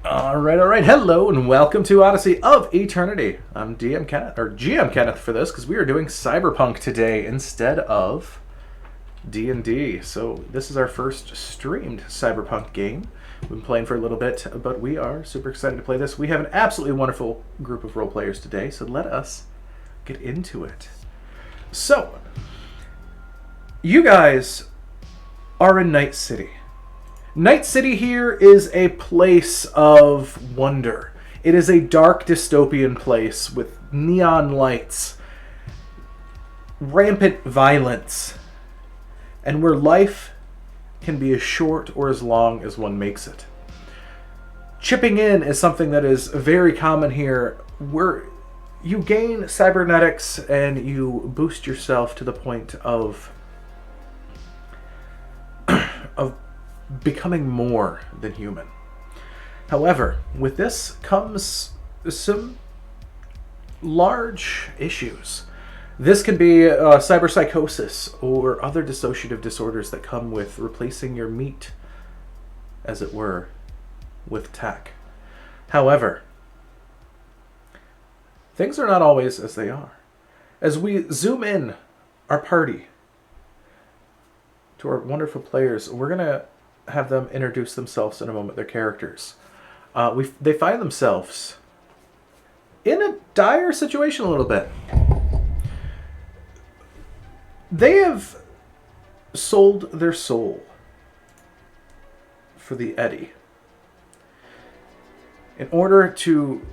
Alright, hello and welcome to Odyssey of Eternity. I'm GM Kenneth for this, because we are doing Cyberpunk today instead of D&D. So this is our first streamed Cyberpunk game. We've been playing for a little bit, but we are super excited to play this. We have an absolutely wonderful group of role players today, so let us get into it. So, you guys are in Night City. Night City here is a place of wonder. It is a dark dystopian place with neon lights, rampant violence, and where life can be as short or as long as one makes it. Chipping in is something that is very common here, where you gain cybernetics and you boost yourself to the point of becoming more than human. However, with this comes some large issues. This can be cyberpsychosis or other dissociative disorders that come with replacing your meat, as it were, with tech. However, things are not always as they are. As we zoom in our party to our wonderful players, we're going to have them introduce themselves in a moment, their characters. They find themselves in a dire situation a little bit. They have sold their soul for the Eddy in order to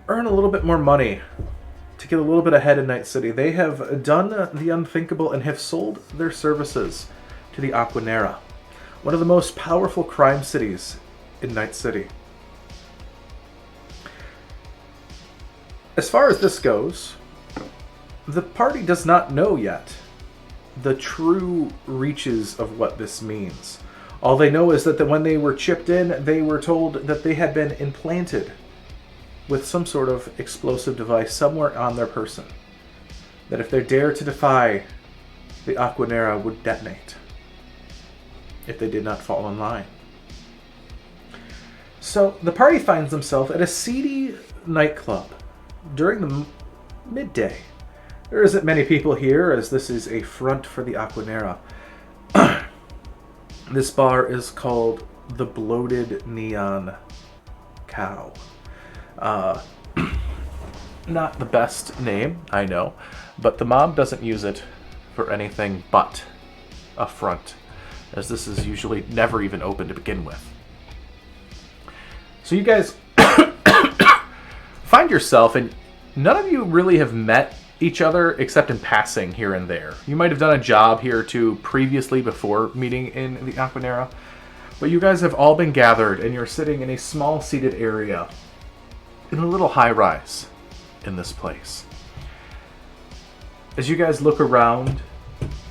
earn a little bit more money, to get a little bit ahead in Night City. They have done the unthinkable and have sold their services to the Aquanera, one of the most powerful crime cities in Night City. As far as this goes, the party does not know yet the true reaches of what this means. All they know is that when they were chipped in, they were told that they had been implanted with some sort of explosive device somewhere on their person, that if they dare to defy, the Aquanera would detonate if they did not fall in line. So the party finds themselves at a seedy nightclub during the midday. There isn't many people here, as this is a front for the Aquanera. This bar is called the Bloated Neon Cow. Not the best name, I know, but the mob doesn't use it for anything but a front, as this is usually never even open to begin with. So you guys find yourself, and none of you really have met each other except in passing here and there. You might have done a job here or two previously before meeting in the Aquanera, but you guys have all been gathered and you're sitting in a small seated area in a little high-rise in this place. As you guys look around,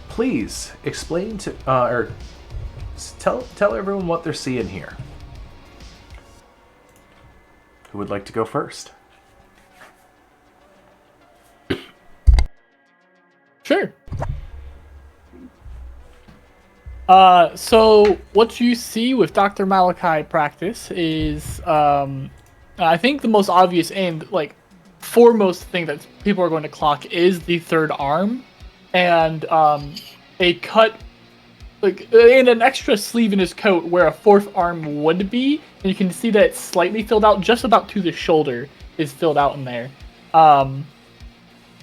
please explain to or tell everyone what they're seeing here. Who would like to go first? Sure. So what you see with Dr. Malachi practice is, I think the most obvious and foremost thing that people are going to clock is the third arm, and a cut, and an extra sleeve in his coat where a fourth arm would be, and you can see that it's slightly filled out, just about to the shoulder is filled out in there.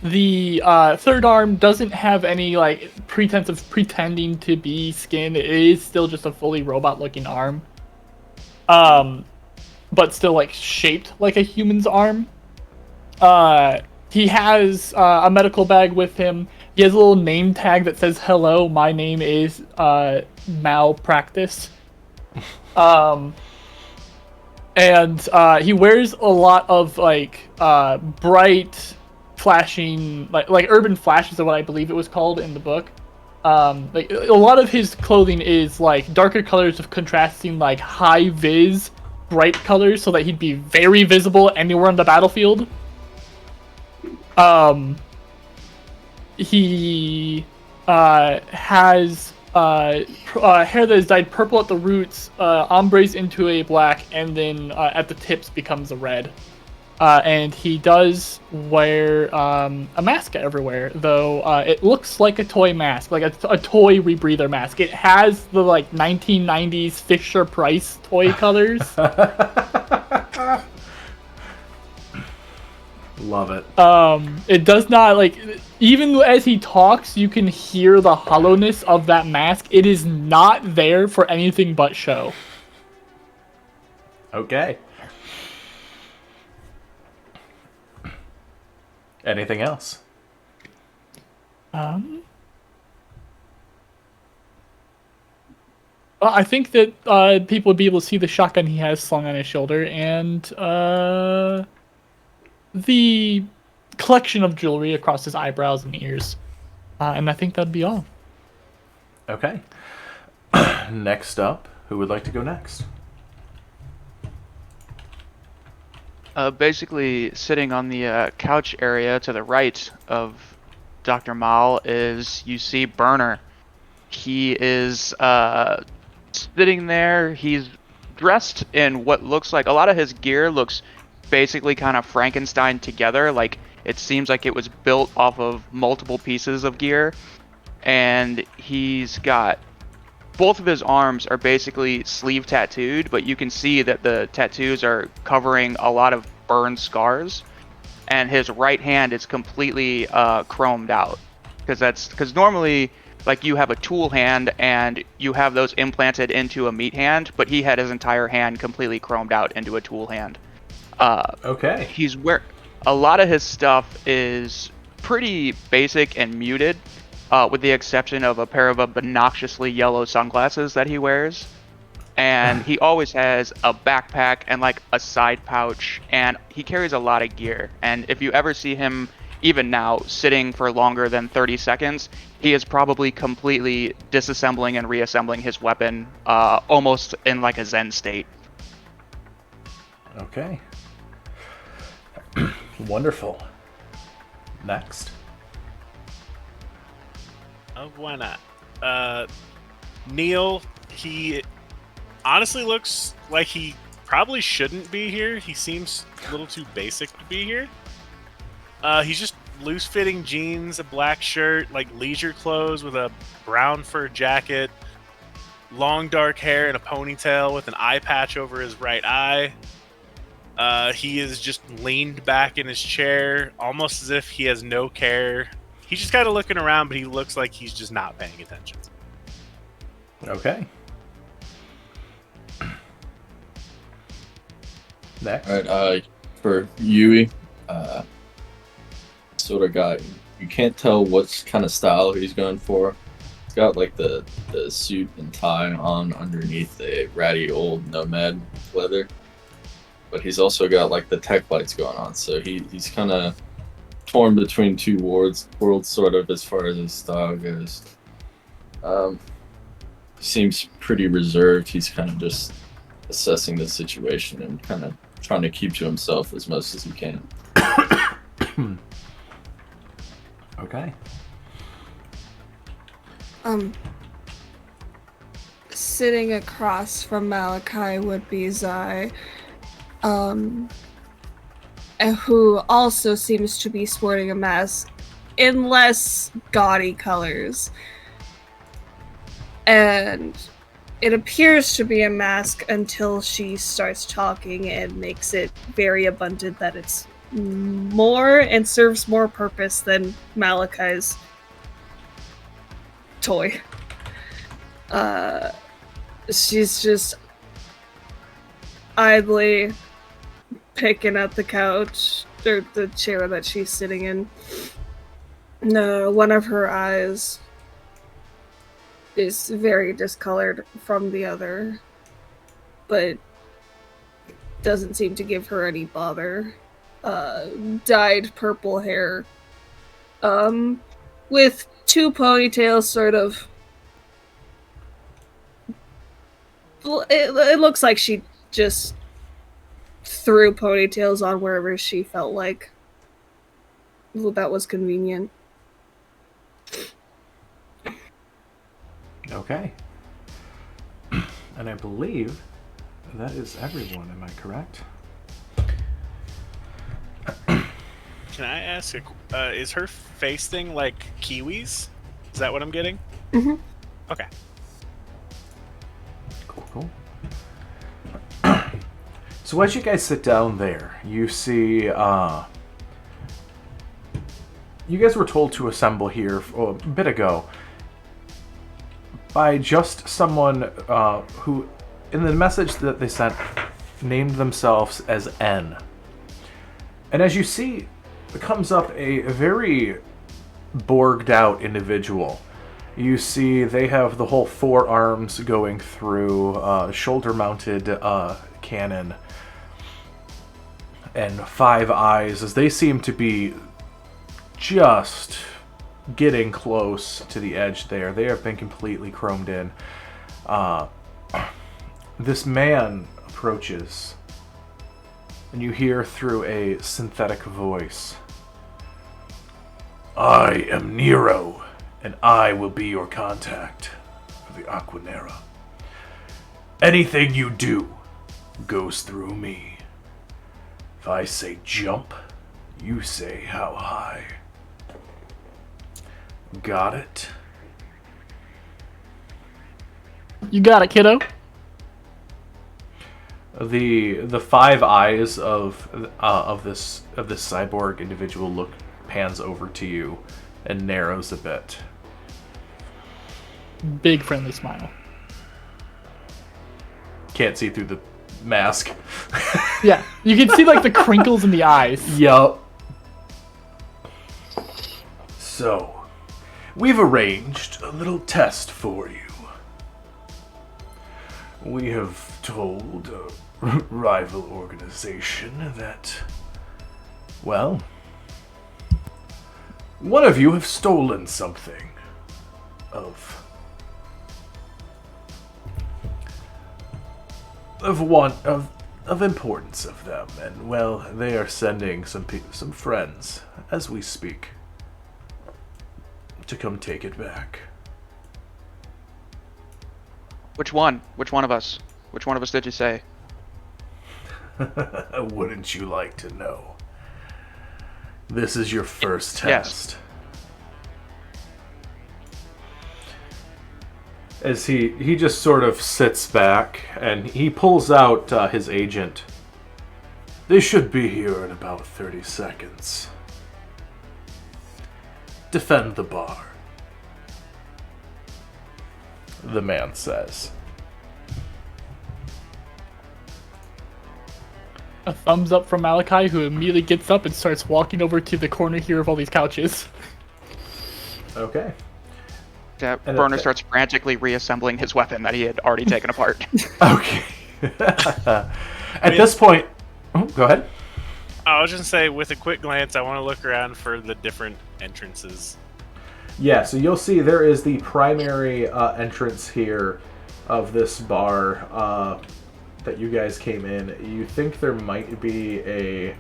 The third arm doesn't have any pretense of pretending to be skin. It is still just a fully robot-looking arm, but still shaped like a human's arm. He has a medical bag with him. He has a little name tag that says, "Hello, my name is Malpractice." And he wears a lot of bright, flashing, like urban flashes of what I believe it was called in the book. A lot of his clothing is darker colors of contrasting high vis bright colors, so that he'd be very visible anywhere on the battlefield. He has hair that is dyed purple at the roots, ombres into a black, and then at the tips becomes a red. And he does wear a mask everywhere, though it looks like a toy mask, like a toy rebreather mask. It has the like 1990s Fisher Price toy colors. Love it. It does not like even as he talks, you can hear the hollowness of that mask. It is not there for anything but show. Okay. Anything else? Well, I think that people would be able to see the shotgun he has slung on his shoulder and the collection of jewelry across his eyebrows and ears. And I think that'd be all. Okay. Next up, who would like to go next? Basically, sitting on the couch area to the right of Dr. Mal is you see Burner. He is sitting there. He's dressed in what looks like a lot of his gear looks basically kind of Frankenstein together. Like it seems like it was built off of multiple pieces of gear, and he's got both of his arms are basically sleeve tattooed, but you can see that the tattoos are covering a lot of burn scars, and his right hand is completely chromed out because normally like you have a tool hand and you have those implanted into a meat hand, but he had his entire hand completely chromed out into a tool hand. Okay. He's where a lot of his stuff is pretty basic and muted, with the exception of a pair of obnoxiously yellow sunglasses that he wears. And he always has a backpack and like a side pouch, and he carries a lot of gear. And if you ever see him, even now, sitting for longer than 30 seconds, he is probably completely disassembling and reassembling his weapon, almost in like a Zen state. Okay. Wonderful. Next. Oh, why not? Neil, he honestly looks like he probably shouldn't be here. He seems a little too basic to be here. He's just loose-fitting jeans, a black shirt, like leisure clothes with a brown fur jacket, long dark hair and a ponytail with an eye patch over his right eye. He is just leaned back in his chair, almost as if he has no care. He's just kind of looking around, but he looks like he's just not paying attention. Okay. Next. All right, for Yui, sort of got, you can't tell what kind of style he's going for. He's got like the suit and tie on underneath a ratty old nomad leather, but he's also got like the tech lights going on, so he's kind of torn between two worlds sort of as far as his style goes. Seems pretty reserved. He's kind of just assessing the situation and kind of trying to keep to himself as much as he can. Okay. Sitting across from Malachi would be Zai, who also seems to be sporting a mask in less gaudy colors. And it appears to be a mask until she starts talking and makes it very abundant that it's more and serves more purpose than Malachi's toy. She's just idly picking at the couch, or the chair that she's sitting in. No, one of her eyes is very discolored from the other, but doesn't seem to give her any bother. Dyed purple hair, with two ponytails, sort of. It looks like she just threw ponytails on wherever she felt like that was convenient. Okay. And I believe that is everyone. Am I correct? Can I ask, is her face thing like kiwis? Is that what I'm getting? Mhm. Okay. Cool. So as you guys sit down there, you see, you guys were told to assemble here a bit ago by just someone who, in the message that they sent, named themselves as N. And as you see, it comes up a very borged out individual. You see they have the whole 4 arms going through, shoulder-mounted cannon, and 5 eyes, as they seem to be just getting close to the edge there. They have been completely chromed in. This man approaches, and you hear through a synthetic voice, "I am Nero, and I will be your contact for the Aquanera. Anything you do goes through me. If I say jump, you say how high. Got it?" You got it, kiddo. The 5 eyes of this cyborg individual pans over to you and narrows a bit. Big friendly smile. Can't see through the mask. Yeah, you can see like the crinkles in the eyes. Yup. So, we've arranged a little test for you. We have told a rival organization that, well, one of you have stolen something of importance of them, and well, they are sending some friends as we speak to come take it back. Which one? Which one of us? Which one of us did you say? Wouldn't you like to know? This is your first Yes. test. As he just sort of sits back and he pulls out his agent. They should be here in about 30 seconds. Defend the bar, the man says. A thumbs up from Malachi, who immediately gets up and starts walking over to the corner here of all these couches. Okay. Yeah, And Burner it- starts frantically reassembling his weapon that he had already taken apart. Okay. At this point, go ahead. I was just gonna say, with a quick glance, I want to look around for the different entrances. Yeah, so you'll see there is the primary entrance here of this bar that you guys came in. You think there might be a...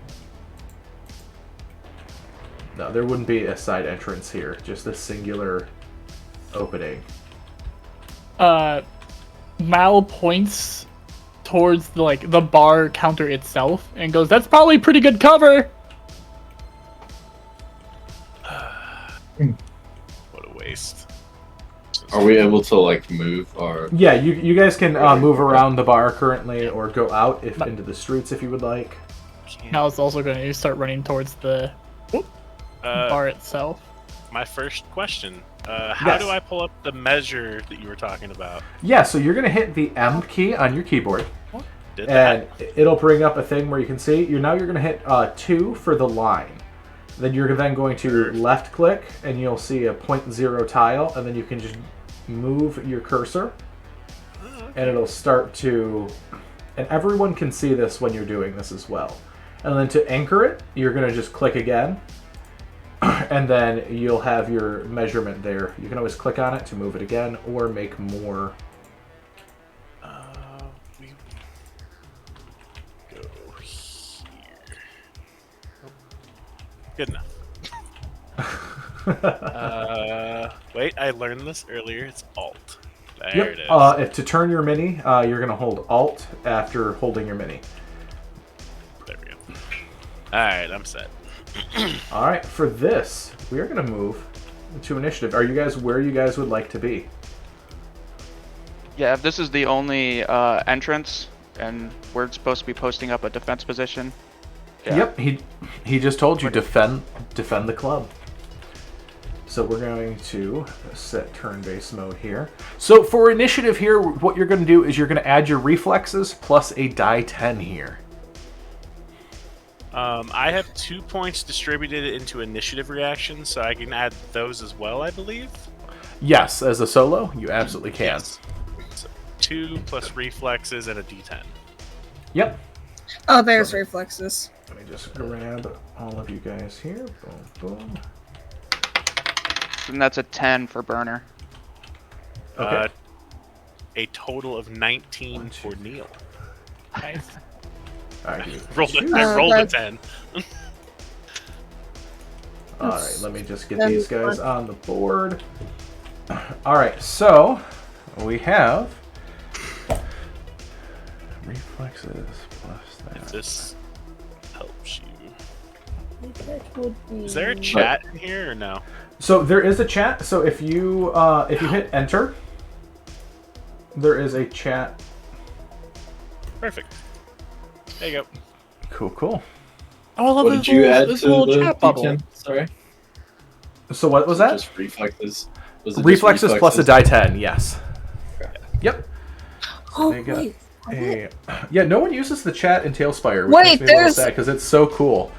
No, there wouldn't be a side entrance here. Just a singular opening. Mal points towards the bar counter itself and goes, "That's probably pretty good cover." What a waste. Are we able to like move our? Yeah, you guys can move around the bar currently or go out into the streets if you would like. Mal's also going to start running towards the bar itself. My first question. How Yes. do I pull up the measure that you were talking about? Yeah, so you're going to hit the M key on your keyboard. Did And that? it'll bring up a thing where you can see. You're going to hit 2 for the line. Then you're then going to left click, and you'll see a 0.0 tile, and then you can just move your cursor, and it'll start to... And everyone can see this when you're doing this as well. And then to anchor it, you're going to just click again, and then you'll have your measurement there. You can always click on it to move it again, or make more... We go here. Good enough. Wait, I learned this earlier. It's Alt, There it is. If to turn your mini, you're going to hold Alt after holding your mini. There we go. Alright, I'm set. All right, for this, we are going to move to initiative. Are you guys where you guys would like to be? Yeah, if this is the only entrance, and we're supposed to be posting up a defense position. Yeah. Yep, he just told you defend the club. So we're going to set turn-based mode here. So for initiative here, what you're going to do is you're going to add your reflexes plus a die 10 here. I have 2 points distributed into initiative reactions, so I can add those as well, I believe. Yes, as a solo, you absolutely can. Yes. So 2 plus reflexes and a d10. Yep. Oh, there's reflexes. Let me just grab all of you guys here. Boom, boom. And that's a 10 for burner. Okay. A total of 19 for Neil. Nice. All right. I rolled a 10. All right, let me just get these guys on the board. All right, so we have reflexes plus that. If this helps you. That would be... Is there a chat in here or no? So there is a chat. So if you hit enter, there is a chat. Perfect. There you go. Cool. Oh, I love What this did you little, add this to little the chat bubble. D10? Sorry. So what was that? Just reflexes. Was it Reflexes just plus a die 10. Yes. Okay. Yep. Oh, They got wait. Yeah, no one uses the chat in Tailspire, which Wait, makes me a little there's- sad because it's so cool.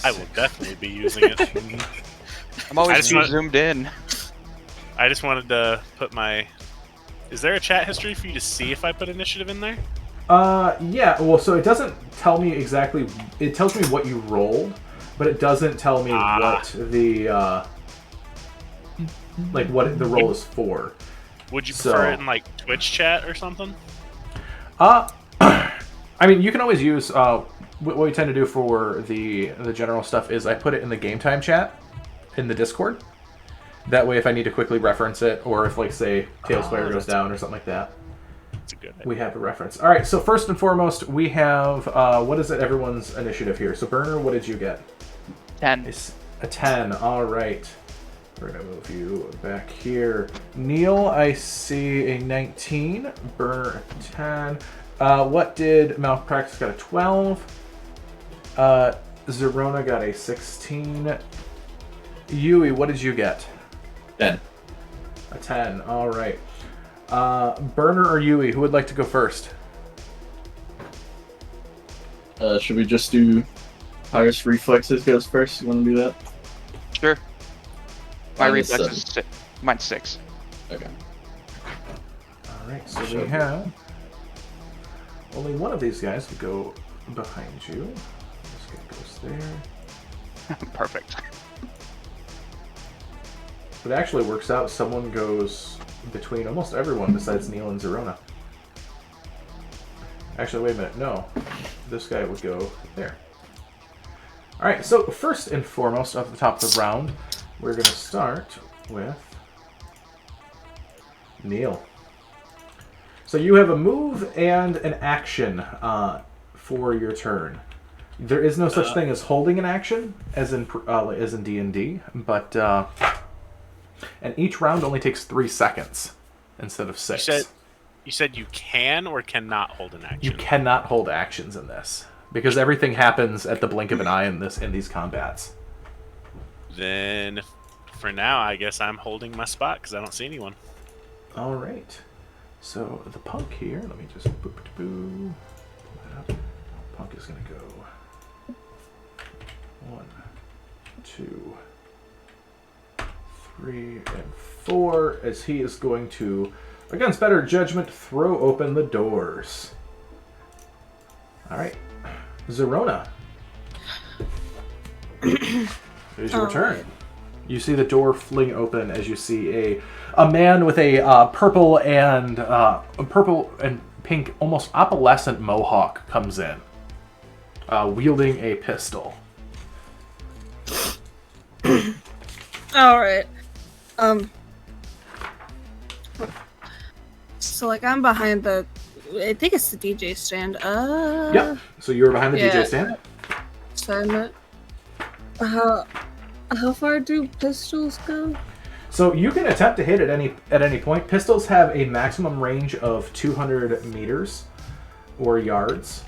I will definitely be using it. I'm I always just too want- zoomed in. I just wanted to put my... Is there a chat history for you to see if I put initiative in there? Yeah, well, so it doesn't tell me exactly... It tells me what you rolled, but it doesn't tell me what the, like, what the roll is for. Would you So- prefer it in, like, Twitch chat or something? I mean, you can always use, what we tend to do for the general stuff is I put it in the game time chat in the Discord. That way, if I need to quickly reference it, or if, like, say, Tailspire goes down or something like that, That's a good idea. we have a reference. All right, so first and foremost, we have, what is it, everyone's initiative here? So, Burner, what did you get? 10. It's a 10. All right. We're going to move you back here. Neil, I see a 19. Burner, a 10. What did Malpractice got? A 12. Zerona got a 16. Yui, what did you get? 10. A 10. All right. Burner or Yui, who would like to go first? Should we just do highest reflexes goes first? You want to do that? Sure. My Mine is reflex is 6. Mine's 6. Okay. All right, so we have only one of these guys would go behind you. This guy goes there. Perfect. It actually works out. Someone goes between almost everyone besides Neil and Zerona. Actually, wait a minute. No. This guy would go there. Alright, so first and foremost, at the top of the round, we're going to start with Neil. So you have a move and an action for your turn. There is no such thing as holding an action, as in D&D, but and each round only takes 3 seconds instead of 6. You said you can or cannot hold an action? You cannot hold actions in this because everything happens at the blink of an eye in these combats. Then, for now, I guess I'm holding my spot because I don't see anyone. All right. So the punk here. Let me just boop boo. Pull that up. Punk is gonna go 1, 2, 3, and 4 as he is going to, against better judgment, throw open the doors. All right, Zerona. It is your turn. You see the door fling open as you see a man with a purple and pink, almost opalescent mohawk comes in, wielding a pistol. Alright. So like I'm behind the, I think it's the DJ stand. Yep. So you were behind the yeah. DJ stand. So I'm not. How far do pistols go? So you can attempt to hit at any point. Pistols have a maximum range of 200 meters or yards,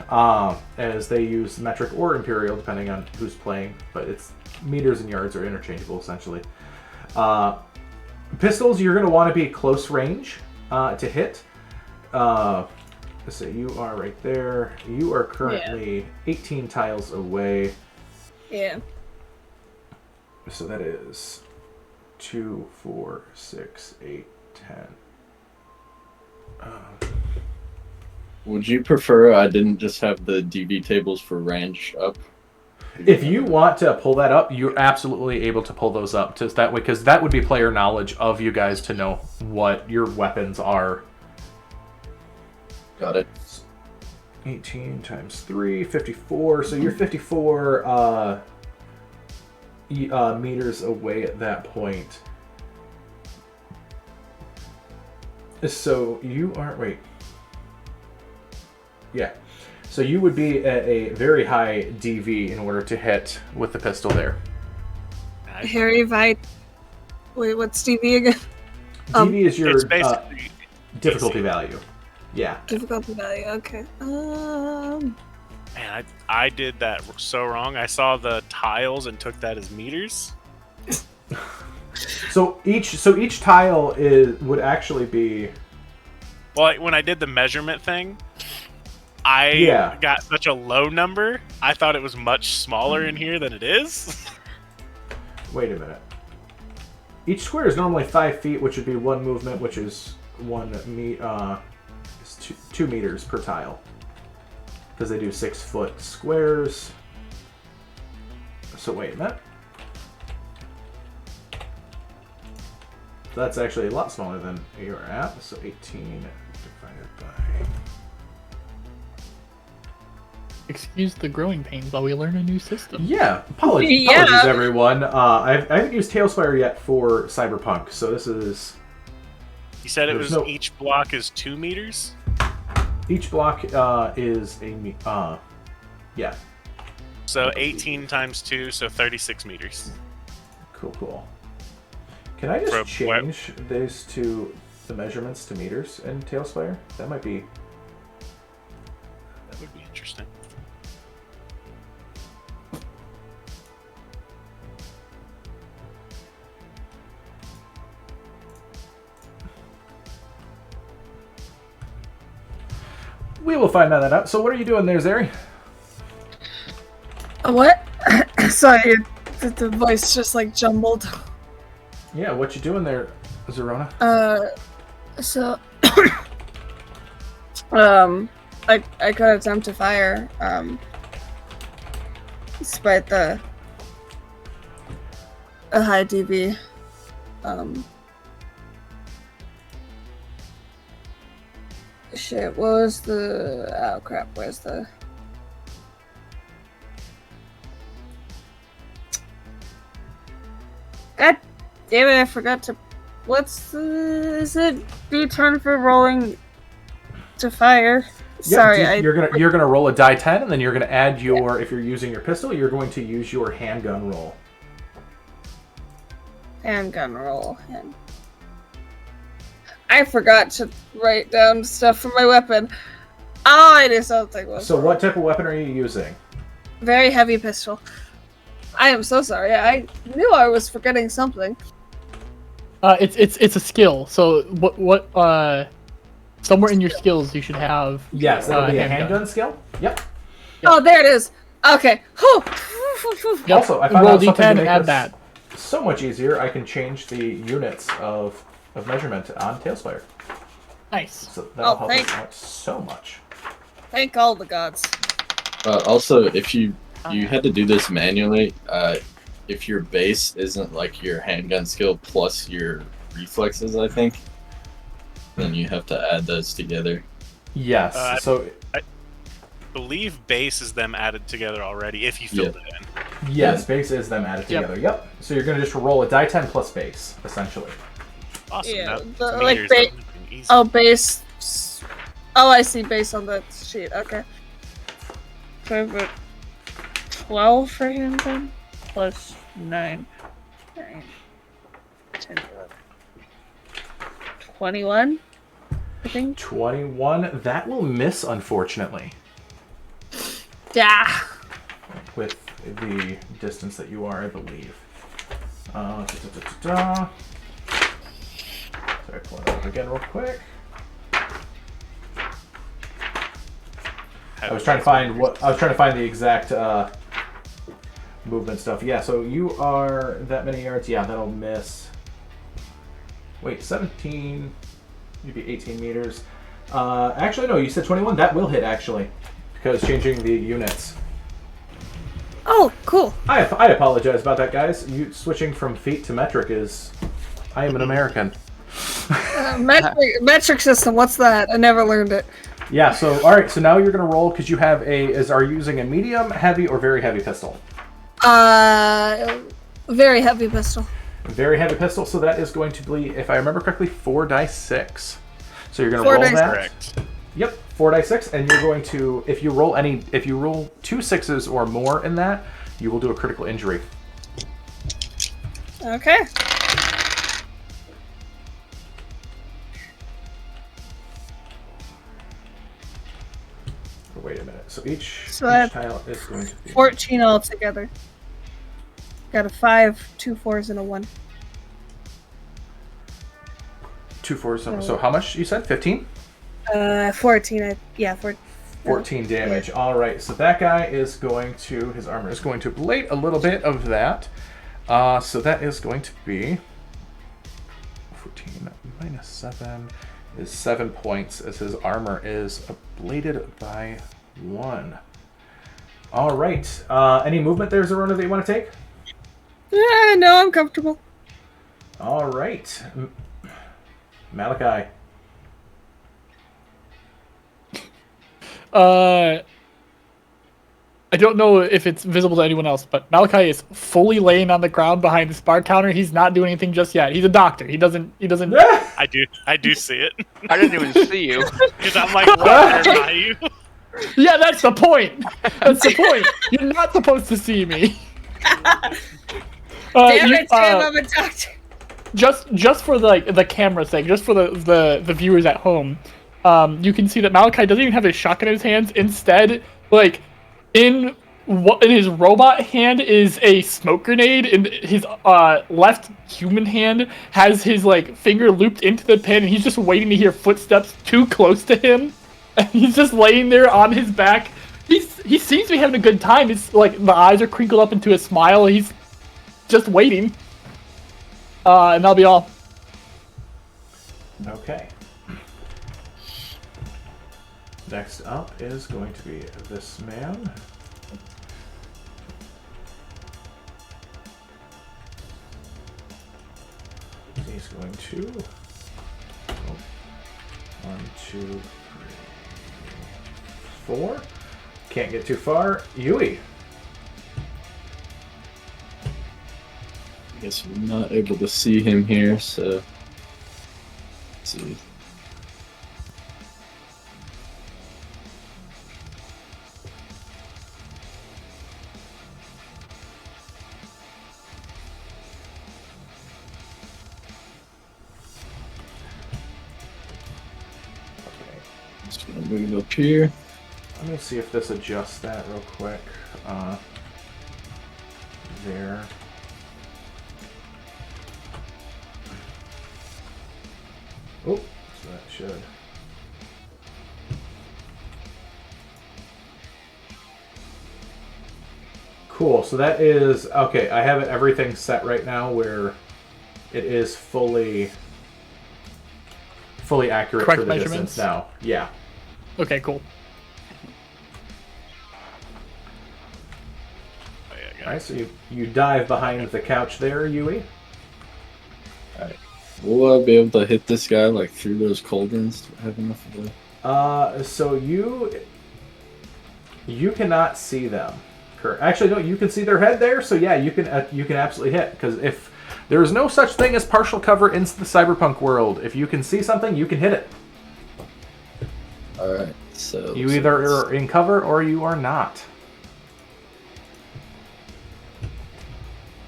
as they use metric or imperial depending on who's playing. But it's meters and yards are interchangeable essentially. Pistols, you're going to want to be close range to hit. Let's say you are right there. You are currently 18 tiles away. Yeah. So that is 2, 4, 6, 8, 10. Would you prefer I didn't just have the DV tables for range up? If you want to pull that up, you're absolutely able to pull those up just that way, because that would be player knowledge of you guys to know what your weapons are. Got it. 18 times 3, 54. So you're 54 meters away at that point. So you are... Wait. Yeah. So you would be at a very high DV in order to hit with the pistol there. Harry Vi. Wait, what's DV again? DV is your It's basically difficulty value. Yeah. Difficulty value. Okay. Man, I did that so wrong. I saw the tiles and took that as meters. So each tile would actually be... Well, when I did the measurement thing, I got such a low number. I thought it was much smaller in here than it is. Wait a minute. Each square is normally 5 feet, which would be one movement, which is 2 meters per tile. Because they do 6-foot squares. So wait a minute. That's actually a lot smaller than you're at. So 18 divided by... Excuse the growing pains while we learn a new system. Yeah, apologies everyone. I haven't used Tailspire yet for Cyberpunk, so this is... You said it was each block is 2 meters? Each block is a... yeah. So 18 times 2, so 36 meters. Cool. Can I just change these to the measurements to meters in Tailspire? That might be... That would be interesting. We will find that out. So what are you doing there, Zeri? What? Sorry, the voice just like jumbled. Yeah, what you doing there, Zerona? So I could attempt to fire, despite a high DV. Shit, what was the... Oh crap, where's the... God damn it, I forgot to... What's the... Is it the turn for rolling to fire? Sorry, you're gonna roll a die 10, and then you're gonna add your... If you're using your pistol, you're going to use your handgun roll. Handgun roll. I forgot to write down stuff for my weapon. Oh, I knew something was So wrong. what type of weapon are you using? Very heavy pistol. I am so sorry. I knew I was forgetting something. It's a skill. So what somewhere in your skills you should have. Yes, that'll be a handgun skill. Yep. Oh, there it is. Okay. Whew. Yep. Also, I found roll out something D10 to make add this that. so much easier. I can change the units of measurement on Tailspire. Nice. So that'll help thank- us out so much. Thank all the gods. Also, if you had to do this manually, if your base isn't like your handgun skill plus your reflexes, I think, then you have to add those together. Yes. So I believe base is them added together already if you filled it in. yes, base is them added together. Yep. So you're gonna just roll a die 10 plus base, essentially. Awesome. Yeah, Now, the, to like, meters, ba- that would've been easy. Oh, base. Oh, I see. Base on the sheet. Okay. So I put 12 for him then, plus 9. 9, 10, 11. 21, I think. 21. That will miss, unfortunately, Yeah. with the distance that you are, I believe. Sorry, pull it up again real quick. I was trying to find the exact movement stuff. Yeah, so you are that many yards. Yeah, that'll miss. Wait, 17. You'd be 18 meters. Actually, no. You said 21. That will hit actually, because changing the units. Oh, cool. I apologize about that, guys. You switching from feet to metric is. I am an American. Metric system. What's that? I never learned it. Yeah. So all right. So now you're gonna roll because you have are you using a medium, heavy, or very heavy pistol? Very heavy pistol. Very heavy pistol. So that is going to be, if I remember correctly, 4d6. So you're gonna 4 roll dice. that. Correct. Yep, 4d6, and you're going to, if you roll 2 6s or more in that, you will do a critical injury. Okay. Wait a minute. So each that's tile is going to be 14 altogether. Got a 5, 2 4s, and a 1. 2 4s. So how much you said? 15? 14. 14 damage. All right. So that guy is going to, his armor is going to ablate a little bit of that. So that is going to be 14 minus 7 is 7 points, as his armor is ablated by 1. All right. Any movement there, Zerona, that you want to take? Yeah, no, I'm comfortable. All right. Malachi. I don't know if it's visible to anyone else, but Malachi is fully laying on the ground behind the spar counter. He's not doing anything just yet. He's a doctor. He doesn't. I do see it. I didn't even see you. Because I'm like right there by you. Yeah, that's the point. That's the point. You're not supposed to see me. Damn it, Tim, I'm a doctor. Just for the camera's sake, just for the viewers at home, you can see that Malachi doesn't even have his shotgun in his hands. Instead, like in his robot hand is a smoke grenade, and his left human hand has his like finger looped into the pin, and he's just waiting to hear footsteps too close to him, and he's just laying there on his back. He seems to be having a good time. It's like the eyes are crinkled up into a smile. He's just waiting. And that'll be all. Okay. Next up is going to be this man. He's going to... 1, 2, 3, 4. Can't get too far. Yui. I guess we're not able to see him here, so let's see. Just gonna move it up here. I'm going to see if this adjusts that real quick. There. Oh, so that should. Cool, so that is, okay, I have everything set right now where it is fully accurate Correct for the measurements? distance now. Yeah. Okay, cool. Oh, yeah, I got Alright, so you dive behind the couch there, Yui. Will I be able to hit this guy like through those cauldrons? Do I have enough of that? So you cannot see them. Actually, no, you can see their head there. So yeah, you can absolutely hit, because if There is no such thing as partial cover in the Cyberpunk world. If you can see something, you can hit it. Alright, so... You either are in cover or you are not.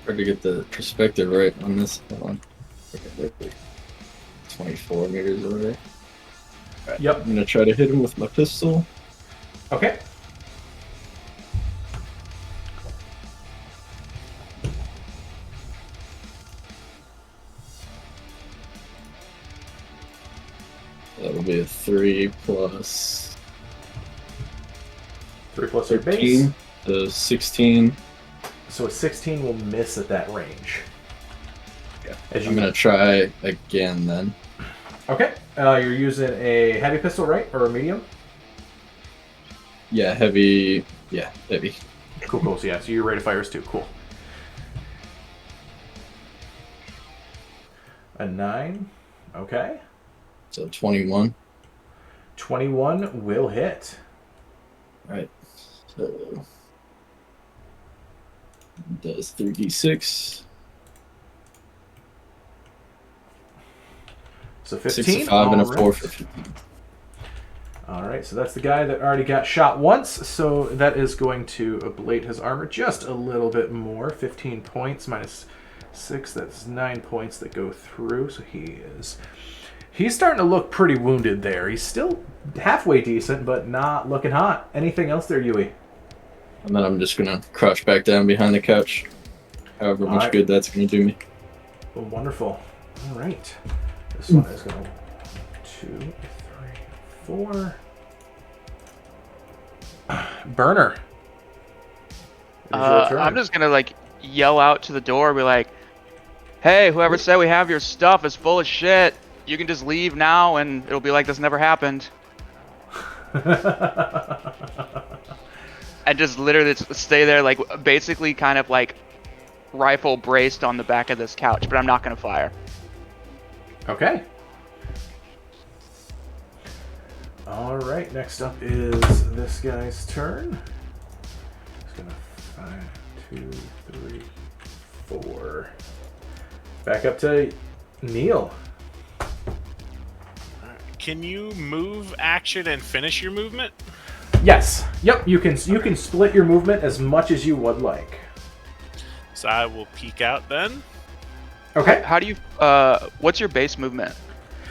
Hard to get the perspective right on this. Hold on. Okay, 24 meters away. Right, Yep. I'm going to try to hit him with my pistol. Okay. That'll be a 3 plus 3 plus your base. 13, so 16. So a 16 will miss at that range. Yeah. As you I'm going to try again then. Okay. You're using a heavy pistol, right? Or a medium? Yeah, heavy. Yeah, heavy. Cool, cool. So yeah, so your rate of fire is 2. Cool. A 9. Okay. So 21. 21 will hit. Right. So does 3d6. So 15. 6, a 5, and a All 4 right. for 15. All right, so that's the guy that already got shot once. So that is going to ablate his armor just a little bit more. 15 points minus 6. That's 9 points that go through. So he's starting to look pretty wounded there. He's still halfway decent, but not looking hot. Anything else there, Yui? And then I'm just going to crouch back down behind the couch. However much right. good that's going to do me. Well, wonderful. All right. This one is going to 2, 3, 4. Burner. It is your turn. I'm just gonna like yell out to the door, be like, "Hey, whoever said we have your stuff is full of shit. You can just leave now, and it'll be like this never happened." And just literally stay there, like basically kind of like rifle braced on the back of this couch, but I'm not gonna fire. Okay. All right. Next up is this guy's turn. He's gonna 5, 2, 3, 4. Back up to Neil. Can you move, action, and finish your movement? Yes. Yep. You can split your movement as much as you would like. So I will peek out then. Okay. How do you? What's your base movement?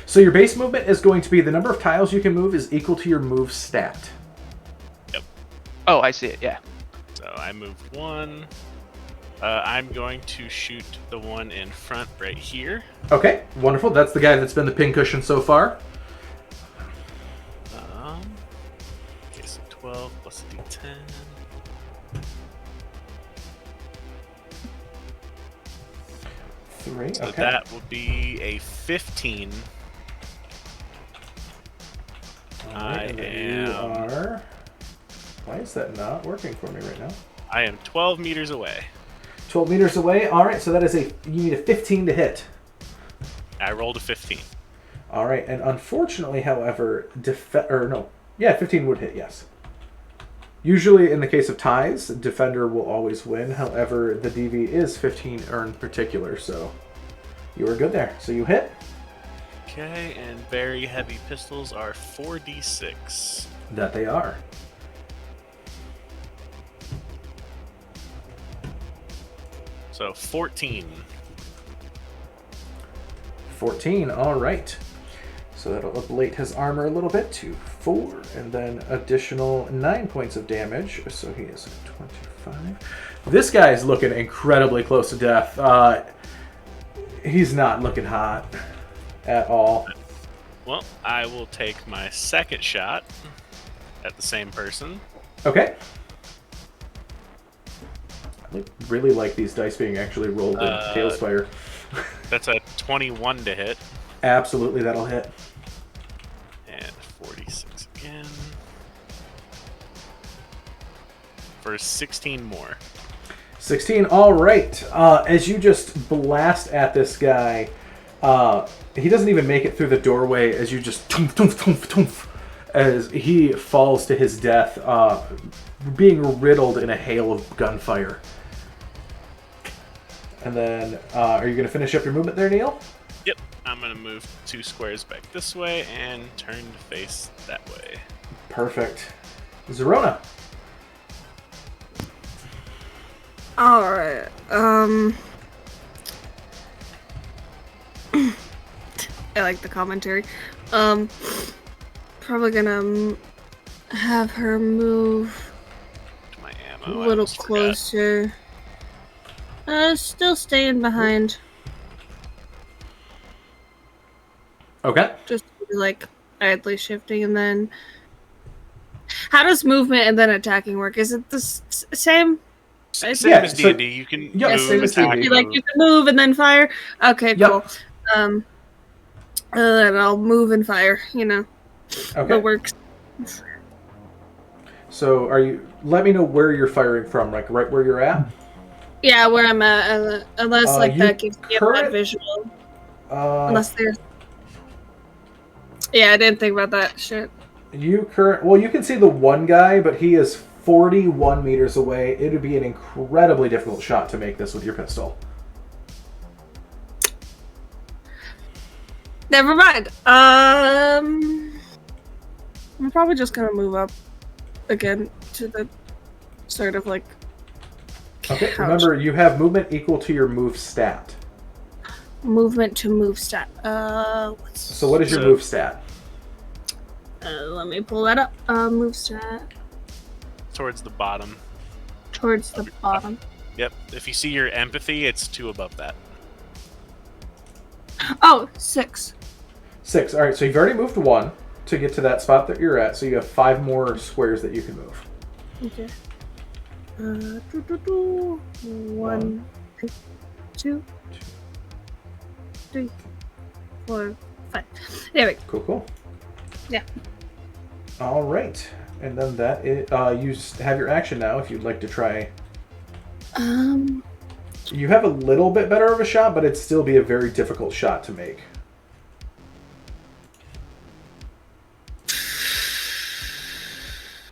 So your base movement is going to be the number of tiles you can move is equal to your move stat. Yep. Oh, I see it. Yeah. So I moved 1. I'm going to shoot the one in front right here. Okay. Wonderful. That's the guy that's been the pincushion so far. Okay, so 12 plus a d10. Three. So Okay. that will be a 15. Alright, and then you are... Why is that not working for me right now? I am 12 meters away. 12 meters away. All right, so that is you need a 15 to hit. I rolled a 15. All right, and unfortunately, however, 15 would hit, yes. Usually, in the case of ties, defender will always win. However, the DV is 15 in particular, so you are good there. So you hit. Okay, and very heavy pistols are 4d6. That they are. So 14. 14, all right. So that'll ablate his armor a little bit to 4, and then additional 9 points of damage. So he is at 25. This guy's looking incredibly close to death. He's not looking hot at all. Well, I will take my second shot at the same person. Okay. I really like these dice being actually rolled in Tailspire. That's a 21 to hit. Absolutely, that'll hit. And 46 again. For 16 more. 16, all right. As you just blast at this guy, he doesn't even make it through the doorway as you just toomf, toomf, toomf, toomf, as he falls to his death, being riddled in a hail of gunfire. And then, are you going to finish up your movement there, Neil? Yep. I'm gonna move 2 squares back this way and turn to face that way. Perfect. Zerona. Alright, I like the commentary. Probably gonna have her move My a ammo. I little almost forgot. closer. Still staying behind. Okay. Just like idly shifting, and then how does movement and then attacking work? Is it the same? Same Yeah, as so- D&D. You can yeah, move, same as attack, D&D. Like move. you can move and then fire. Okay, Yep. cool. And I'll move and fire. Okay. That works. So let me know where you're firing from, like right where you're at. Yeah, where I'm at, unless like you that gives me a current- bad visual. Uh, Unless there's. Yeah, I didn't think about that shit. you can see the one guy, but he is 41 meters away. It would be an incredibly difficult shot to make this with your pistol. Never mind. I'm probably just gonna move up again to the sort of like. Okay, couch. remember you have movement equal to your move stat. Movement to move stat. So what is your So- move stat? Let me pull that up. Move stat Towards the bottom. towards the bottom. Yep. If you see your empathy, it's 2 above that. Oh, 6. 6. All right, so you've already moved 1 to get to that spot that you're at. So you have 5 more squares that you can move. Okay. 1, 2, 3, 4, 5. There we go. Cool. Yeah. All right, and then that is, you have your action now. If you'd like to try, you have a little bit better of a shot, but it'd still be a very difficult shot to make.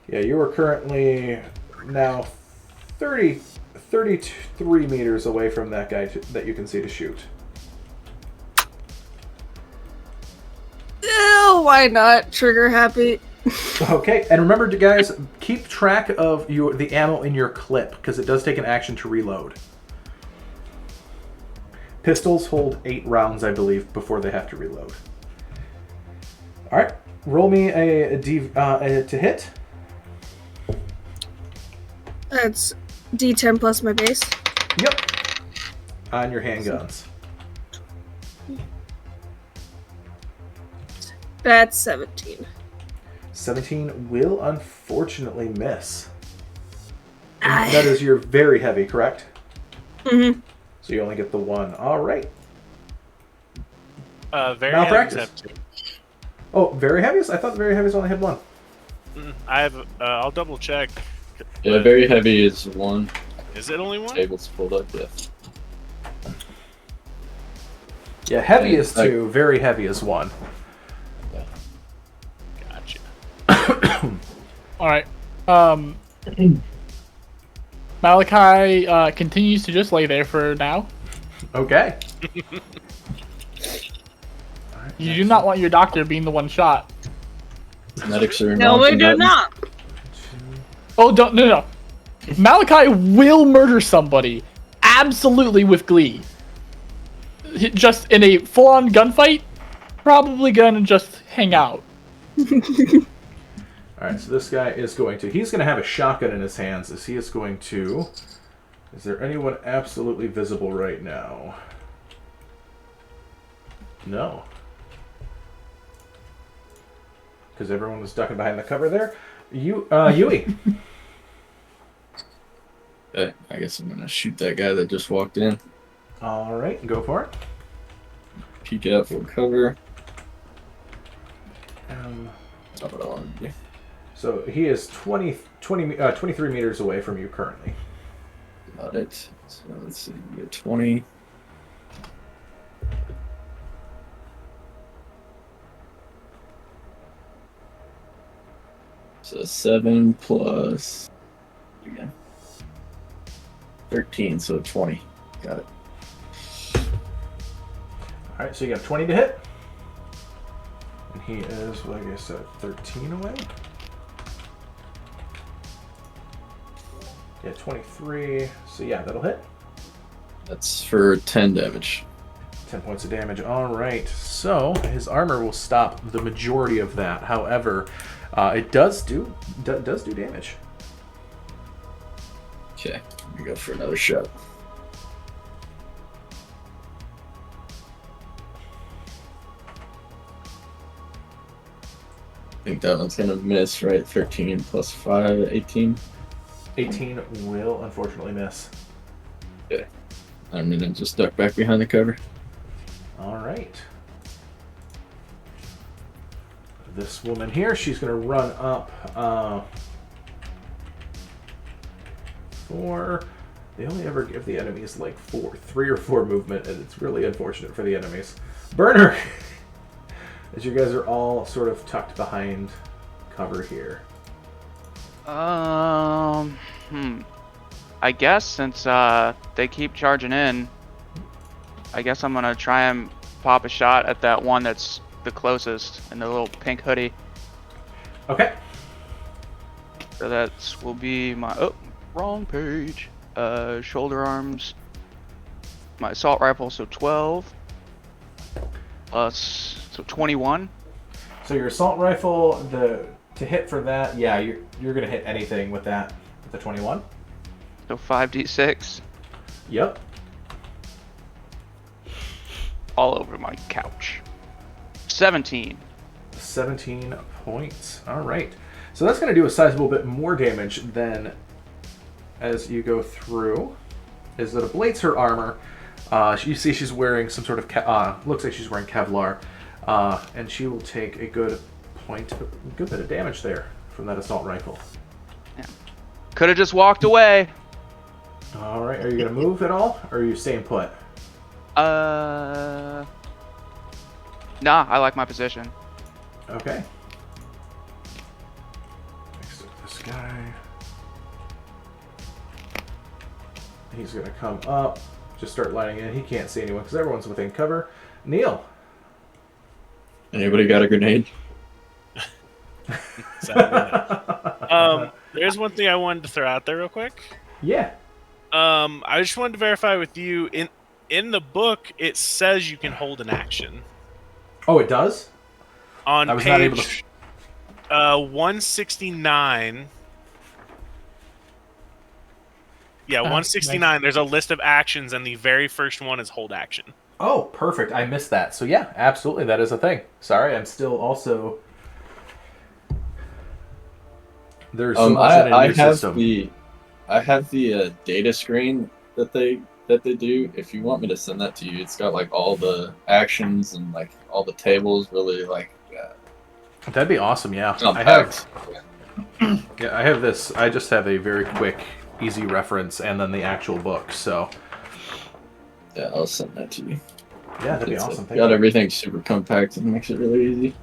Yeah, you are currently now 33 meters away from that guy that you can see to shoot. Oh, why not? Trigger happy. Okay, and remember, guys, keep track of the ammo in your clip, because it does take an action to reload. Pistols hold 8 rounds, I believe, before they have to reload. All right, roll me a to hit. That's D10 plus my base. Yep. On your handguns. That's 17. 17 will unfortunately miss. Ah. That is your very heavy, correct? Mm-hmm. So you only get the 1. All right. Very Malpractice. heavy have 2. Oh, very heaviest? I thought the very heaviest only had 1. I have. I'll double check. Yeah, very heavy is 1. Is it only 1? Tables pulled up, yeah. Yeah, heavy Yeah, is 2, very heavy is 1. Gotcha. All right. Malachi continues to just lay there for now. Okay. You do not want your doctor being the one shot. Medics are No, we do non-combatant. not. Oh, no. Malachi will murder somebody. Absolutely with glee. Just in a full-on gunfight, probably gonna just hang out. Alright, so this guy is he's going to have a shotgun in his hands as he is going to... Is there anyone absolutely visible right now? No. Because everyone was ducking behind the cover there. Yui. Okay, I guess I'm gonna shoot that guy that just walked in. Alright, go for it. Peek out for cover. That's That's what I wanted to do. So he is 23 meters away from you currently. Got it. So let's see, we get 20. So 7 plus again 13, so 20. Got it. Alright, so you got 20 to hit. And he is, like I said, 13 away. Yeah, 23. So yeah, that'll hit. That's for 10 damage. 10 points of damage. Alright, so his armor will stop the majority of that. However, it does do damage. Okay, let me go for another shot. I think that one's gonna miss, right? 13 plus 5, 18. 18 will unfortunately miss. Okay. I'm gonna just duck back behind the cover. Alright. This woman here, she's going to run up They only ever give the enemies like 3 or 4 movement, and it's really unfortunate for the enemies. Burner! As you guys are all sort of tucked behind cover here. I guess since they keep charging in, I guess I'm gonna try and pop a shot at that one that's the closest in the little pink hoodie. Okay. So that will be my wrong page. Shoulder arms. My assault rifle, so 12 plus 21. So your assault rifle, to hit for that, yeah, you're gonna hit anything with that, with the 21. So 5d6. Yep. All over my couch. 17. 17 points. All right. So that's going to do a sizable bit more damage than as you go through. Is that ablates her armor. You see she's wearing some sort of looks like she's wearing Kevlar, and she will take a good bit of damage there from that assault rifle. Yeah. Could have just walked away. All right. Are you going to move at all, or are you staying put? Nah, I like my position. Okay. Next up, this guy. He's going to come up, just start lining in. He can't see anyone because everyone's within cover. Neil. Anybody got a grenade? There's one thing I wanted to throw out there real quick. Yeah. I just wanted to verify with you, in the book, it says you can hold an action. Oh, it does? On I was not able page 169. Yeah, 169, nice. There's a list of actions, and the very first one is hold action. Oh, perfect. I missed that. So yeah, absolutely, that is a thing. Sorry, I'm still also... There's so much in a new system. I have the data screen that they do. If you want me to send that to you, it's got like all the actions and like all the tables. Really like. That'd be awesome. Yeah, Not I bad. have. Yeah, I have this. I just have a very quick, easy reference, and then the actual book. So. Yeah, I'll send that to you. Yeah, that'd be It's, awesome. Thank got you. everything super compact and makes it really easy.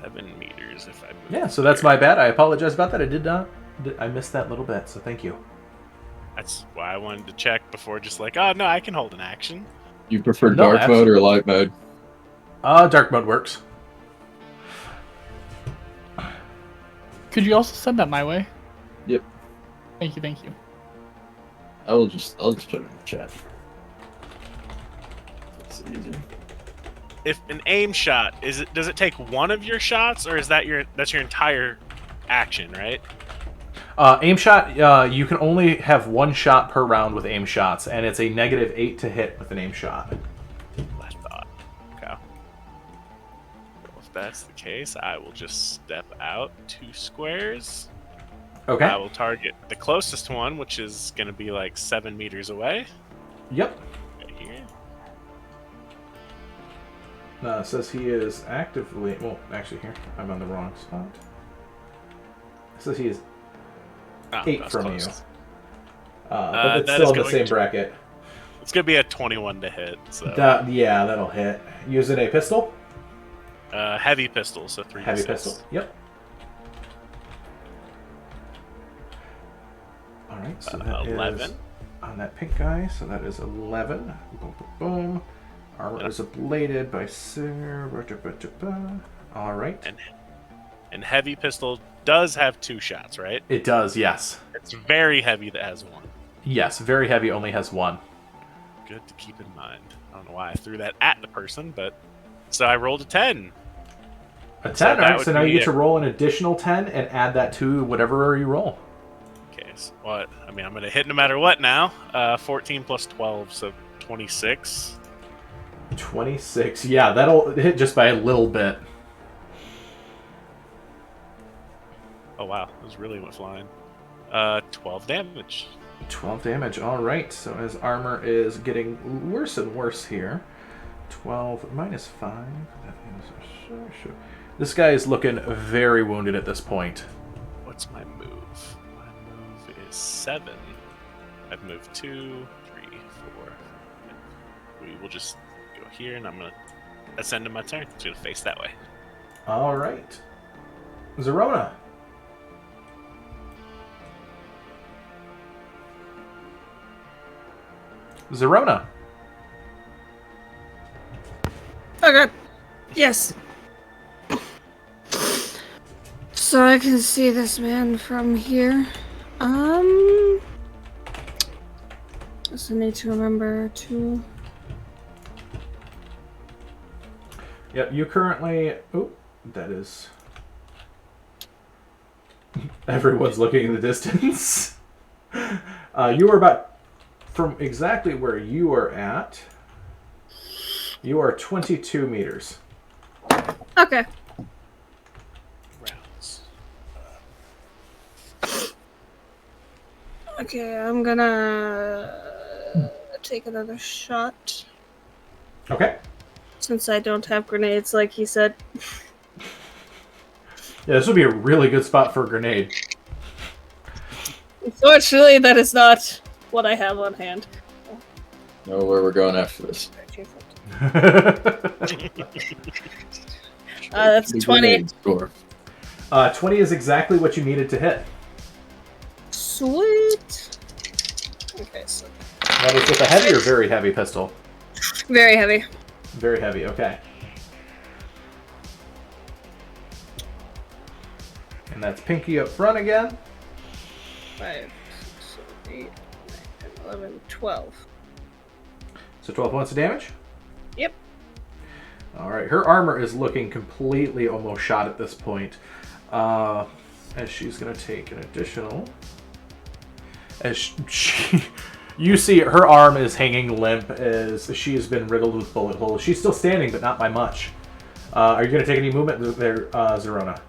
7 meters if I move. Yeah, so that's my bad. I apologize about that. I missed that little bit. So thank you. That's why I wanted to check before, just like, oh no, I can hold an action. You prefer No, dark mode or light mode? Dark mode works. Could you also send that my way? Yep. Thank you. I'll just put it in the chat. It's easier. If an aim shot, does it take one of your shots, or is that's your entire action, right? Aim shot, you can only have one shot per round with aim shots, and it's a -8 to hit with an aim shot. I thought. Okay. Well, if that's the case, I will just step out 2 squares. Okay. I will target the closest one, which is going to be like 7 meters away. Yep. Right here. It says he is actively... Well, actually, here. I'm on the wrong spot. It says he is 8 that's from close. you. But it's that still is in the going same to- bracket. It's going to be a 21 to hit. So Yeah, that'll hit. Using a pistol? heavy pistol, so 3 Heavy pistol. Yep. Alright, so that 11. is on that pink guy, so that is 11. Boom, boom, boom. Armor is ablated by Sir. All right. And heavy pistol does have 2 shots, right? It does, yes. It's very heavy that has 1. Yes, very heavy only has 1. Good to keep in mind. I don't know why I threw that at the person, but so I rolled a 10. A 10, So that alright, would so now be you get to it. roll an additional 10 and add that to whatever you roll. Okay, so what? I mean, I'm going to hit no matter what now. 14 plus 12, so 26. 26. Yeah, that'll hit just by a little bit. Oh, wow. Those really went flying. 12 damage. 12 damage. All right. So his armor is getting worse and worse here. 12 minus 5. That is sure. This guy is looking very wounded at this point. What's my move? My move is 7. I've moved 2, 3, 4. We will just go here, and I'm going to ascend to my turn. It's going to face that way. All right. Zerona. Zerona. Okay. Yes. So I can see this man from here. Just need to remember to. Yep, you currently... Oh, that is... Everyone's looking in the distance. You are about... From exactly where you are at, you are 22 meters. Okay. Rounds. Okay, I'm gonna take another shot. Okay. Since I don't have grenades, like he said. Yeah, this would be a really good spot for a grenade. Unfortunately, that is not what I have on hand. Know where we're going after this. That's The 20. grenade score. 20 is exactly what you needed to hit. Sweet. Okay, so That is with a heavy or very heavy pistol? very heavy. Very heavy, okay. And that's Pinky up front again. 5, 6, 7, 8, 9, 10, 11, 12. So 12 points of damage? Yep. Alright, her armor is looking completely almost shot at this point. As she's going to take an additional... As she... You see her arm is hanging limp as she has been riddled with bullet holes. She's still standing, but not by much. Are you going to take any movement there, Zerona?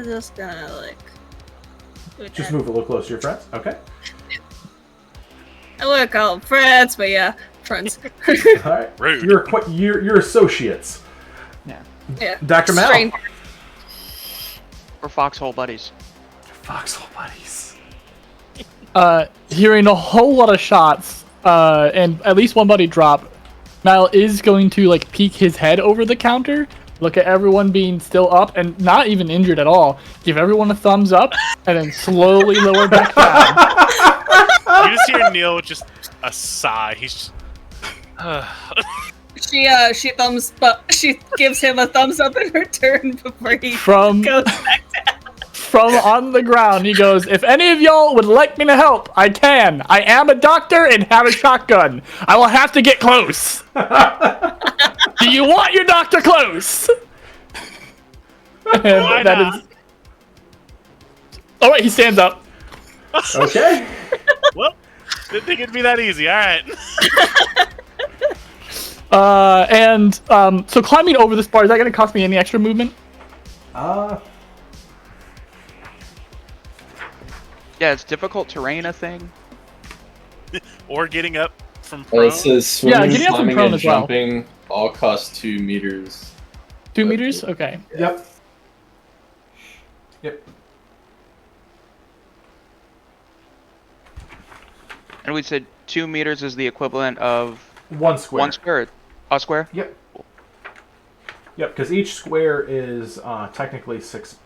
Just gonna, like... Just move a little closer to your friends. Okay. I wouldn't call them friends, but yeah, friends. Alright. Rude. You're associates. Yeah. Dr. Mal. Strange. We're foxhole buddies. Foxhole buddies. Hearing a whole lot of shots, and at least one buddy drop, Mal is going to like peek his head over the counter, look at everyone being still up and not even injured at all, give everyone a thumbs up, and then slowly lower back down. You just hear Neil with just a sigh. He's just... She gives him a thumbs up in return before he From goes back down. from on the ground, he goes, "If any of y'all would like me to help, I can. I am a doctor and have a shotgun. I will have to get close. Do you want your doctor close?" And Why that not? is. Oh wait, he stands up. Okay. Well, didn't think it'd be that easy. All right. So climbing over this bar, is that going to cost me any extra movement? Yeah, it's difficult terrain, a thing. Or getting up from Well, prone. it says swimming, getting up from climbing, prone and as well. jumping all cost 2 meters. 2 meters? Okay. Yep. Yep. And we said 2 meters is the equivalent of 1 square. 1 square. A square? Yep. Yep, because each square is technically 6.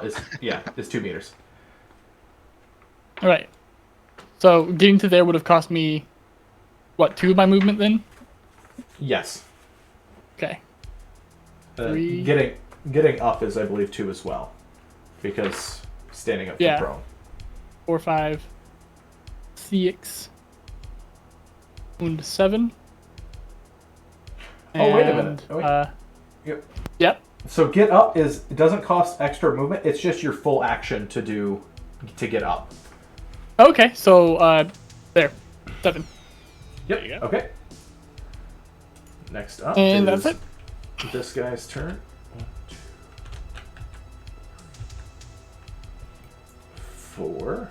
Is 2 meters. All right. So getting to there would have cost me, what, 2 of my movement then? Yes. Okay. Uh, 3. getting up is, I believe, 2 as well, because standing up Yeah. from prone. 4, 5, 6, and 7. Oh, wait a And, minute. Oh, wait. Yep. Yep. So get up it doesn't cost extra movement. It's just your full action to get up. Okay, so there, 7. Yep. There you go. Okay. Next up And is that's it. this guy's turn. 1, 2, 4,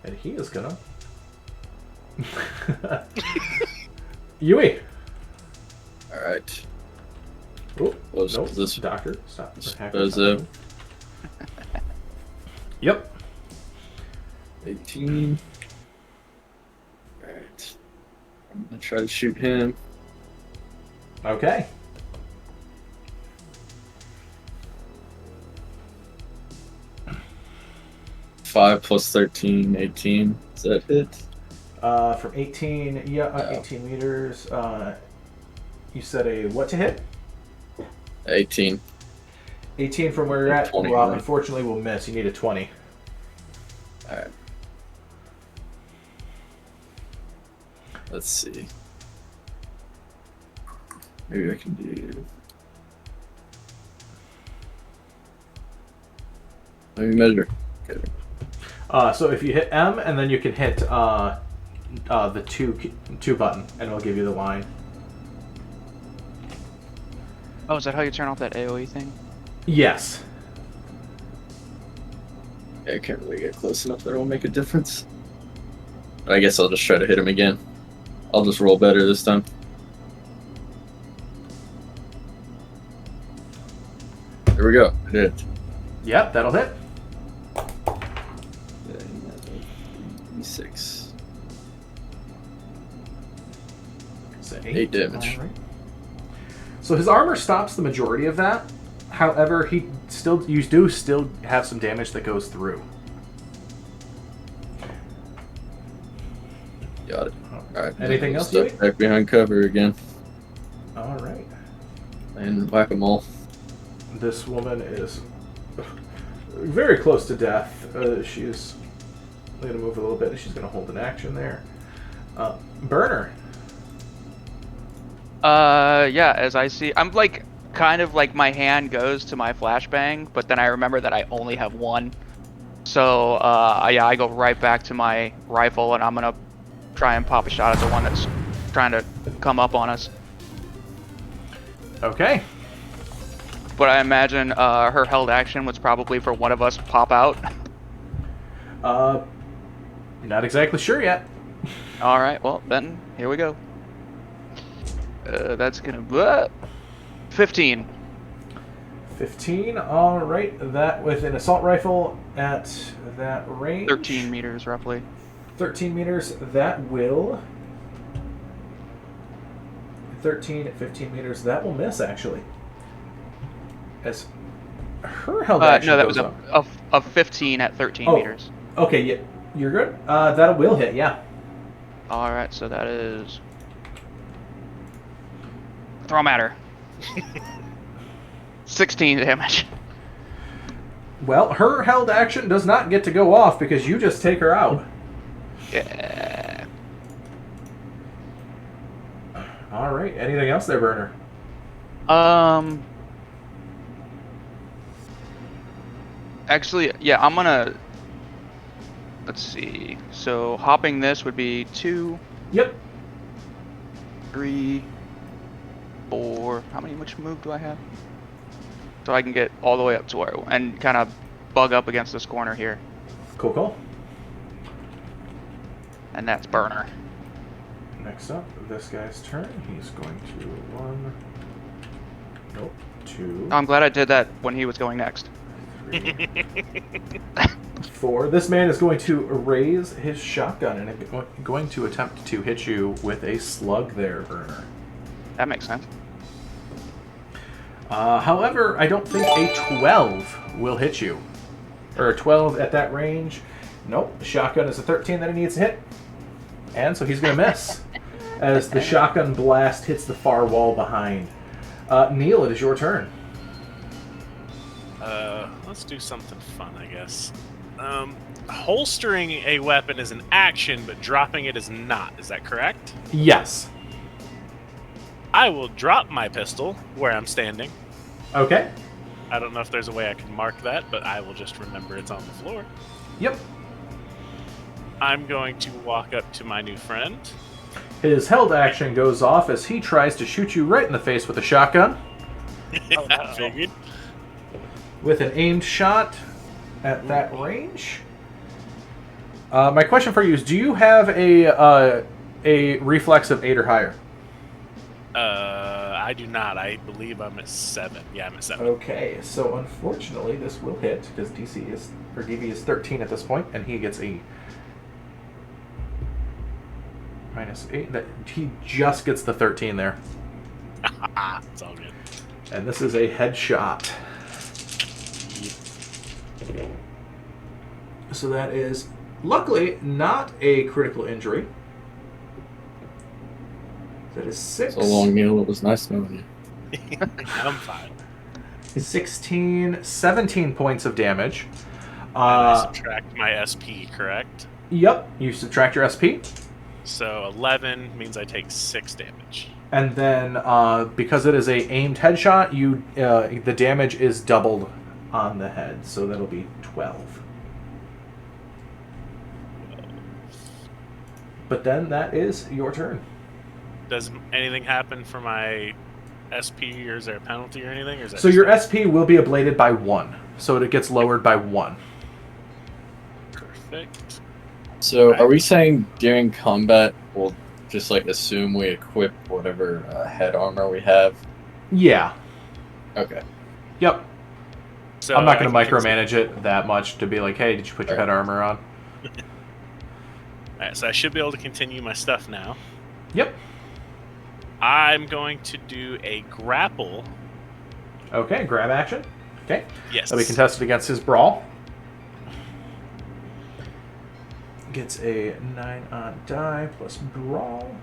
and he is gonna. Yui. All right. Oh, Close nope. position. Doctor, stop. Dispose of. Yep. 18. Alright. I'm gonna try to shoot him. Okay. Five plus 13, 18. Does that hit? From 18, yeah, 18 meters. You said a what to hit? 18. 18 from where you're at. 20, Well, right? unfortunately, we'll miss. You need a 20. Alright. Let's see. Maybe I can do. Let me measure. Okay. So if you hit M, and then you can hit the two button, and it'll give you the line. Oh, is that how you turn off that AoE thing? Yes. Yeah, I can't really get close enough that it will make a difference. I guess I'll just try to hit him again. I'll just roll better this time. There we go. Hit. Yep, that'll hit. 6. So 8 damage. Alright. So his armor stops the majority of that. However, you do still have some damage that goes through. Got it. Alright. Anything else, Step Dewey? back behind cover again. All right. And whack them all. This woman is very close to death. She's going to move a little bit, and she's going to hold an action there. Burner. Yeah, as I see, I'm like, kind of like my hand goes to my flashbang, but then I remember that I only have one. So, yeah, I go right back to my rifle, and I'm gonna try and pop a shot at the one that's trying to come up on us. Okay. But I imagine her held action was probably for one of us to pop out. Not exactly sure yet. All right, well then here we go. That's gonna 15. 15. All right. That with an assault rifle at that range. 13 meters roughly. 13 meters. That will. 13 at 15 meters. That will miss actually. As her held action No, that goes was up. a 15 at 13 Oh. meters. Okay, yeah, you're good. That will hit. Yeah. All right, so that is. Throw 'em at her. 16 damage. Well, her held action does not get to go off because you just take her out. Yeah. All right. Anything else there, Burner? Actually, yeah, I'm gonna. Let's see. So hopping this would be 2, Yep. 3, 4. How much move do I have? So I can get all the way up to where and kind of bug up against this corner here, Cool. and that's Burner. Next up, this guy's turn. He's going to 1. Nope. 2. I'm glad I did that when he was going next. 3. 4. This man is going to raise his shotgun and going to attempt to hit you with a slug there, Burner. That makes sense. However, I don't think a 12 will hit you. Or a 12 at that range Nope. The shotgun is a 13 that he needs to hit. And so he's going to miss. As the shotgun blast hits the far wall behind. Neil, it is your turn. Let's do something fun, I guess. Holstering a weapon is an action, but dropping it is not. Is that correct? Yes. I will drop my pistol where I'm standing. Okay. I don't know if there's a way I can mark that, but I will just remember it's on the floor. Yep. I'm going to walk up to my new friend. His held action goes off as he tries to shoot you right in the face with a shotgun. Oh, no. I figured. With an aimed shot at that range. My question for you is, do you have a reflex of 8 or higher? I do not. I believe I'm at 7. Yeah, I'm at 7. Okay, so unfortunately this will hit because DV is 13 at this point, and he gets a -8. That he just gets the 13 there, It's all good. and this is a headshot. So that is luckily not a critical injury. That is 6. So long, Neil. It was nice knowing you. I'm fine. 17 points of damage. And I subtract my SP, correct? Yep, you subtract your SP. So 11 means I take 6 damage. And then, because it is a aimed headshot, the damage is doubled on the head, so that'll be 12. But then that is your turn. Does anything happen for my SP, or is there a penalty or anything? Or is that So just your a- SP will be ablated by 1, so it gets lowered by 1. Perfect. So, are we saying during combat we'll just like assume we equip whatever head armor we have? Yeah. Okay. Yep. So I'm not going to I can micromanage it that much to be like, hey, did you put your head armor on? Alright, so I should be able to continue my stuff now. Yep. I'm going to do a grapple. Okay, grab action. Okay. Yes. That'll be contested against his brawl. Gets a 9 on die plus brawl.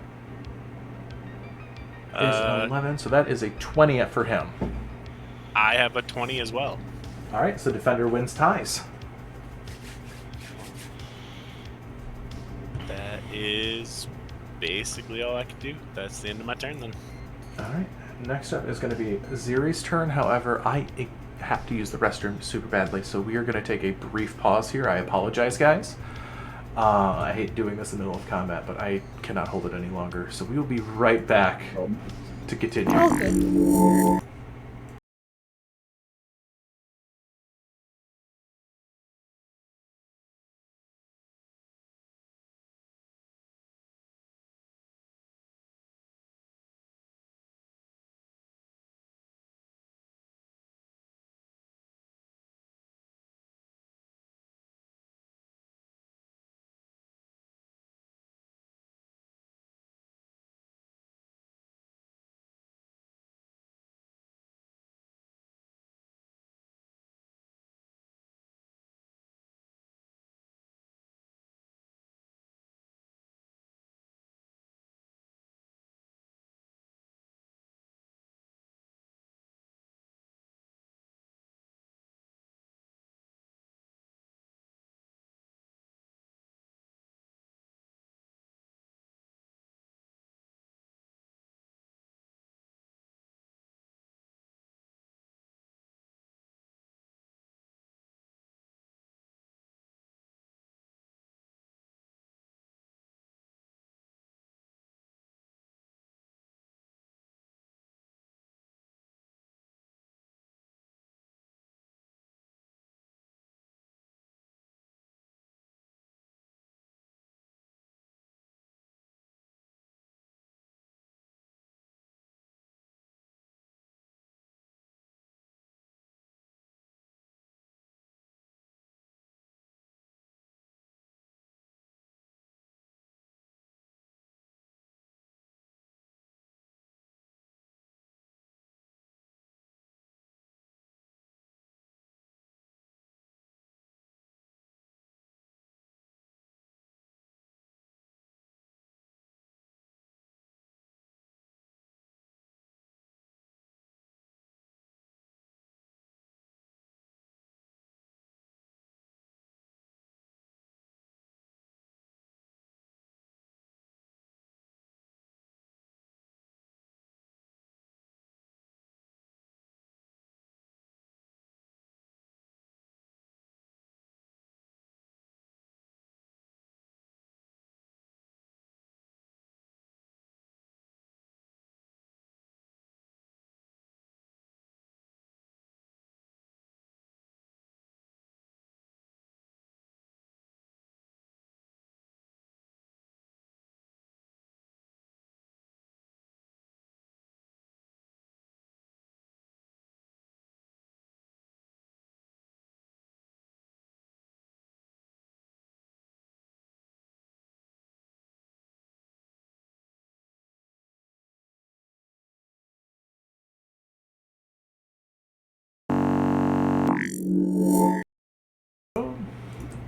Is 11, so that is a 20 for him. I have a 20 as well. Alright, so defender wins ties. That is basically all I can do. That's the end of my turn then. Alright, next up is going to be Ziri's turn. However, I have to use the restroom super badly, so we are going to take a brief pause here. I apologize, guys. I hate doing this in the middle of combat, but I cannot hold it any longer. So we will be right back to continue. All good.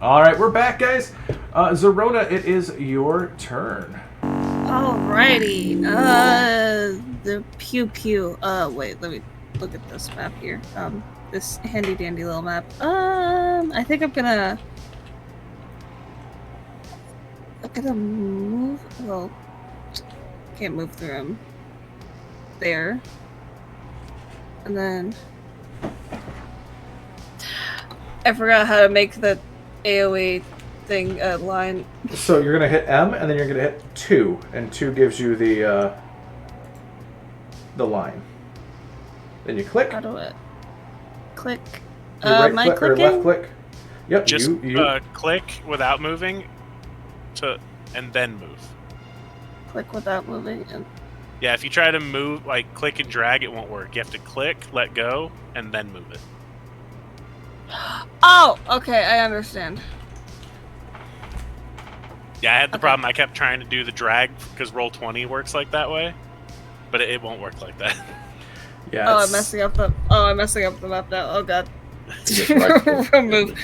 All right, we're back, guys. Zerona, it is your turn. Alrighty. The pew pew. Wait, let me look at this map here. This handy dandy little map. I think I'm gonna move. Well, can't move through him. There. And then I forgot how to make the AoE thing line. So you're gonna hit M, and then you're gonna hit 2, and 2 gives you the line. Then you click. How do I click? You right Am I click or clicking? left click. Yep. Just you. click without moving, and then move. Click without moving. And... Yeah, if you try to move, like click and drag, it won't work. You have to click, let go, and then move it. Oh, okay, I understand. Yeah, I had the problem. I kept trying to do the drag because Roll20 works like that way, but it won't work like that. Yeah. Oh, I'm messing up the map now. Oh god. Just right-click. Remove. Okay.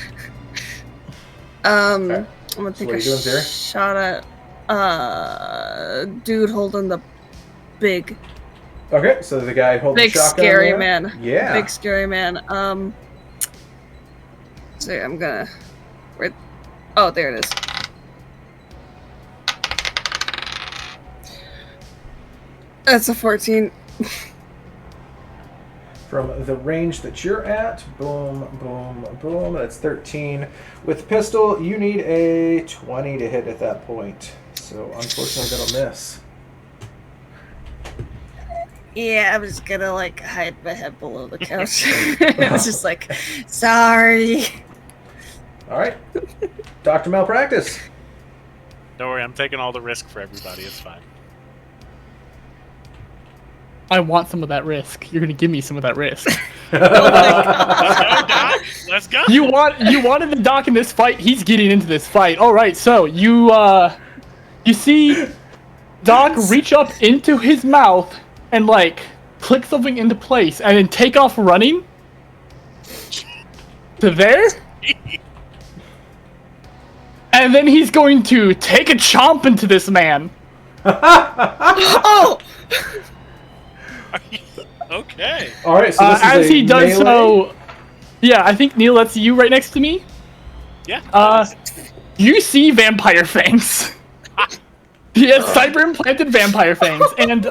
I'm gonna So take what are a you doing, Zeri? shot at dude holding the big Okay, so the guy holding big the shotgun scary there. man. Yeah. Big scary man. So I'm gonna oh, there it is. That's a 14. From the range that you're at, boom, boom, boom. That's 13. With pistol, you need a 20 to hit at that point. So unfortunately, that'll miss. Yeah, I'm just gonna like hide my head below the couch. It's just like, sorry. All right, Dr. Malpractice. Don't worry, I'm taking all the risk for everybody. It's fine. I want some of that risk. You're gonna give me some of that risk. Let's go, Doc. Let's go. You wanted the Doc in this fight. He's getting into this fight. All right, so you see Doc reach up into his mouth and like click something into place, and then take off running to there. And then he's going to take a chomp into this man. Oh! Okay. All right, so this is as a he does melee? so, yeah, I think Neil, that's you right next to me. Yeah. You see vampire fangs. He has cyber implanted vampire fangs, and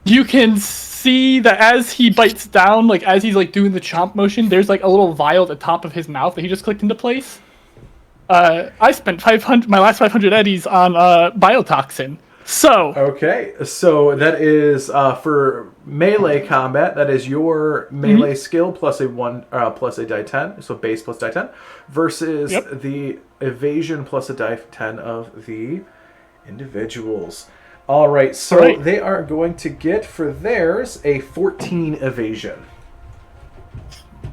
you can see that as he bites down, like as he's like doing the chomp motion, there's like a little vial at the top of his mouth that he just clicked into place. I spent my last 500 eddies on biotoxin. So Okay, so that is for melee combat. That is your melee skill plus a die 10, so base plus die 10, versus the evasion plus a die 10 of the individuals. All right, so they are going to get for theirs a 14 evasion.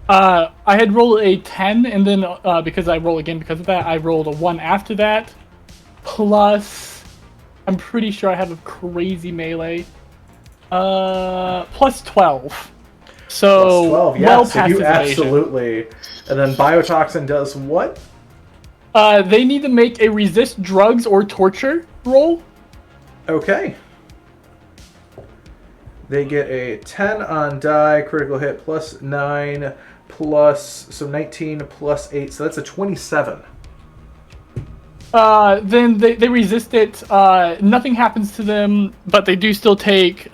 I had rolled a 10, and then because I roll again because of that, I rolled a 1 after that. Plus, I'm pretty sure I have a crazy melee. Plus 12. So Plus 12, yeah. well So past you his evasion. absolutely. And then biotoxin does what? They need to make a resist drugs or torture roll. Okay. They get a 10 on die, critical hit plus 9 plus, so 19 plus 8, so that's a 27. Then they resist it. Nothing happens to them, but they do still take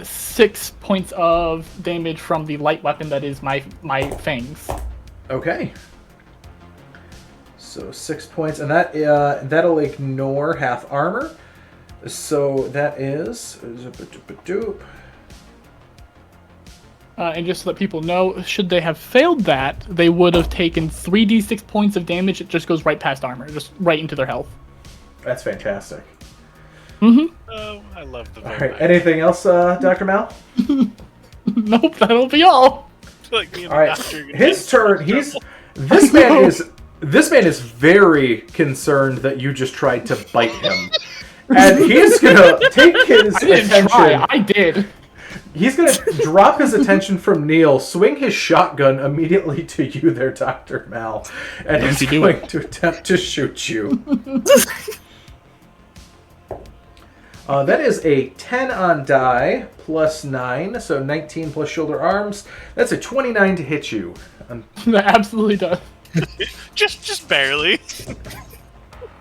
6 points of damage from the light weapon that is my fangs. Okay. So 6 points, and that that'll ignore half armor. So that is... And just so that people know, should they have failed that, they would have taken 3d6 points of damage. It just goes right past armor, just right into their health. That's fantastic. Mm-hmm. Oh, I love the. All right. Anything else, Dr. Mal? Nope, that'll be all. Like me and All the right. doctor are gonna His get turn. in He's trouble. this man is very concerned that you just tried to bite him, and he's gonna take his I didn't attention. try, I did. He's going to drop his attention from Neil, swing his shotgun immediately to you there, Dr. Mal, and What's he's he doing? going to attempt to shoot you. That is a 10 on die, plus 9, so 19 plus shoulder arms. That's a 29 to hit you. That absolutely does. just barely.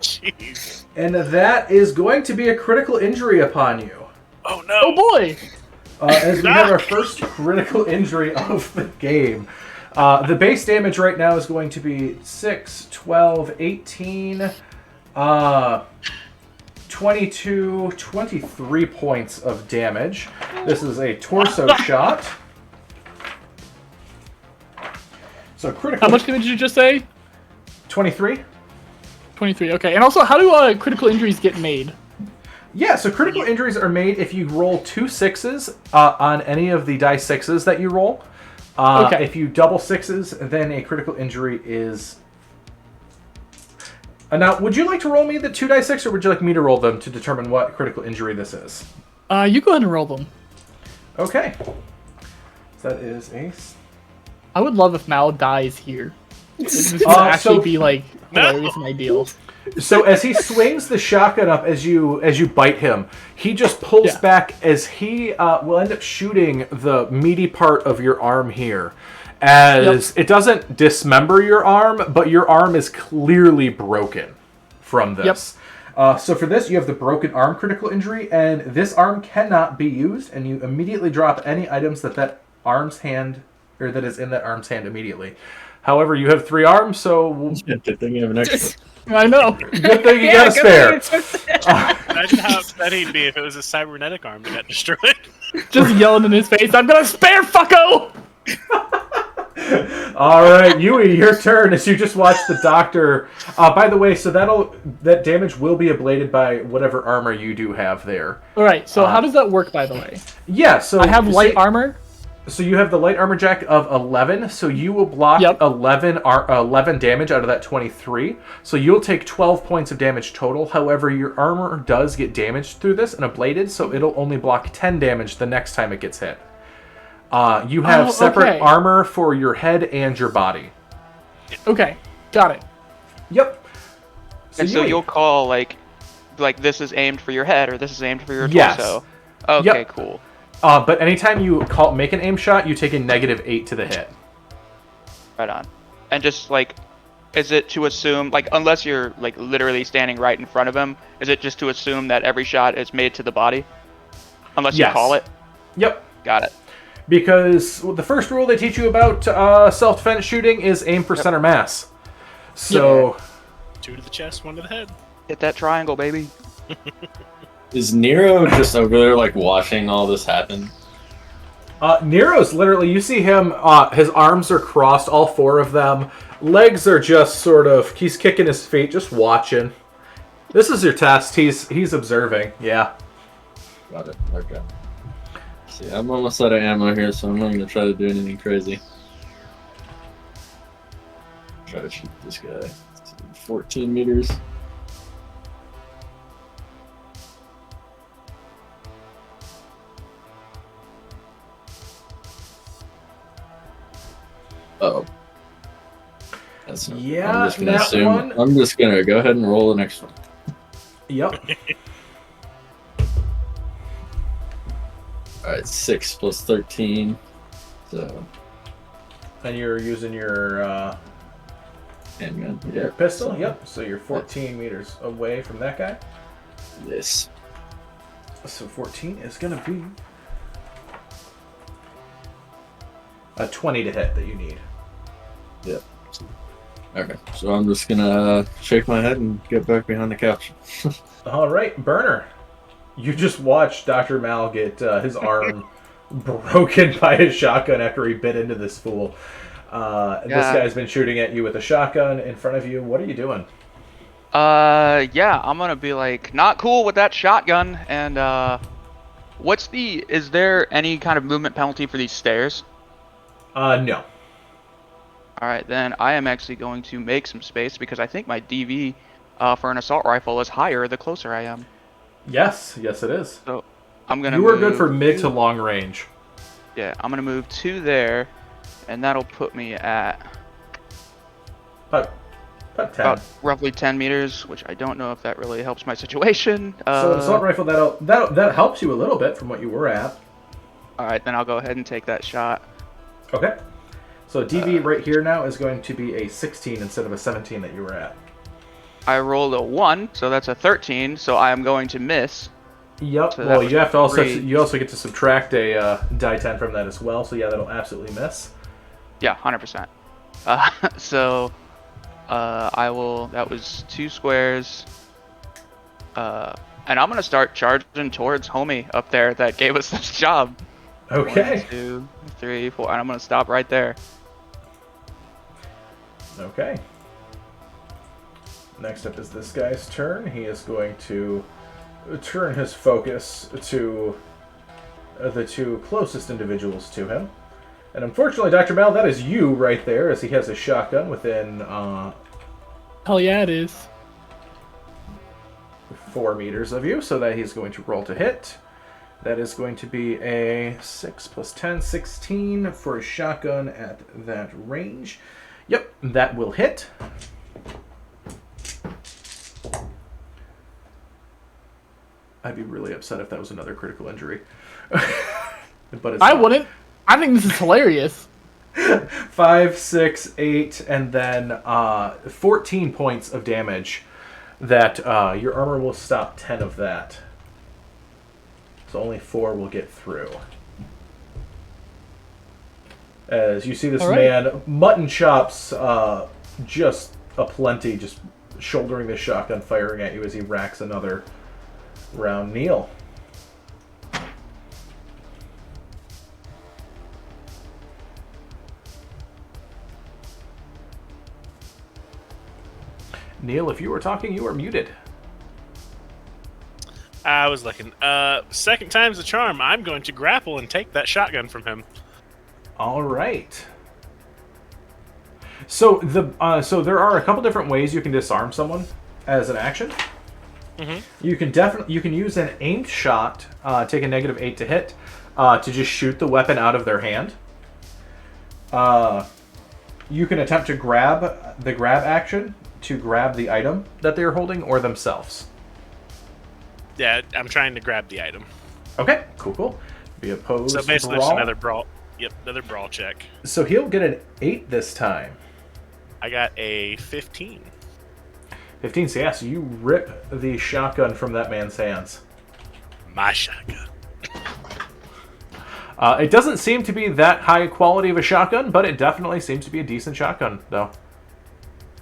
Jeez. And that is going to be a critical injury upon you. Oh no. Oh boy! As we have our first critical injury of the game. The base damage right now is going to be 6, 12, 18, 22, 23 points of damage. This is a torso shot. So critical... How much damage did you just say? 23? 23, okay. And also, how do critical injuries get made? Yeah, so critical injuries are made if you roll 2 sixes on any of the die 6s that you roll. Okay. If you double 6s, then a critical injury is... now, would you like to roll me the 2 die 6, or would you like me to roll them to determine what critical injury this is? You go ahead and roll them. Okay. So that is a... I would love if Mal dies here. This would so- actually be, like, No. hilarious and ideal. So as he swings the shotgun up, as you bite him, he just pulls Yeah. back as he will end up shooting the meaty part of your arm here. As it doesn't dismember your arm, but your arm is clearly broken from this. So for this, you have the broken arm critical injury, and this arm cannot be used, and you immediately drop any items that arm's hand, or that is in that arm's hand immediately. However, you have 3 arms, so Good thing you have an extra. I know. good thing you Yeah, got a spare. Imagine how upset he'd be if it was a cybernetic arm that got destroyed. Just yelling in his face, I'm gonna spare fucko! All right, Yui, your turn as you just watch the doctor. By the way, so that damage will be ablated by whatever armor you do have there. Alright, so how does that work, by the way? Yeah, so I have light armor. So you have the light armor jack of 11, so you will block Yep. 11 damage out of that 23. So you'll take 12 points of damage total. However, your armor does get damaged through this and ablated, so it'll only block 10 damage the next time it gets hit. You have separate okay. armor for your head and your body. Okay, got it. Yep. And so Yui. you'll call like this is aimed for your head or this is aimed for your Yes. torso. Okay, Yep. cool. But anytime you make an aim shot, you take a -8 to the hit. Right on. And just is it to assume unless you're literally standing right in front of him, is it just to assume that every shot is made to the body? Unless you Yes. call it? Yep. Got it. Because the first rule they teach you about self-defense shooting is aim for center mass. So, 2 to the chest, 1 to the head. Hit that triangle, baby. Is Nero just over there, watching all this happen? Nero's literally, you see him, his arms are crossed, all 4 of them. Legs are just sort of, he's kicking his feet, just watching. This is your test. He's observing, yeah. Got it. Okay. See, I'm almost out of ammo here, so I'm not going to try to do anything crazy. Try to shoot this guy. 14 meters. Oh. That's not, Yeah, I'm just gonna that assume. one- I'm just gonna go ahead and roll the next one. Yep. Alright, 6 plus 13. So, And you're using your handgun. Yeah. pistol? Yep. So you're 14 meters away from that guy. This. So 14 is going to be a 20 to hit that you need. Yep. Okay, so I'm just gonna shake my head and get back behind the couch. All right, Burner. You just watched Dr. Mal get his arm broken by his shotgun after he bit into this fool. This guy's been shooting at you with a shotgun in front of you. What are you doing? Yeah, I'm gonna be not cool with that shotgun. And is there any kind of movement penalty for these stairs? No. All right, then I am actually going to make some space because I think my DV for an assault rifle is higher the closer I am. Yes, it is. So I'm gonna. You are good move for mid to two- long range. Yeah, I'm gonna move 2 there, and that'll put me at About 10. about roughly 10 meters, which I don't know if that really helps my situation. So an assault rifle, that helps you a little bit from what you were at. All right, then I'll go ahead and take that shot. Okay. So DV right here now is going to be a 16 instead of a 17 that you were at. I rolled a 1, so that's a 13. So I am going to miss. Yep. So that Well, was you have to also 3. you also get to subtract a die 10 from that as well. So yeah, that'll absolutely miss. Yeah, 100%. So I will. That was 2 squares. And I'm gonna start charging towards homie up there that gave us this job. Okay. 1, 2, 3, 4, and I'm gonna stop right there. Okay. Next up is this guy's turn. He is going to turn his focus to the 2 closest individuals to him. And unfortunately, Dr. Mal, that is you right there, as he has a shotgun within Hell yeah, it is. 4 meters of you, so that he's going to roll to hit. That is going to be a 6 plus 10, 16 for a shotgun at that range. Yep, that will hit. I'd be really upset if that was another critical injury. But it's I not. wouldn't. I think this is hilarious. 5, 6, 8, and then 14 points of damage. That your armor will stop 10 of that. So only 4 will get through. As you see this All right. man, mutton chops just aplenty, just shouldering the shotgun, firing at you as he racks another round. Neil. Neil, if you were talking, you are muted. I was looking. Second time's the charm. I'm going to grapple and take that shotgun from him. All right. So so there are a couple different ways you can disarm someone as an action. Mhm. You can use an aimed shot, take a -8 to hit, to just shoot the weapon out of their hand. You can attempt to grab the grab action to grab the item that they're holding or themselves. Yeah, I'm trying to grab the item. Okay, cool. Be opposed. So basically, brawl. just another brawl. Yep, another brawl check. So he'll get an 8 this time. I got a 15. 15, so yeah, so you rip the shotgun from that man's hands. My shotgun. It doesn't seem to be that high quality of a shotgun, but it definitely seems to be a decent shotgun, though.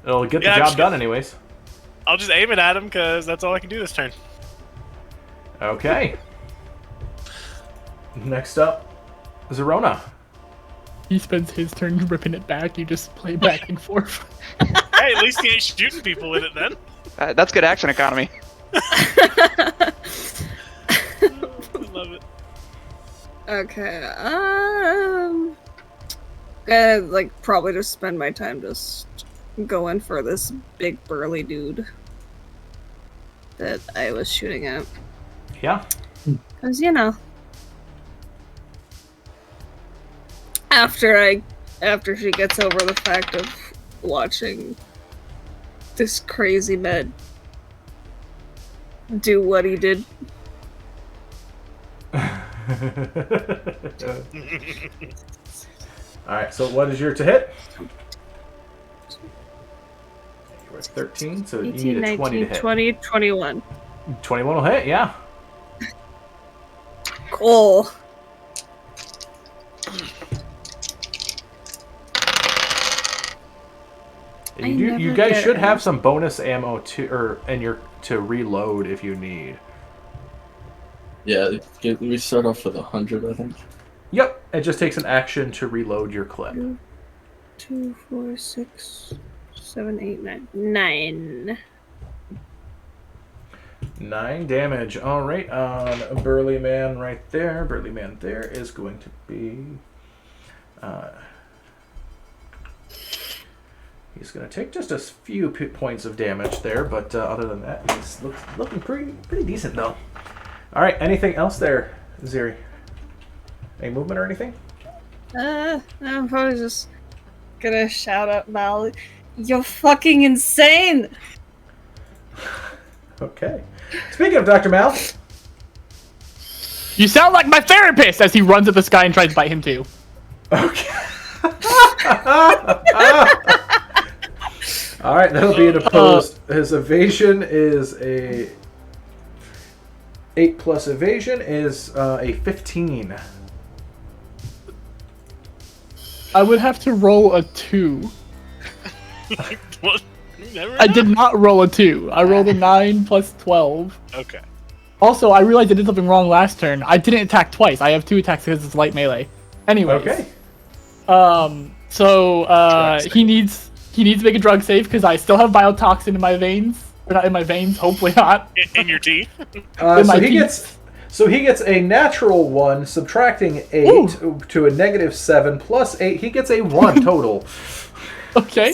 It'll get the Yeah, I'm job just done gonna- anyways. I'll just aim it at him because that's all I can do this turn. Okay. Next up, Zerona. He spends his turn ripping it back. You just play back and forth. Hey, at least he ain't shooting people with it then. That's good action economy. Love it. Okay, gonna like probably just spend my time just going for this big burly dude that I was shooting at. Yeah. Cause you know, after she gets over the fact of watching this crazy med do what he did. Alright, so what is your to hit? You were 13, so you 18, need a 20 to 19, hit. 20, 21. 21 will hit, yeah. Cool. I You never guys get should have any- some bonus ammo to reload if you need. Yeah, we start off with 100, I think. Yep, it just takes an action to reload your clip. 2, 4, 6, 7, 8, 9. 9. 9 damage. Alright, on a Burly Man right there. Burly Man there is going to be... he's going to take just a few points of damage there, but other than that, he's looking pretty decent, though. All right. Anything else there, Ziri? Any movement or anything? I'm probably just gonna shout at Mal. You're fucking insane! Okay. Speaking of Dr. Mal. You sound like my therapist! As he runs at this guy and tries to bite him too. Okay. All right, that'll be an opposed. His evasion is a 8 plus evasion is a 15. I would have to roll a 2. What? Never I did not roll a 2. I rolled a 9 plus 12. Okay. Also, I realized I did something wrong last turn. I didn't attack twice. I have 2 attacks because it's light melee. Anyways. Okay. He needs to make a drug save because I still have biotoxin in my veins. Or not in my veins, hopefully not. In your teeth? So he gets a natural 1, subtracting 8 to a negative 7 plus 8. He gets a 1 total. Okay.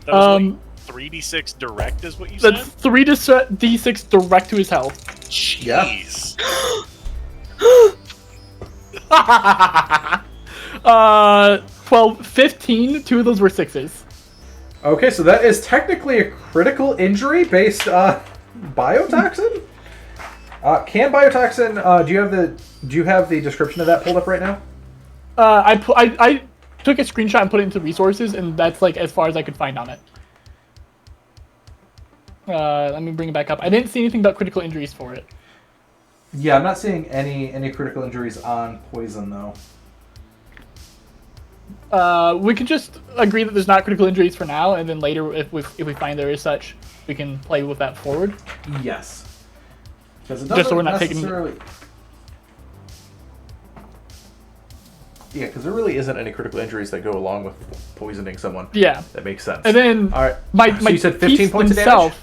That was like 3d6 direct is what you said? That's 3d6 direct to his health. Jeez. 12, 15. 2 of those were 6s. Okay, so that is technically a critical injury based on biotoxin. Can biotoxin? Do you have the description of that pulled up right now? I took a screenshot and put it into resources, and that's like as far as I could find on it. Let me bring it back up. I didn't see anything about critical injuries for it. Yeah, I'm not seeing any critical injuries on poison though. We could just agree that there's not critical injuries for now, and then later, if we find there is such, we can play with that forward. Yes. Because it Just so we're doesn't not taking- necessarily. Yeah, because there really isn't any critical injuries that go along with poisoning someone. Yeah. That makes sense. And then all right. my So you said 15 teeth points of themselves,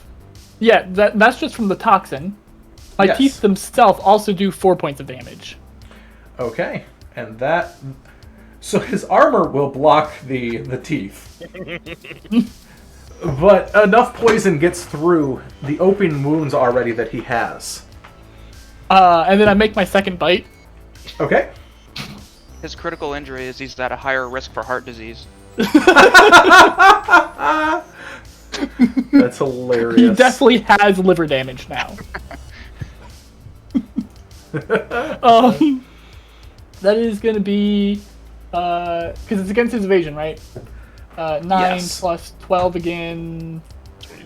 damage? Yeah, that's just from the toxin. My Yes. teeth themselves also do 4 points of damage. Okay, and that. So his armor will block the teeth. But enough poison gets through the open wounds already that he has. And then I make my second bite. Okay. His critical injury is he's at a higher risk for heart disease. That's hilarious. He definitely has liver damage now. That is going to be... Because it's against his evasion, right? 9 Yes. plus 12 again.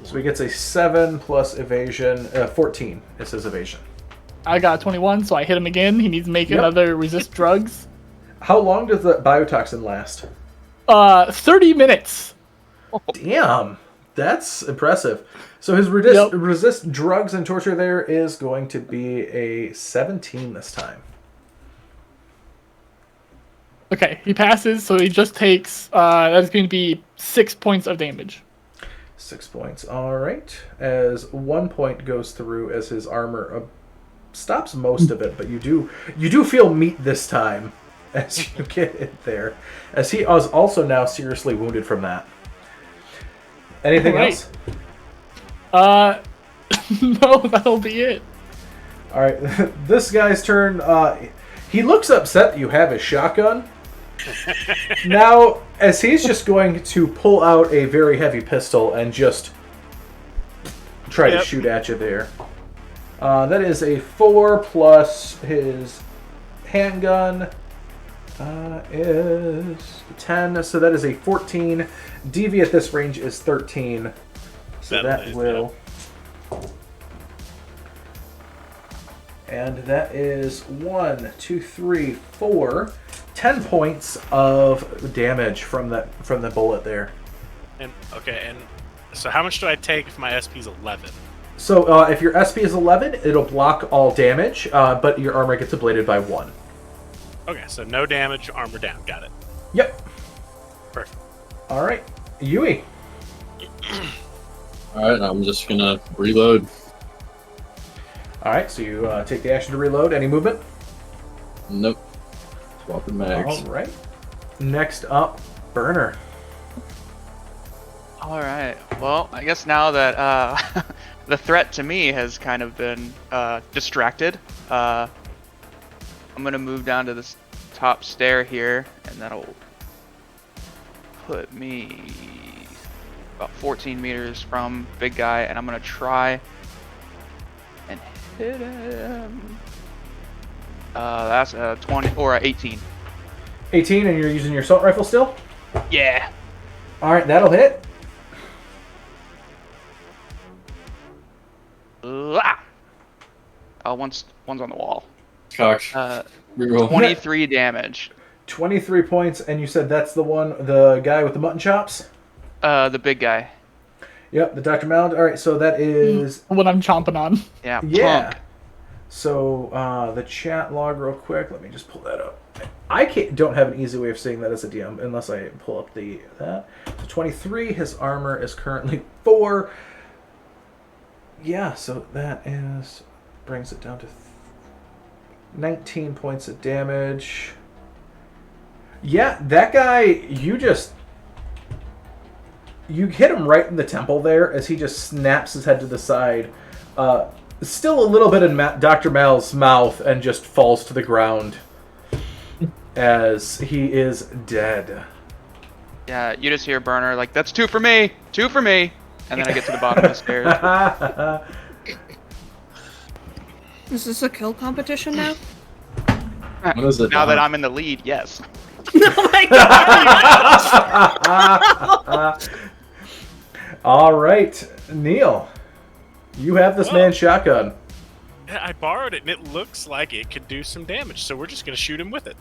So he gets a 7 plus evasion. 14 is his evasion. I got a 21, so I hit him again. He needs to make Yep. another resist drugs. How long does the biotoxin last? 30 minutes. Damn, that's impressive. So his resist drugs and torture there is going to be a 17 this time. Okay, he passes, so he just takes, that's going to be 6 points of damage. 6 points. All right. As 1 point goes through as his armor stops most of it, but you do feel meat this time as you get it there. As he is also now seriously wounded from that. Anything else? No, that'll be it. All right. This guy's turn. He looks upset that you have his shotgun. Now, as he's just going to pull out a very heavy pistol and just try to shoot at you there. That is a 4 plus his handgun is 10, so that is a 14. DV at this range is 13, so that will... And that is 1, 2, 3, 4, 10 points of damage from the bullet there. And so how much do I take if my SP is 11? So if your SP is 11, it'll block all damage, but your armor gets ablated by 1. Okay, so no damage, armor down. Got it. Yep. Perfect. All right, Yui. All right, I'm just gonna reload. All right, so you take the action to reload. Any movement? Nope. Swapping mags. All right. Next up, Burner. All right. Well, I guess now that the threat to me has kind of been distracted. I'm gonna move down to this top stair here, and that'll put me about 14 meters from big guy, and I'm gonna try and hit him. That's a 20 or a 18. 18, and you're using your assault rifle still? Yeah. All right, that'll hit. One's on the wall. Cox. Reroll. 23 damage. 23 points, and you said that's the guy with the mutton chops? The big guy. Yep, the Dr. Mallard. All right, so that is... What I'm chomping on. Yeah. Yeah. Punk. So the chat log real quick. Let me just pull that up. I don't have an easy way of saying that as a DM unless I pull up that. So 23, his armor is currently 4. Yeah, so that brings it down to 19 points of damage. Yeah, that guy, you hit him right in the temple there as he just snaps his head to the side. Still a little bit in Dr. Mal's mouth and just falls to the ground as he is dead. Yeah, you just hear Burner like, that's 2 for me! 2 for me! And then I get to the bottom of the stairs. Is this a kill competition now? What is it? Now that I'm in the lead, yes. Oh my god! All right, Neil, you have this man's shotgun. Yeah, I borrowed it, and it looks like it could do some damage, so we're just gonna shoot him with it.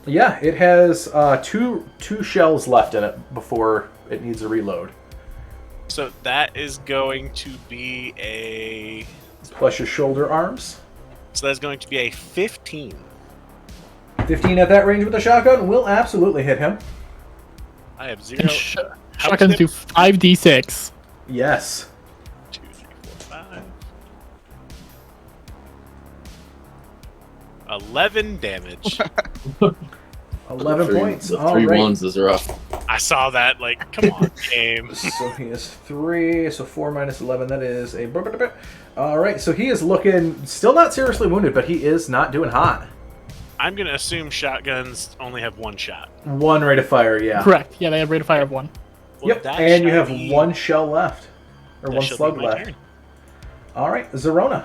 Yeah, it has two shells left in it before it needs a reload. So that is going to be a... Plus your shoulder arms. So that's going to be a 15. 15 at that range with the shotgun will absolutely hit him. I have 0... And How much shotguns did- do 5d6. Yes. 2, 3, 4, 5. 11 damage. 11 points. The All 3 right. ones is rough. I saw that, like, come on, game. So he is 3, so 4 minus 11, that is a... All right, so he is looking still not seriously wounded, but he is not doing hot. I'm going to assume shotguns only have 1 shot. 1 rate of fire, yeah. Correct. Yeah, they have rate of fire of 1. Well, Yep, that and you shall have be- 1 shell left. Or that 1 shall be slug my left. turn. All right, Zerona.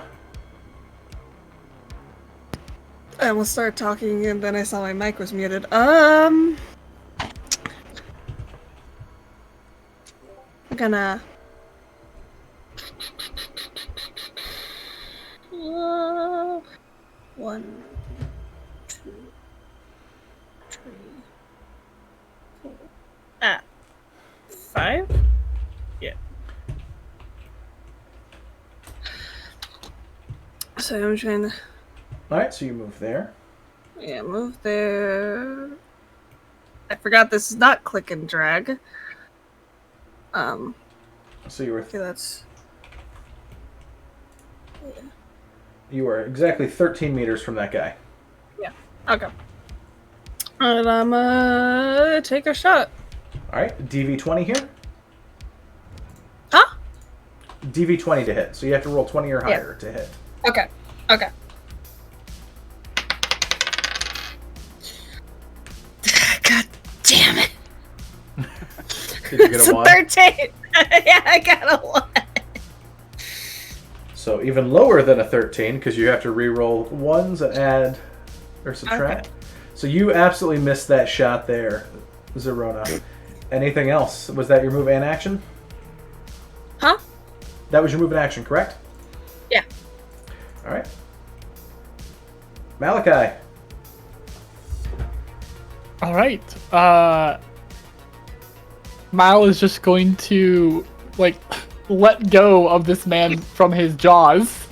I will start talking, and then I saw my mic was muted. I'm gonna... 1, 2, 3, 4... 5? Yeah. So I'm trying to... All right, so you move there. Yeah, move there. I forgot this is not click and drag. So you were Okay, that's... exactly 13 meters from that guy. Okay. And I'm gonna take a shot. All right, DV20 here. Huh? DV20 to hit. So you have to roll 20 or higher to hit. Okay. Okay. God damn it. Did you get It's a a 1? 13. Yeah, I got a 1. So even lower than a 13 because you have to re-roll 1s and add or subtract. Okay. So you absolutely missed that shot there, Zerona. Anything else? Was that your move and action? Huh? That was your move and action, correct? Yeah. All right. Malachi. All right. Mal is just going to like let go of this man from his jaws.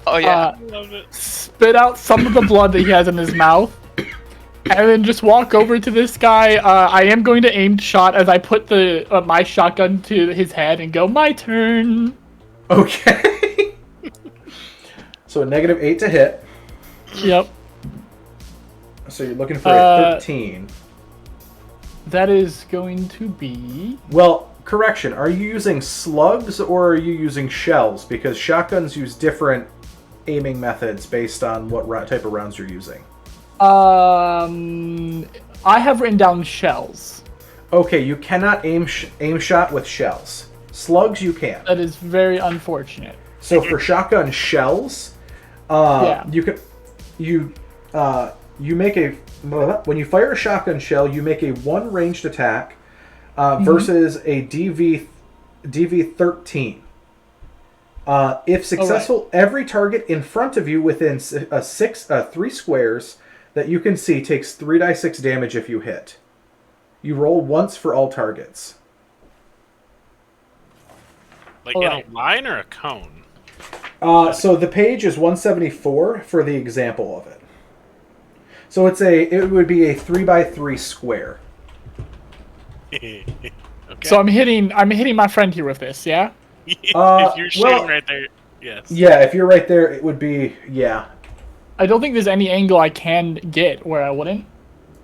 Oh yeah. Love it. Spit out some of the blood that he has in his mouth, and then just walk over to this guy. I am going to aim shot as I put the my shotgun to his head and go, my turn. Okay. So a -8 to hit. Yep. So you're looking for a 13. That is going to be... Well, correction. Are you using slugs or are you using shells? Because shotguns use different aiming methods based on what type of rounds you're using. I have written down shells. Okay, you cannot aim shot with shells. Slugs you can. That is very unfortunate. So for shotgun shells, you can you make a when you fire a shotgun shell, you make a one ranged attack versus a DV13. If successful, every target in front of you within 3 squares that you can see takes 3d6 damage if you hit. You roll once for all targets. Like in a line or a cone? So the page is 174 for the example of it. So it would be a 3x3 square. Okay. So I'm hitting my friend here with this, yeah? If you're shooting right there, yes. Yeah, if you're right there, it would be, yeah. I don't think there's any angle I can get where I wouldn't.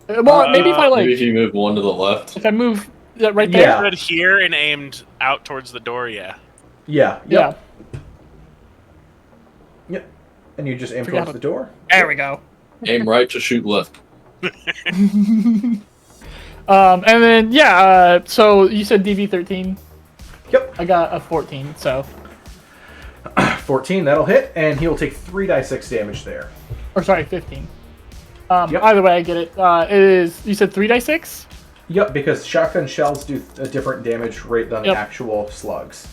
Well, maybe if I maybe if you move one to the left. If I move right there. Yeah. Stood here and aimed out towards the door, yeah. Yeah. Yeah. Yep. And you just aim towards the door? There we go. Aim right to shoot left. And then so you said DV13. Yep. I got a 14, so 14, that'll hit, and he'll take 3d6 damage there. or sorry, 15. Yep. Either way, I get it. It is, you said 3d6? Yep, because shotgun shells do a different damage rate than actual slugs.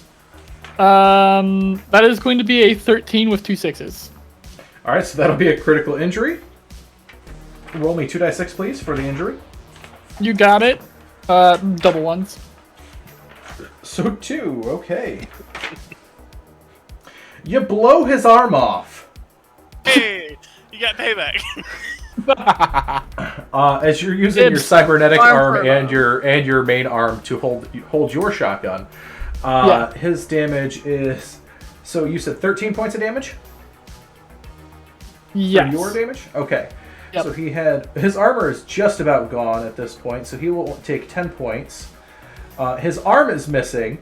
That is going to be a 13 with 2 6s. Alright, so that'll be a critical injury. Roll me 2d6, please, for the injury. You got it. Double ones. So 2, okay. You blow his arm off. Hey, you got payback. As you're using your cybernetic arm arm and your main arm to hold your shotgun. His damage is, so you said 13 points of damage? Yes. For your damage? Okay. Yep. So his armor is just about gone at this point, so he will take 10 points. His arm is missing.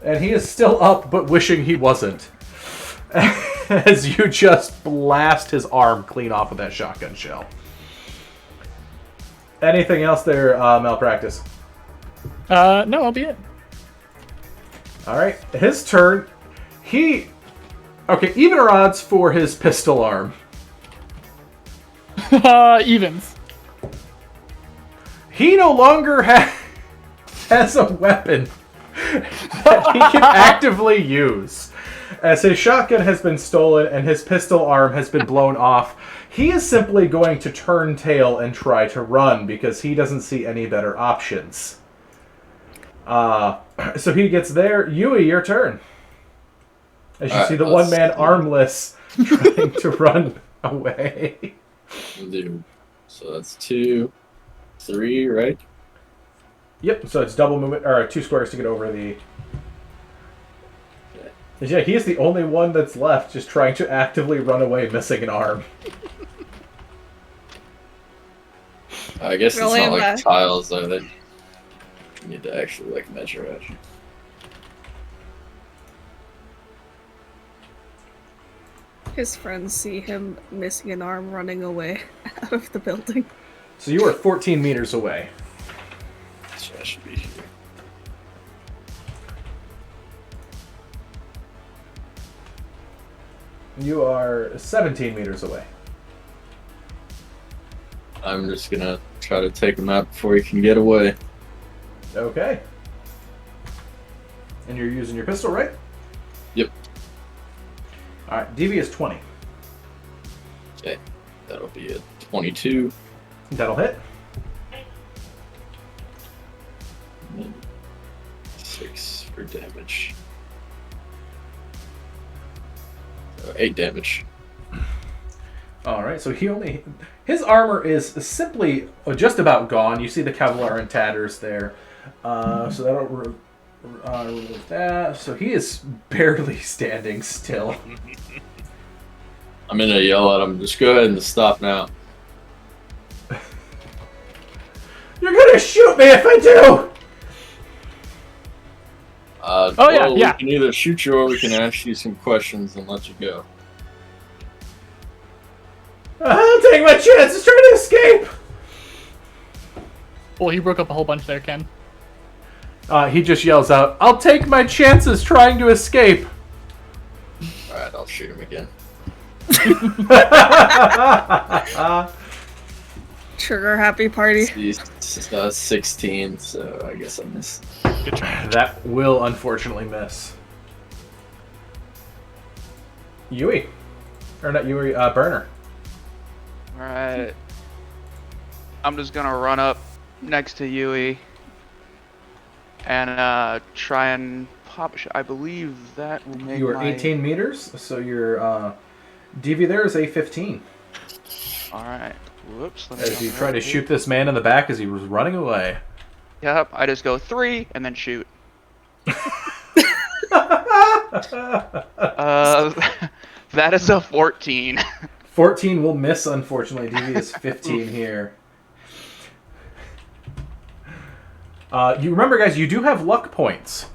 And he is still up, but wishing he wasn't. As you just blast his arm clean off of that shotgun shell. Anything else there, Malpractice? No, I'll be it. Alright, his turn. Okay, even or odds for his pistol arm? Evens. He no longer has a weapon that he can actively use. As his shotgun has been stolen and his pistol arm has been blown off, he is simply going to turn tail and try to run because he doesn't see any better options. So he gets there. Yui, your turn. As you see the one man armless trying to run away. So that's 2, 3, right? Yep, so it's double movement, or 2 squares to get over the... Yeah, he's the only one that's left, just trying to actively run away, missing an arm. I guess it's Really not like bad. tiles, though, that you need to actually, like, measure it. His friends see him missing an arm running away out of the building. So you are 14 meters away. So I should be here. You are 17 meters away. I'm just gonna try to take him out before he can get away. Okay. And you're using your pistol, right? Yep. Alright, DV is 20. Okay, that'll be a 22. That'll hit. 6 for damage. So 8 damage. Alright, so his armor is simply just about gone. You see the Kevlar in tatters there. So that'll remove that. So he is barely standing still. I'm gonna yell at him, just go ahead and stop now. You're gonna shoot me if I do! yeah. We can either shoot you or we can ask you some questions and let you go. I'll take my chances trying to escape! Well, he broke up a whole bunch there, Ken. He just yells out, I'll take my chances trying to escape! Alright, I'll shoot him again. Trigger happy party. He's 16, so I guess I missed. Good try. That will unfortunately miss. Yui. Or not Yui, Burner. Alright. I'm just gonna run up next to Yui and try and pop. I believe that will make You are my... 18 meters, so your DV there is a 15. Alright. Whoops. Let me As you go try to right shoot this man in the back as he was running away. Yep, I just go 3 and then shoot. That is a 14. 14 will miss, unfortunately. DV is 15 here. You remember, guys, you do have luck points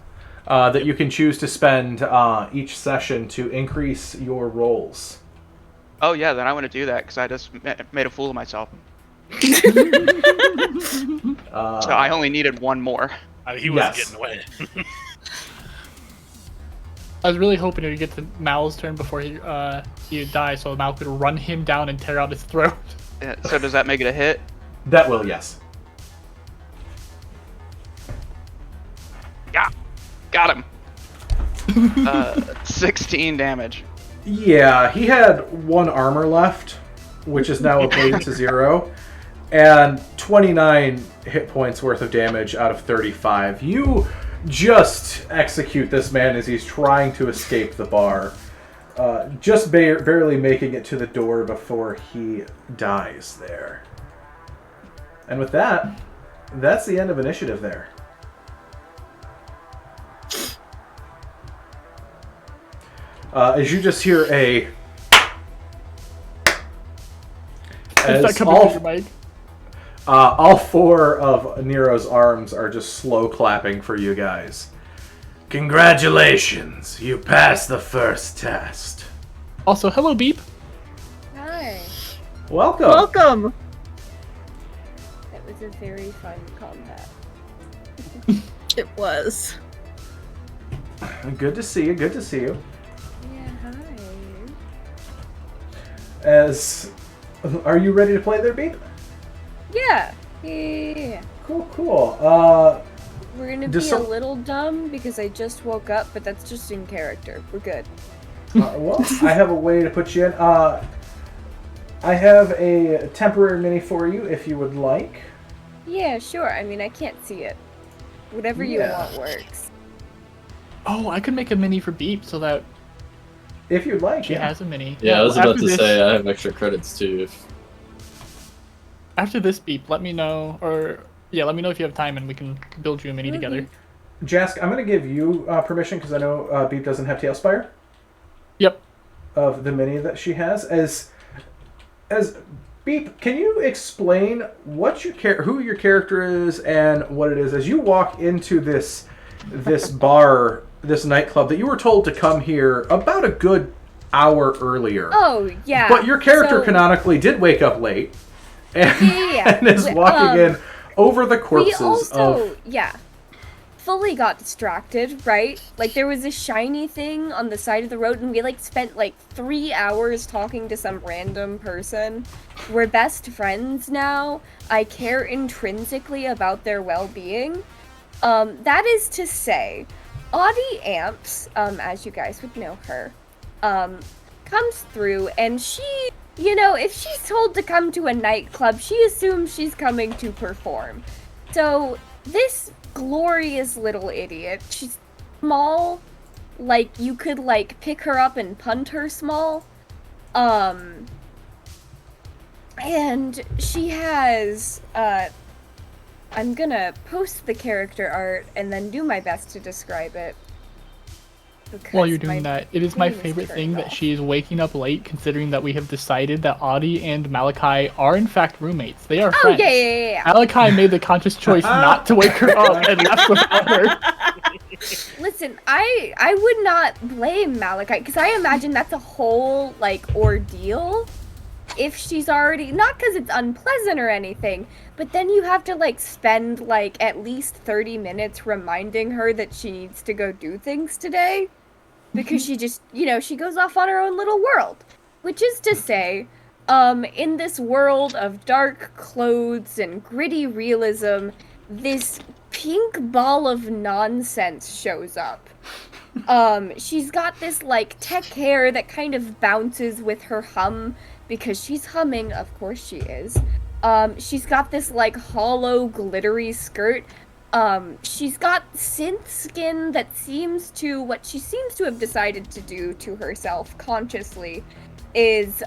that you can choose to spend each session to increase your rolls. Oh yeah, then I want to do that because I just made a fool of myself. So I only needed one more. He was Yes. getting away. I was really hoping to get to Mal's turn before he would die, so Mal could run him down and tear out his throat. Yeah, so does that make it a hit? That will, yes. Yeah, got him. 16 damage. Yeah, he had 1 armor left, which is now abated to 0, and 29 hit points worth of damage out of 35. You just execute this man as he's trying to escape the bar, just barely making it to the door before he dies there. And with that, that's the end of initiative there. As you just hear as all 4 of Nero's arms are just slow clapping for you guys. Congratulations, you passed the first test. Also, hello, Beep. Hi. Welcome. Welcome. That was a very fun combat. It was. Good to see you. Good to see you. Yeah, hi. Are you ready to play there, Beep? Yeah. Yeah. Cool. We're gonna be a little dumb because I just woke up, but that's just in character. We're good. Well, I have a way to put you in. I have a temporary mini for you if you would like. Yeah, sure. I mean, I can't see it. Whatever you want works. Oh, I could make a mini for Beep so that if you'd like. She has a mini. Yeah, I was about to say I have extra credits too. After this, Beep, let me know, let me know if you have time and we can build you a mini together. Jask, I'm going to give you permission because I know Beep doesn't have Tailspire. Yep. Of the mini that she has. As Beep, can you explain what who your character is and what it is as you walk into this bar, this nightclub that you were told to come here about a good hour earlier? Oh, yeah. But your character canonically did wake up late and is walking in over the corpses fully got distracted, right? Like, there was a shiny thing on the side of the road, and we, spent, 3 hours talking to some random person. We're best friends now. I care intrinsically about their well-being. That is to say, Audie Amps, as you guys would know her, comes through, and she, if she's told to come to a nightclub, she assumes she's coming to perform. So, this glorious little idiot, she's small, you could, pick her up and punt her small, and she has, I'm gonna post the character art and then do my best to describe it. While you're doing that, it is my favorite thing that she is waking up late, considering that we have decided that Audie and Malachi are in fact roommates. They are friends. Yeah. Malachi made the conscious choice not to wake her up and left without her. Listen, I would not blame Malachite because I imagine that's a whole like ordeal. If she's already not because it's unpleasant or anything, but then you have to like spend like at least 30 minutes reminding her that she needs to go do things today because she just, she goes off on her own little world. Which is to say, in this world of dark clothes and gritty realism, this pink ball of nonsense shows up. She's got this like tech hair that kind of bounces with her hum because she's humming, of course she is. She's got this like hollow glittery skirt. She's got synth skin that what she seems to have decided to do to herself consciously is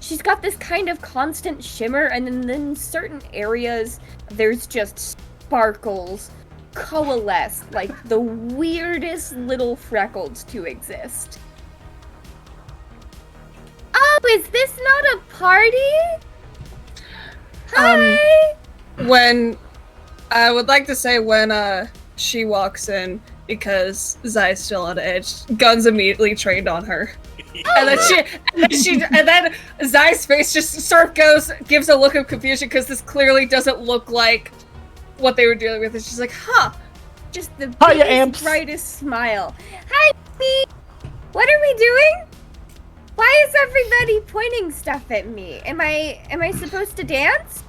she's got this kind of constant shimmer, and then in certain areas there's just sparkles coalesce like the weirdest little freckles to exist. Oh, is this not a party? Hi! When I would like to say when she walks in, because Zai's still on edge, guns immediately trained on her. And then Zai's face just sort of gives a look of confusion because this clearly doesn't look like what they were dealing with. And she's like, huh. Just the Hiya, biggest, amps. brightest smile. Hi, me. What are we doing? Why is everybody pointing stuff at me? Am I supposed to dance?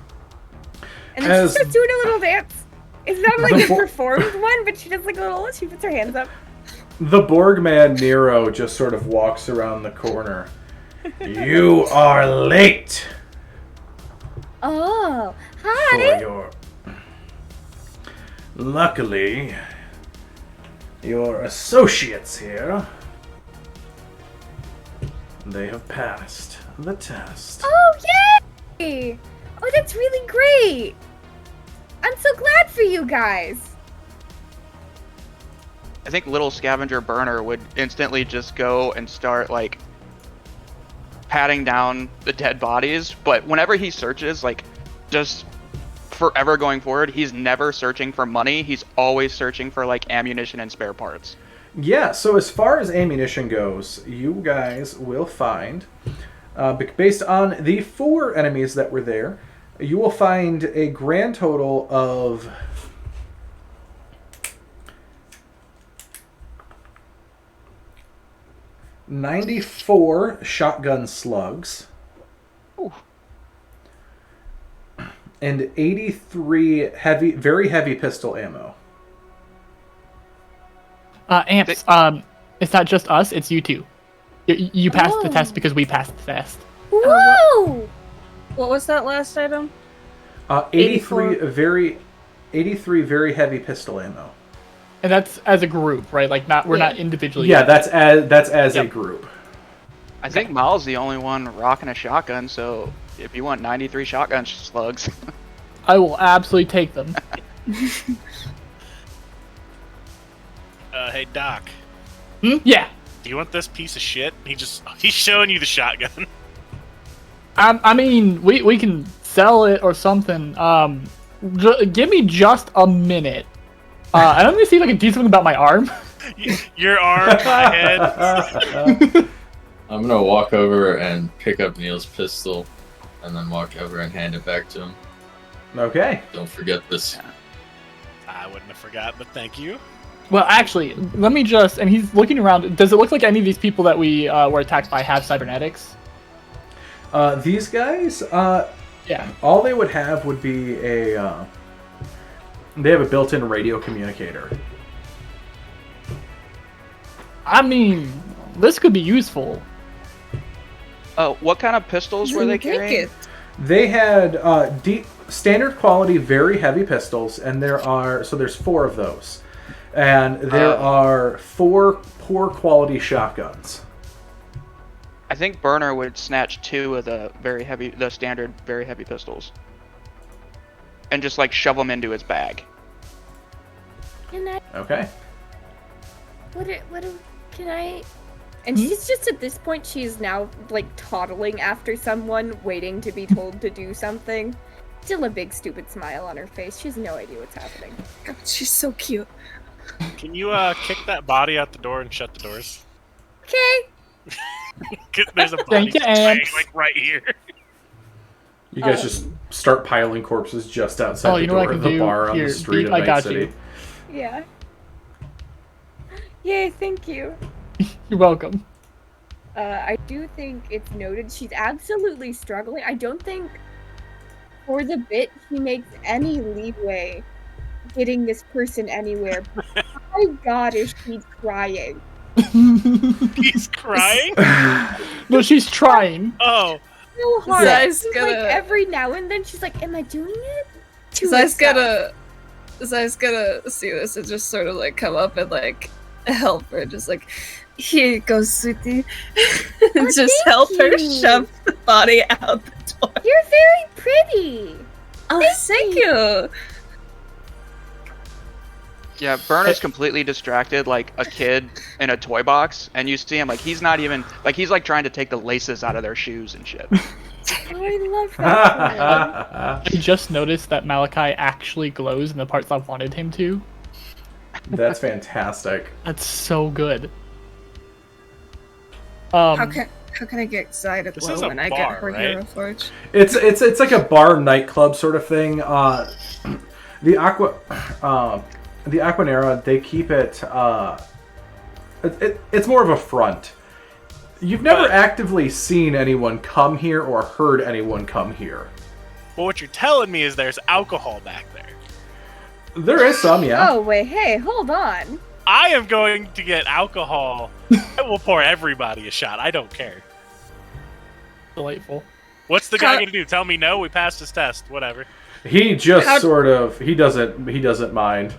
And then she starts doing a little dance. It's not like a performed one, but she does like she puts her hands up. The Borgman Nero just sort of walks around the corner. You are late. Oh, hi. Luckily, your associates here, they have passed the test. Oh, yay! Oh, that's really great. I'm so glad for you guys. I think little scavenger Burner would instantly just go and start like patting down the dead bodies, but whenever he searches, like just forever going forward, he's never searching for money. He's always searching for like ammunition and spare parts. Yeah, so as far as ammunition goes, you guys will find, based on the 4 enemies that were there, you will find a grand total of 94 shotgun slugs. Ooh. And 83 very heavy pistol ammo. Amps, it's not just us, it's you two. You passed the test because we passed the test. Whoa! What was that last item? 83 very heavy pistol ammo. And that's as a group, right? Like we're not individually. Yeah, that's as a group. I think Mal's the only one rocking a shotgun, so if you want 93 shotgun slugs. I will absolutely take them. Hey, Doc. Yeah. Do you want this piece of shit? He's showing you the shotgun. I mean, we can sell it or something. Give me just a minute. And I'm gonna see if I can do something about my arm. Your arm, my head. I'm gonna walk over and pick up Neil's pistol, and then walk over and hand it back to him. Okay. Don't forget this. I wouldn't have forgot, but thank you. Well, actually, let me just... And he's looking around. Does it look like any of these people that we were attacked by have cybernetics? These guys, Yeah. all they would have would be a... they have a built-in radio communicator. I mean, this could be useful. What kind of pistols were they carrying? They had standard quality, very heavy pistols, and there's 4 of those. And there are 4 poor quality shotguns. I think Burner would snatch 2 of the standard very heavy pistols, and just like shove them into his bag. Can I? Okay. Can I? And she's just at this point, she's now like toddling after someone, waiting to be told to do something. Still a big stupid smile on her face. She has no idea what's happening. God, she's so cute. Can you kick that body out the door and shut the doors? Okay. There's a body Thank you, just laying, ants. like right here. You guys just start piling corpses just outside Oh, the you know what I door of can the do? bar on Here, the street Beep, of I Night got City. you. Yeah. Yay, thank you. You're welcome. I do think it's noted she's absolutely struggling. I don't think for the bit she makes any leeway getting this person anywhere. My God, is she trying? He's crying? No, she's trying. Oh. So hard. Yeah. It's like every now and then she's like, "Am I doing it?" To Zai's herself. gonna see this and just sort of like come up and like help her, just like, here you go, sweetie. And just thank help her you. shove the body out the door. You're very pretty. Oh, thank you. Yeah, Burner's completely distracted like a kid in a toy box, and you see him like he's not even like he's like trying to take the laces out of their shoes and shit. Oh, I love that. I just noticed that Malachi actually glows in the parts I wanted him to. That's fantastic. That's so good. How can I get Zai to This glow is a when I bar, get her right? Hero Forge? It's like a bar nightclub sort of thing. The Aquanera, they keep it. It's more of a front. You've never actively seen anyone come here or heard anyone come here. Well, what you're telling me is there's alcohol back there. There is some, yeah. Oh wait, hey, hold on. I am going to get alcohol. I will pour everybody a shot. I don't care. Delightful. What's the guy gonna do? Tell me no? We passed his test. Whatever. He just he doesn't mind.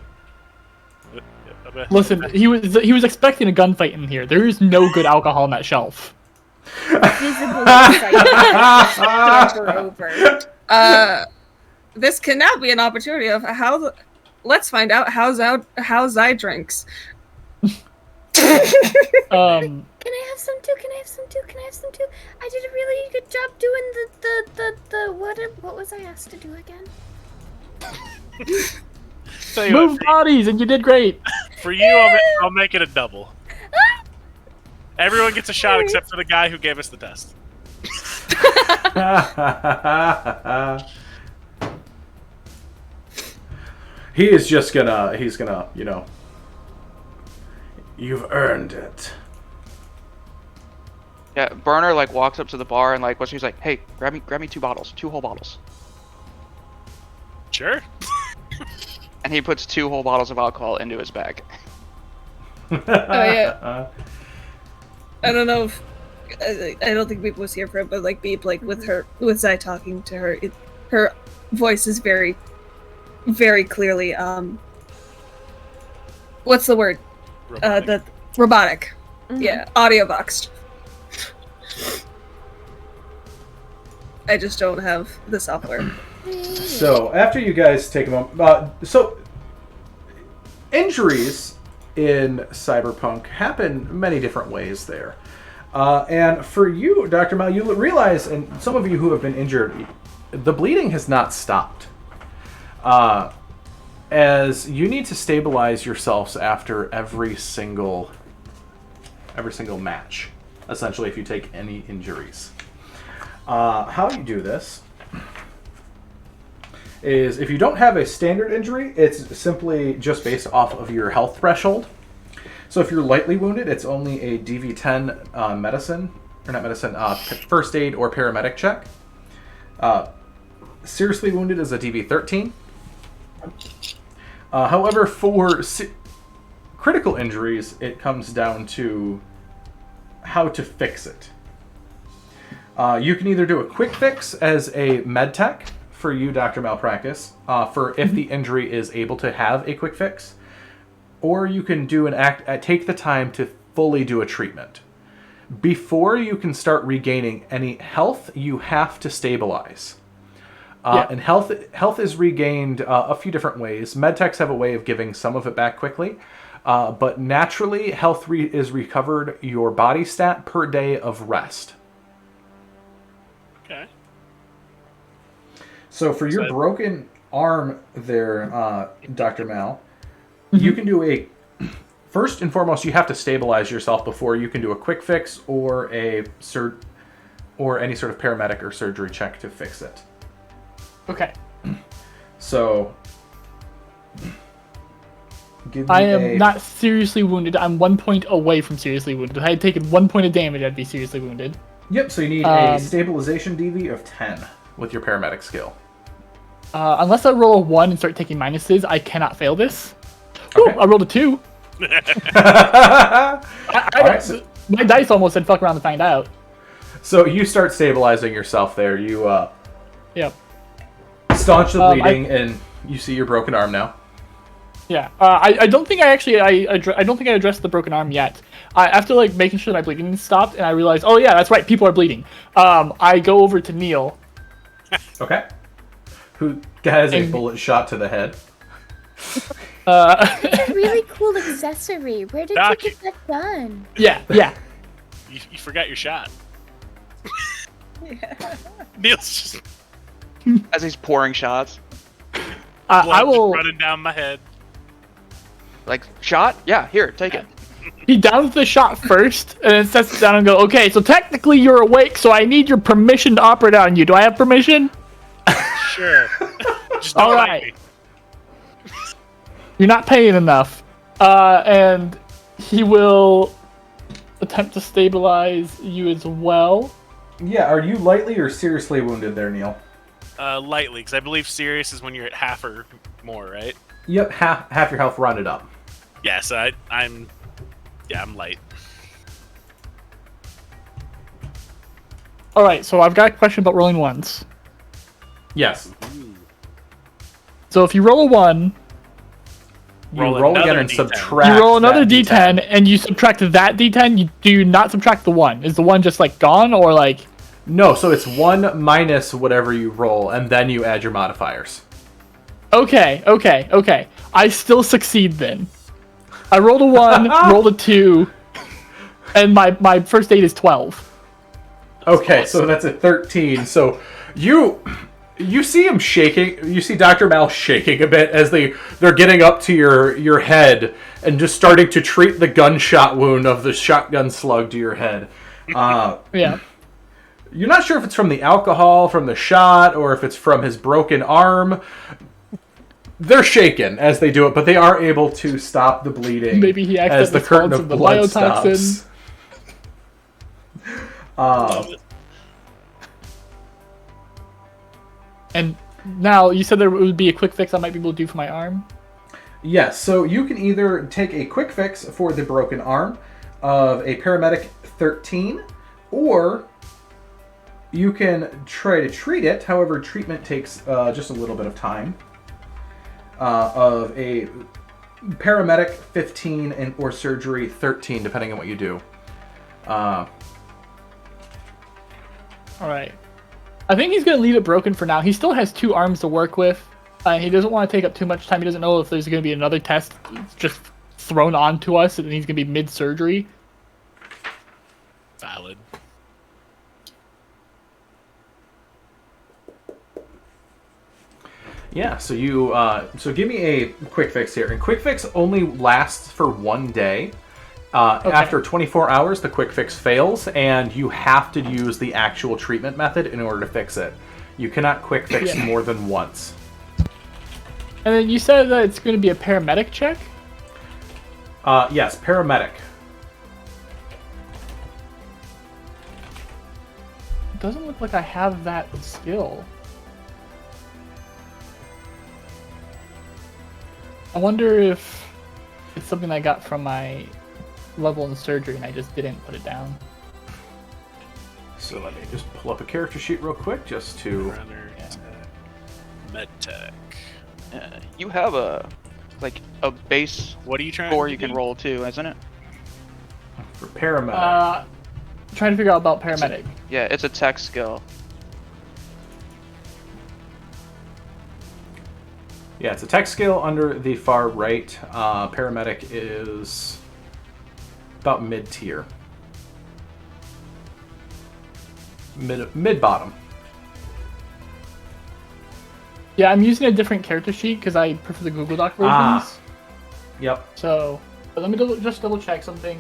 Listen, he was expecting a gunfight in here. There is no good alcohol on that shelf. Visible insight. over. This can now be an opportunity of how. Let's find out how Zai drinks. Can I have some too? Can I have some too? Can I have some too? I did a really good job doing the what was I asked to do again? Tell you Move what, bodies, and you did great. for you, I'll make it a double. Everyone gets a shot except for the guy who gave us the test. He's gonna, you know, you've earned it. Yeah, Burner like walks up to the bar and like he's like, "Hey, grab me 2 bottles, 2 whole bottles." Sure. And he puts 2 whole bottles of alcohol into his bag. Oh yeah. I don't know if I don't think Beep was here for it, but like Beep, like with Zai talking to her, her voice is very, very clearly what's the word? Robotic. The robotic. Mhm. Yeah, audio boxed. I just don't have the software. So after you guys take a moment, so injuries in Cyberpunk happen many different ways there. And for you, Dr. Mal, you realize, and some of you who have been injured, the bleeding has not stopped. As you need to stabilize yourselves after every single match, essentially, if you take any injuries. How you do this is if you don't have a standard injury, it's simply just based off of your health threshold. So if you're lightly wounded, it's only a DV10 first aid or paramedic check. Seriously wounded is a DV13. However, for critical injuries, it comes down to how to fix it. You can either do a quick fix as a med tech, for you, Dr. Malpractice, for if the injury is able to have a quick fix, or you can do take the time to fully do a treatment. Before you can start regaining any health, you have to stabilize. And health is regained a few different ways. Medtechs have a way of giving some of it back quickly, but naturally, health is recovered your body stat per day of rest. Okay. So for your broken arm there, Dr. Mal, you can do a first and foremost, you have to stabilize yourself before you can do a quick fix or or any sort of paramedic or surgery check to fix it. Okay. So, give me I am not seriously wounded. I'm 1 point away from seriously wounded. If I had taken 1 point of damage, I'd be seriously wounded. Yep. So you need a stabilization DV of 10 with your paramedic skill. Unless I roll a 1 and start taking minuses, I cannot fail this. Okay. Ooh, I rolled a 2. Alright, so My dice almost said fuck around to find out. you start stabilizing yourself there. You Yep. staunch the bleeding, and you see your broken arm now. Yeah. I don't think I don't think I addressed the broken arm yet. After like making sure that my bleeding stopped, and I realized, oh yeah, that's right, people are bleeding. I go over to Neil. Okay. Who has a bullet shot to the head? Really cool accessory. Where did Doc. you get that done? Yeah. You forgot your shot. Neil's just As he's pouring shots. I blood will. just running down my head. Like, shot? Yeah, here, take it. He downs the shot first, and then sets it down and go, okay, so technically you're awake, so I need your permission to operate on you. Do I have permission? Sure. Just don't All like right. me. You're not paying enough. And he will attempt to stabilize you as well. Yeah, are you lightly or seriously wounded there, Neil? Lightly, because I believe serious is when you're at half or more, right? Yep, half your health rounded up. Yeah, so I'm light. Alright, so I've got a question about rolling ones. Yes. So if you roll a 1, You Roll roll again another and D10. subtract. you roll another that D10, and you subtract that D10, you do not subtract the 1. Is the 1 just like gone, or like... No, so it's 1 minus whatever you roll, and then you add your modifiers. Okay. I still succeed then. I rolled a 1, rolled a 2, and my first aid is 12. Okay, so that's a 13. So you see him shaking. You see Dr. Mal shaking a bit as they're getting up to your head and just starting to treat the gunshot wound of the shotgun slug to your head. Yeah. You're not sure if it's from the alcohol, from the shot, or if it's from his broken arm. They're shaken as they do it, but they are able to stop the bleeding. Maybe he as the curtain accidentally of the blood biotoxin. stops. And now, you said there would be a quick fix I might be able to do for my arm? Yes, so you can either take a quick fix for the broken arm of a paramedic 13, or you can try to treat it. However, treatment takes just a little bit of time. Of a paramedic 15 and or surgery 13, depending on what you do. Alright. I think he's going to leave it broken for now. He still has 2 arms to work with. He doesn't want to take up too much time. He doesn't know if there's going to be another test just thrown onto us and he's going to be mid-surgery. Valid. Yeah, so so give me a quick fix here. And quick fix only lasts for 1 day. After 24 hours, the quick fix fails, and you have to use the actual treatment method in order to fix it. You cannot quick fix more than once. And then you said that it's going to be a paramedic check? Yes, paramedic. It doesn't look like I have that skill. I wonder if it's something I got from my level in surgery and I just didn't put it down. So let me just pull up a character sheet real quick just to... Runner, med tech. You have a base What are you trying score to you can do? roll too, isn't it? For paramedic. Trying to figure out about paramedic. Yeah, it's a tech skill. Yeah, it's a tech skill under the far right. Paramedic is about mid-tier. Mid-bottom. Yeah, I'm using a different character sheet because I prefer the Google Doc versions. Yep. So But let me just double check something.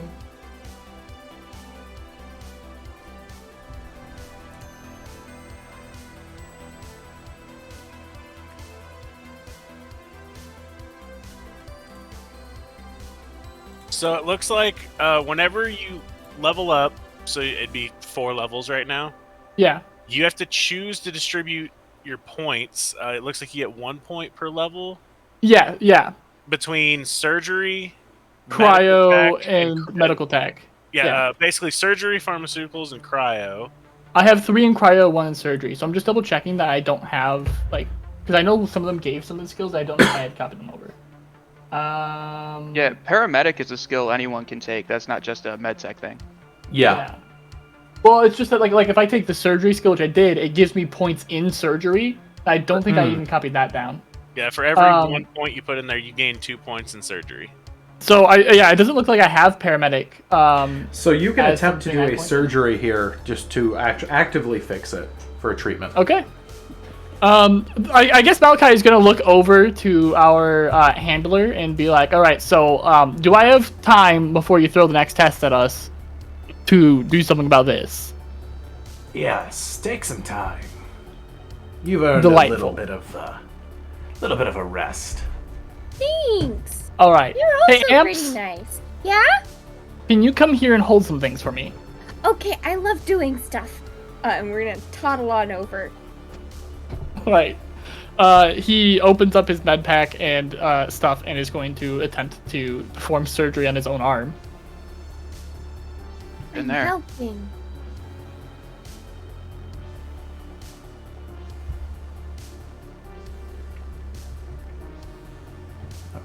So it looks like whenever you level up, so it'd be 4 levels right now, Yeah. you have to choose to distribute your points. It looks like you get 1 point per level Yeah. between surgery, Cryo tech, and medical tech. Yeah, basically surgery, pharmaceuticals, and cryo. I have 3 in cryo, 1 in surgery. So I'm just double checking that I don't have, like, because I know some of them gave some of the skills. I don't know if I had copied them over. Yeah, paramedic is a skill anyone can take. That's not just a medtech thing. Yeah. Well, it's just that like if I take the surgery skill, which I did, it gives me points in surgery. I don't think I even copied that down. Yeah, for every 1 point you put in there, you gain 2 points in surgery. So it doesn't look like I have paramedic. So you can attempt to do a point. surgery here just to actively fix it for a treatment. Okay. I guess Malachi is gonna look over to our handler and be like, "All right, so do I have time before you throw the next test at us to do something about this?" Yes, take some time. You've earned Delightful. a little bit of a rest. Thanks. All right. You're also Hey, Amps, pretty nice. Yeah? can you come here and hold some things for me? Okay, I love doing stuff. And we're gonna toddle on over. Right. He opens up his med pack and stuff and is going to attempt to perform surgery on his own arm. In I'm there. helping.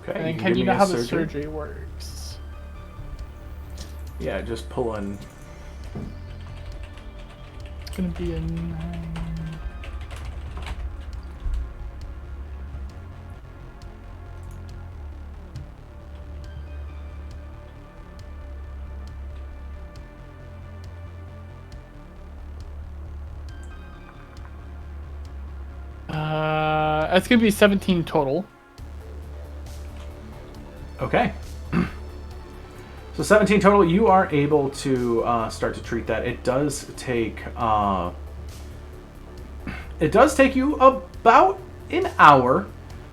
Okay. And then you can give you me know a how the surgery works? Yeah, just pull in. It's gonna be a 9. That's gonna be 17 total. Okay. So 17 total. You are able to start to treat that. It does take. It does take you about an hour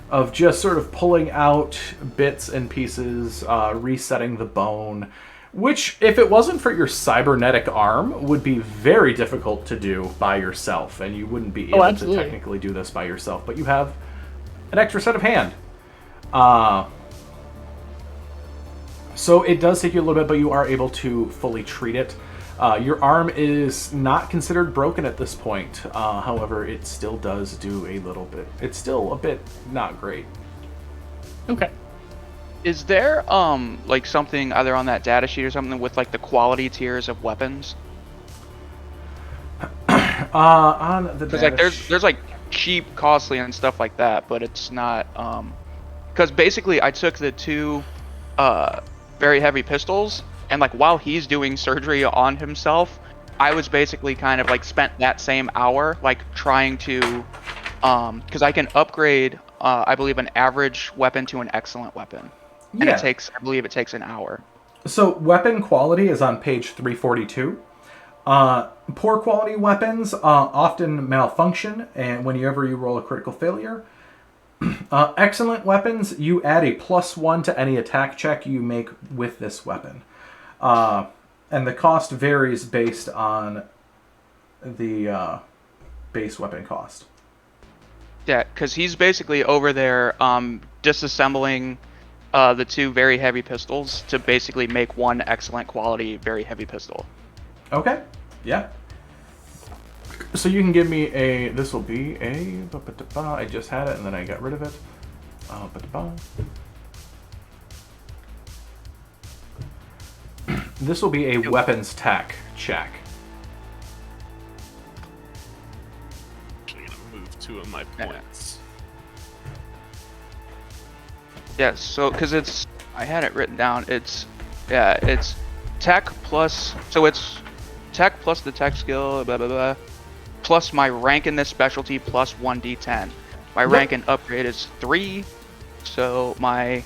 of just sort of pulling out bits and pieces, resetting the bone, which, if it wasn't for your cybernetic arm, would be very difficult to do by yourself, and you wouldn't be able to technically do this by yourself. But you have an extra set of hand. So it does take you a little bit, but you are able to fully treat it. Your arm is not considered broken at this point. However, it still does do a little bit. It's still a bit not great. Okay. Is there like something either on that data sheet or something with like the quality tiers of weapons? On the Because like there's like cheap, costly, and stuff like that, but it's not. Because basically I took the 2 very heavy pistols, and like while he's doing surgery on himself, I was basically kind of like spent that same hour like trying to, because I can upgrade I believe an average weapon to an excellent weapon, and I believe it takes an hour. So weapon quality is on page 342. Poor quality weapons often malfunction, and whenever you roll a critical failure. Excellent weapons, you add a +1 to any attack check you make with this weapon. And the cost varies based on the base weapon cost. Yeah, because he's basically over there disassembling the 2 very heavy pistols to basically make 1 excellent quality very heavy pistol. Okay, yeah. So you can give me a, this will be a, I just had it and then I got rid of it. This will be a weapons tech check. Actually gonna move 2 of my points. Yeah, so because it's, I had it written down. It's tech plus, so it's tech plus the tech skill, blah blah blah, plus my rank in this specialty plus 1d10. My rank and upgrade is 3, so my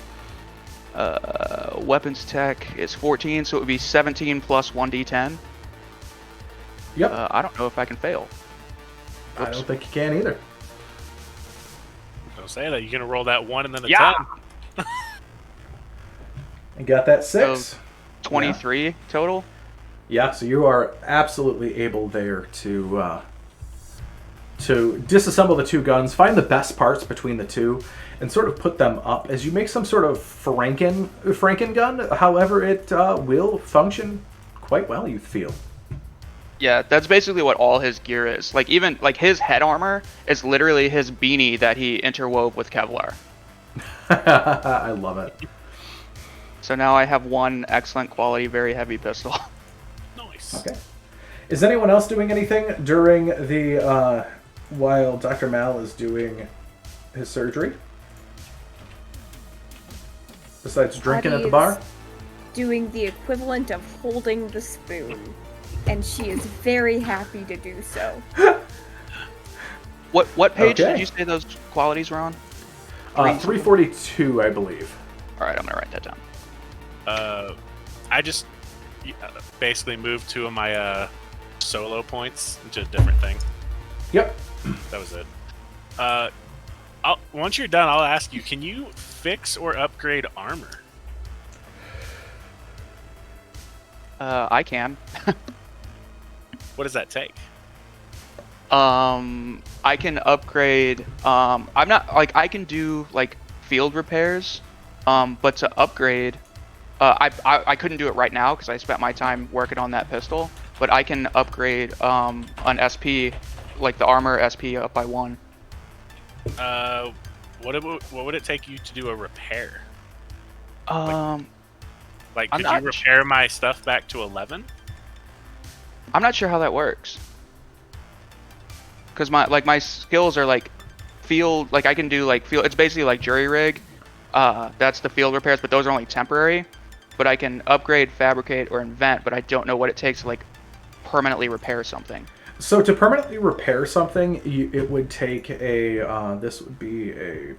Weapons tech is 14, so it would be 17 plus 1d10. Yep. I don't know if I can fail. I don't think you can either. Don't say that. You're gonna roll that 1 and then a Yeah. 10. You got that 6. 23 total. Yeah, so you are absolutely able there to disassemble the two guns, find the best parts between the two, and sort of put them up as you make some sort of Franken gun. However, it will function quite well, you feel. Yeah, that's basically what all his gear is. Like even like his head armor is literally his beanie that he interwove with Kevlar. I love it. So now I have one excellent quality, very heavy pistol. Nice. Okay. Is anyone else doing anything during the while Dr. Mal is doing his surgery? Besides drinking at the bar? Audie's doing the equivalent of holding the spoon, and she is very happy to do so. What page Okay. did you say those qualities were on? 342, I believe. All right, I'm gonna write that down. I just basically moved 2 of my solo points into a different thing. Yep. That was it. Once you're done, I'll ask you, can you fix or upgrade armor? I can. What does that take? I can upgrade. I'm not like I can do like field repairs, but to upgrade, I couldn't do it right now because I spent my time working on that pistol. But I can upgrade an SP, like the armor SP up by 1. What would it take you to do a repair? Like, I'm could not you repair my stuff back to 11? I'm not sure how that works. Cause my skills are like field, like I can do like field. It's basically like jury rig. That's the field repairs, but those are only temporary. But I can upgrade, fabricate, or invent, but I don't know what it takes to like permanently repair something. So to permanently repair something, it would take a. This would be a.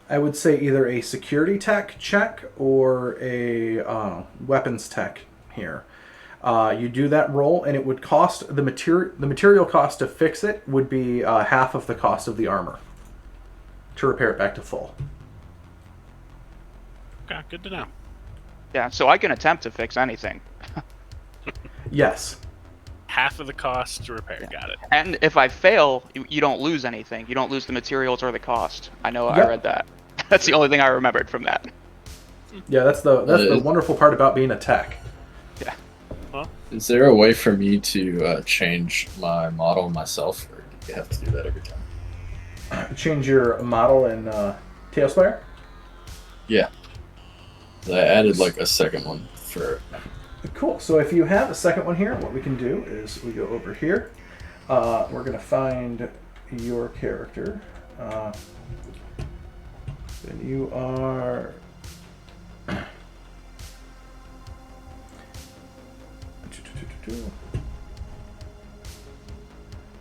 I would say either a security tech check or a weapons tech here. You do that roll, and it would cost the material cost to fix it would be half of the cost of the armor to repair it back to full. Okay, good to know. Yeah, so I can attempt to fix anything. Yes. Half of the cost to repair. Yeah. Got it. And if I fail, you don't lose anything. You don't lose the materials or the cost. I know Yep. I read that. That's the only thing I remembered from that. Yeah, that's the wonderful part about being a tech. Yeah. Is there a way for me to change my model myself, or do you have to do that every time? Change your model in Tailspire? Yeah. I added like a second one for. Cool. So if you have a second one here, what we can do is we go over here. We're going to find your character. And you are...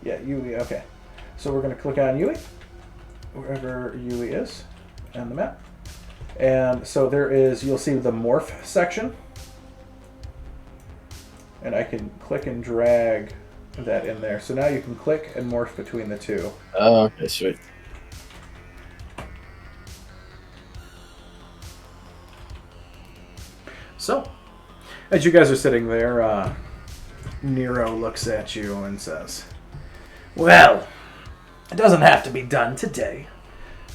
Yeah, Yui. Okay. So we're going to click on Yui, wherever Yui is, on the map. And so there is, you'll see the morph section. And I can click and drag that in there. So now you can click and morph between the two. Oh, okay, sweet. So, as you guys are sitting there, Nero looks at you and says, "Well, it doesn't have to be done today,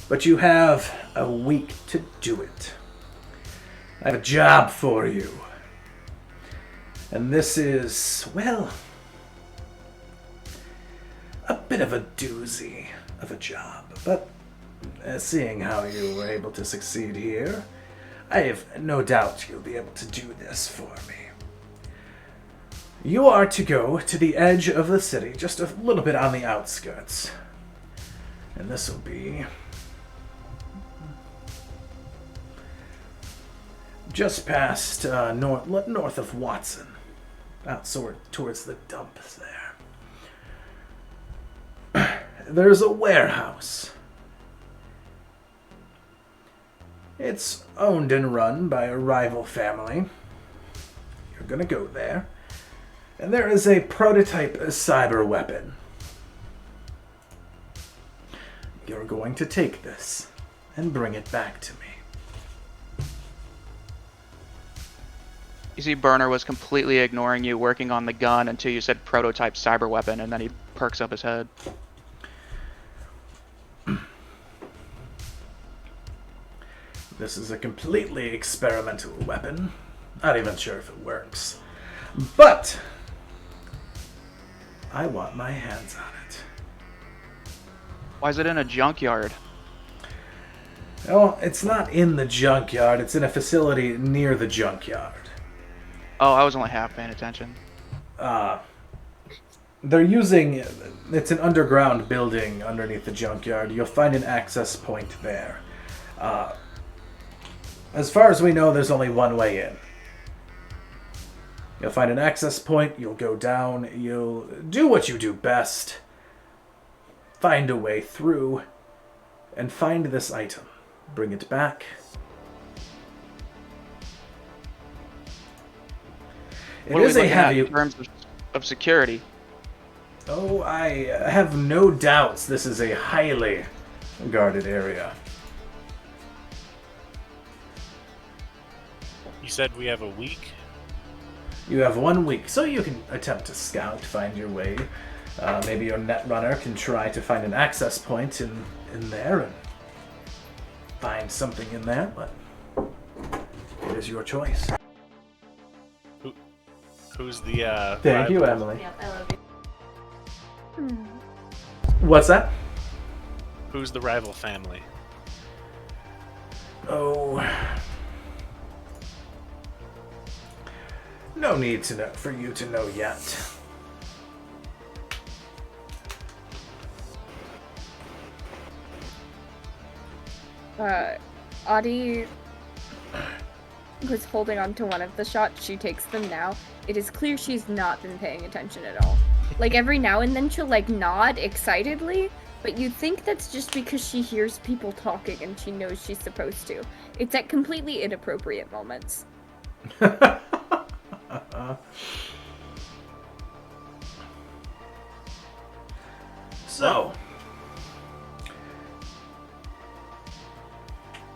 but you have a week to do it. I have a job for you. And this is, well, a bit of a doozy of a job. But seeing how you were able to succeed here, I have no doubt you'll be able to do this for me. You are to go to the edge of the city, just a little bit on the outskirts. And this will be just past north of Watson, out towards the dump there. There's a warehouse It's owned and run by a rival family. You're gonna go there. And there is a prototype cyber weapon. You're going to take this and bring it back to me. You see, Burner was completely ignoring you, working on the gun until you said prototype cyber weapon, and then he perks up his head. This is a completely experimental weapon. Not even sure if it works. But I want my hands on it. Why is it in a junkyard? Oh, it's not in the junkyard. It's in a facility near the junkyard. Oh, I was only half paying attention. They're using... It's an underground building underneath the junkyard. You'll find an access point there. As far as we know, there's only one way in. You'll find an access point, you'll go down, you'll do what you do best. Find a way through, and find this item. Bring it back. What are we looking at in terms of security? Oh, I have no doubts this is a highly guarded area. You said we have a week? You have 1 week, so you can attempt to scout, find your way. Maybe your netrunner can try to find an access point in there and find something in there, but it is your choice. Who's the Thank you, rival? Emily. Yep, I love you. What's that? Who's the rival family? Oh... No need to know for you to know yet. Audie was holding on to one of the shots. She takes them now. It is clear she's not been paying attention at all. Like, every now and then she'll, like, nod excitedly, but you'd think that's just because she hears people talking and she knows she's supposed to. It's at completely inappropriate moments. So,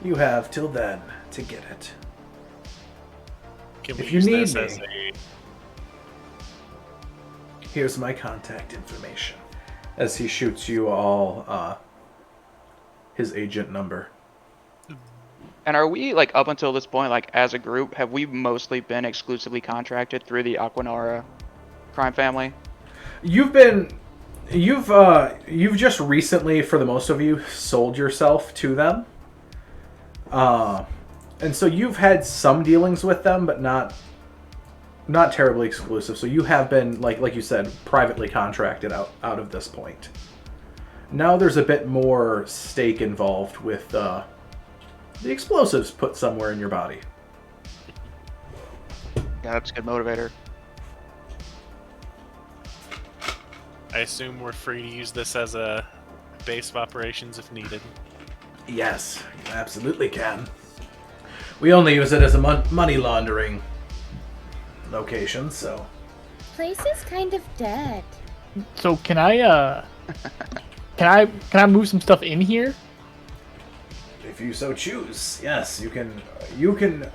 you have till then to get it. Can we If you use need this me. as a... Here's my contact information. As he shoots you all his agent number. And are we, like, up until this point, like, as a group, have we mostly been exclusively contracted through the Aquanara crime family? You've just recently, for the most of you, sold yourself to them. And so you've had some dealings with them, but not terribly exclusive. So you have been, like you said, privately contracted out of this point. Now there's a bit more stake involved with the explosives put somewhere in your body. Yeah, that's a good motivator. I assume we're free to use this as a base of operations if needed. Yes, you absolutely can. We only use it as a money laundering location, so... Place is kind of dead. So can I can I move some stuff in here? If you so choose, yes, you can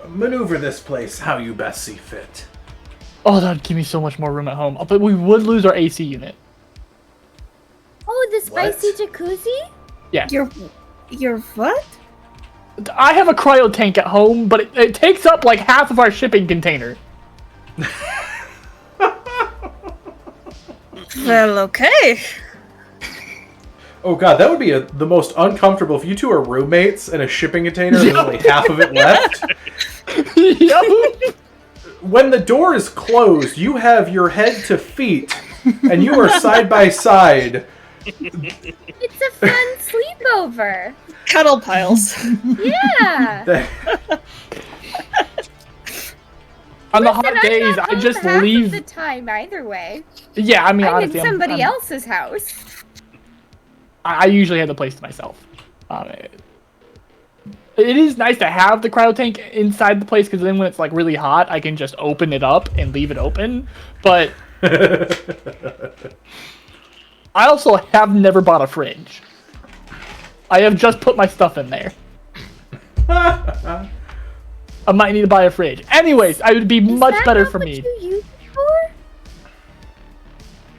maneuver this place how you best see fit. Oh, that'd give me so much more room at home. But we would lose our AC unit. Oh, the spicy What? jacuzzi? Yeah. Your what? I have a cryo tank at home, but it takes up like half of our shipping container. Well, okay. Oh god, that would be the most uncomfortable if you two are roommates in a shipping container and there's only half of it left. Yep. When the door is closed, you have your head to feet, and you are side by side. It's a fun sleepover. Cuddle piles. Yeah. On the Listen, hot I'm days, not I home just half leave. of the time either way. Yeah, I mean, I'm in honestly, somebody else's house. I usually have the place to myself. It is nice to have the cryo tank inside the place because then when it's like really hot, I can just open it up and leave it open. But I also have never bought a fridge. I have just put my stuff in there. I might need to buy a fridge. Anyways, I would be much better for me. Is that not what you use it for?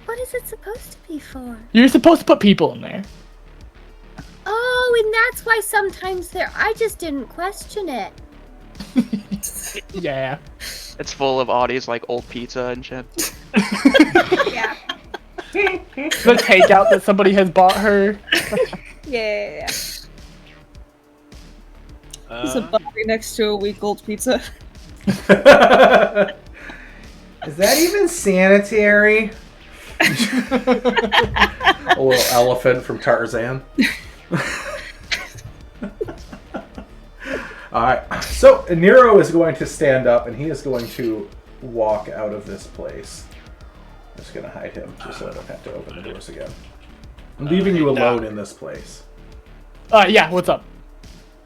What is it supposed to be for? You're supposed to put people in there. Oh, and that's why sometimes I just didn't question it. Yeah. It's full of oddies like old pizza and shit. Yeah. The takeout that somebody has bought her. Yeah. There's a body next to a week-old pizza. Is that even sanitary? A little elephant from Tarzan. Alright, so Nero is going to stand up and he is going to walk out of this place. I'm just going to hide him just so I don't have to open the doors again. I'm leaving you alone in this place. Yeah, what's up?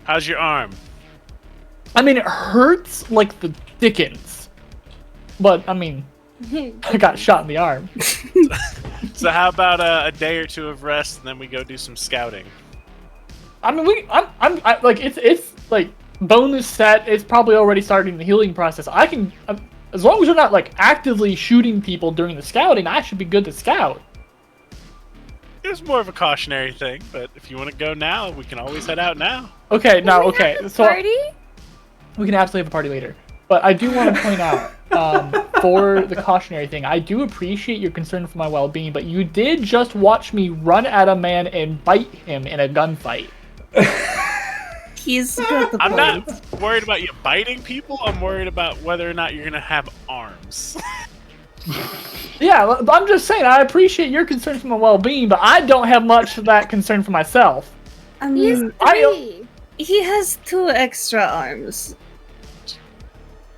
How's your arm? I mean, it hurts like the dickens. But, I mean, I got shot in the arm. So how about a day or two of rest, and then we go do some scouting? I mean, it's like bonus set. It's probably already starting the healing process. I can, as long as you're not like actively shooting people during the scouting, I should be good to scout. It was more of a cautionary thing, but if you want to go now, we can always head out now. Okay, now, Can we okay, have a so party? we can absolutely have a party later. But I do want to point out, for the cautionary thing, I do appreciate your concern for my well-being, but you did just watch me run at a man and bite him in a gunfight. He's got the I'm point. not worried about you biting people. I'm worried about whether or not you're going to have arms. Yeah, I'm just saying, I appreciate your concern for my well-being, but I don't have much of that concern for myself. I He's mean, 3. he has 2 extra arms.